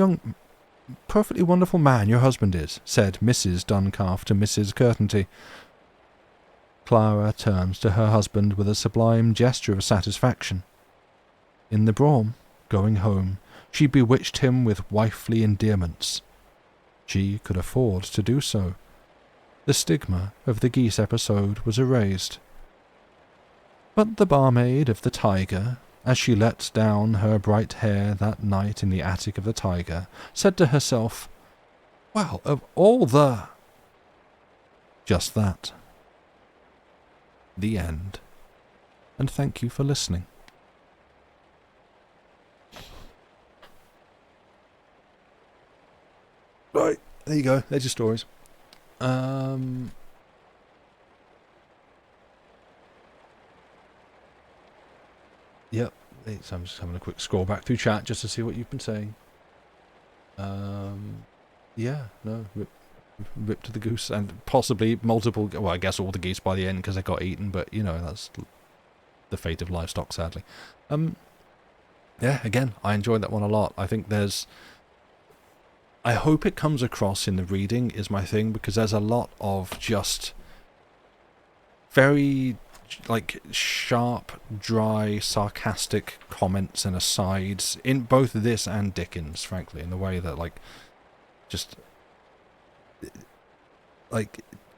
man your husband is, said Mrs. Duncalf to Mrs. Curtenty. Clara turned to her husband with a sublime gesture of satisfaction. In the brougham, going home, she bewitched him with wifely endearments. She could afford to do so. The stigma of the geese episode was erased. But the barmaid of the Tiger, as she let down her bright hair that night in the attic of the Tiger, said to herself, Well, of all the... Just that. The end. And thank you for listening. Right, there you go. There's your stories. Yep. So I'm just having a quick scroll back through chat just to see what you've been saying. Yeah, no, rip to the goose, and possibly multiple. Well, I guess all the geese by the end because they got eaten, but you know that's the fate of livestock, sadly. Yeah, again, I enjoyed that one a lot. I think I hope it comes across in the reading is my thing, because there's a lot of just very sharp, dry, sarcastic comments and asides in both this and Dickens, frankly, in the way that I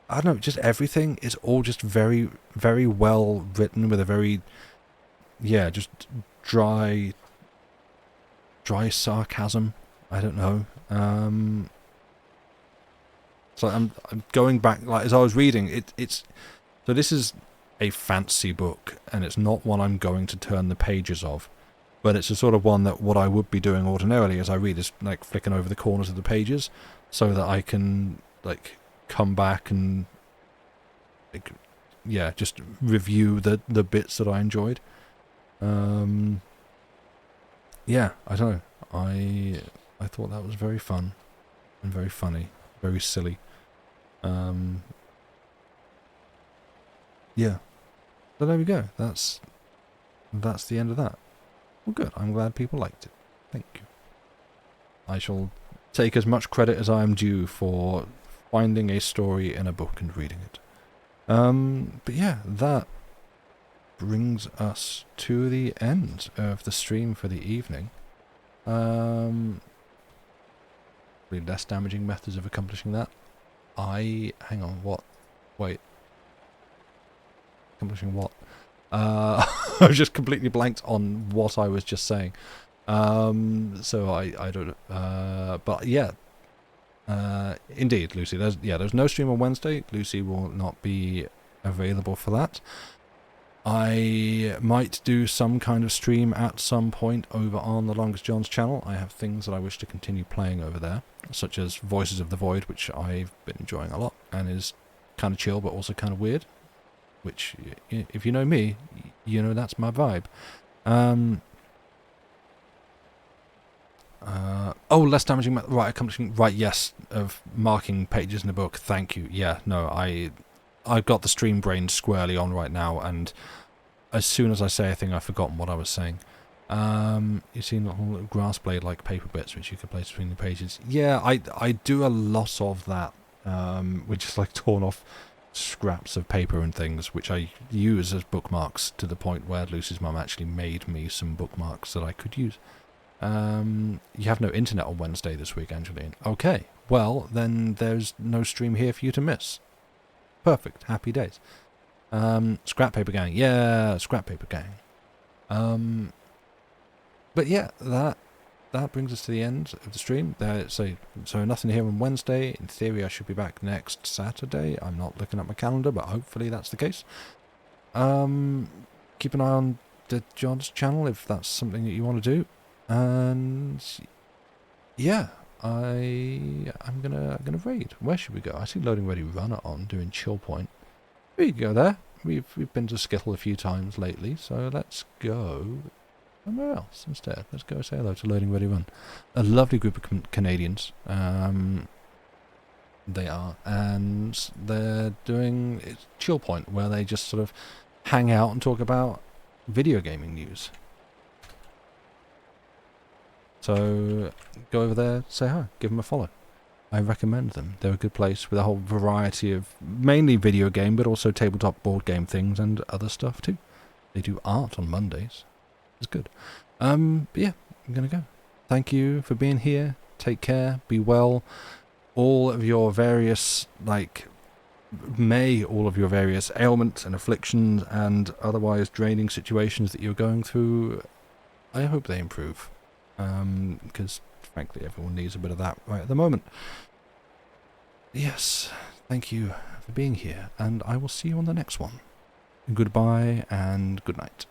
don't know, just everything is all just very, very well written with a very, just dry sarcasm. I don't know. So I'm going back, as I was reading it's so this is a fancy book, and it's not one I'm going to turn the pages of, but it's a sort of one that what I would be doing ordinarily as I read is flicking over the corners of the pages so that I can come back and just review the bits that I enjoyed. I don't know. I thought that was very fun and very funny, very silly. So there we go. That's the end of that. Well, good. I'm glad people liked it. Thank you. I shall take as much credit as I am due for finding a story in a book and reading it. But yeah, that brings us to the end of the stream for the evening. Probably less damaging methods of accomplishing that. Hang on, what? Wait. Accomplishing what? I was just completely blanked on what I was just saying. So I don't know. But yeah. Indeed, Lucy. There's no stream on Wednesday. Lucy will not be available for that. I might do some kind of stream at some point over on the Longest John's channel. I have things that I wish to continue playing over there, such as Voices of the Void, which I've been enjoying a lot and is kind of chill but also kind of weird, which, if you know me, you know that's my vibe. Less damaging, right, accomplishing, right, yes, of marking pages in the book, thank you. Yeah, no, I've got the stream brain squarely on right now, and as soon as I say a thing, I've forgotten what I was saying. You've seen little grass blade-like paper bits which you could place between the pages. Yeah, I do a lot of that, which is like torn off scraps of paper and things, which I use as bookmarks to the point where Lucy's mum actually made me some bookmarks that I could use. You have no internet on Wednesday this week, Angeline. Okay, well, then there's no stream here for you to miss. Perfect. Happy days. Scrap Paper Gang. Yeah, Scrap Paper Gang. But yeah, that brings us to the end of the stream. So nothing here on Wednesday. In theory, I should be back next Saturday. I'm not looking at my calendar, but hopefully that's the case. Keep an eye on the John's channel if that's something that you want to do. And yeah, I'm gonna raid. Where should we go? I see Loading Ready Runner on doing Chill Point. We can go there. We've been to Skittle a few times lately, so let's go somewhere else instead. Let's go say hello to Loading Ready Run. A lovely group of Canadians. They are, and they're doing Chill Point, where they just sort of hang out and talk about video gaming news. So go over there, say hi, give them a follow. I recommend them. They're a good place with a whole variety of mainly video game, but also tabletop board game things and other stuff too. They do art on Mondays. It's good. But yeah, I'm gonna go. Thank you for being here. Take care. Be well. All of your various all of your various ailments and afflictions and otherwise draining situations that you're going through, I hope they improve. Because frankly everyone needs a bit of that right at the moment. Yes, thank you for being here, and I will see you on the next one. Goodbye and good night.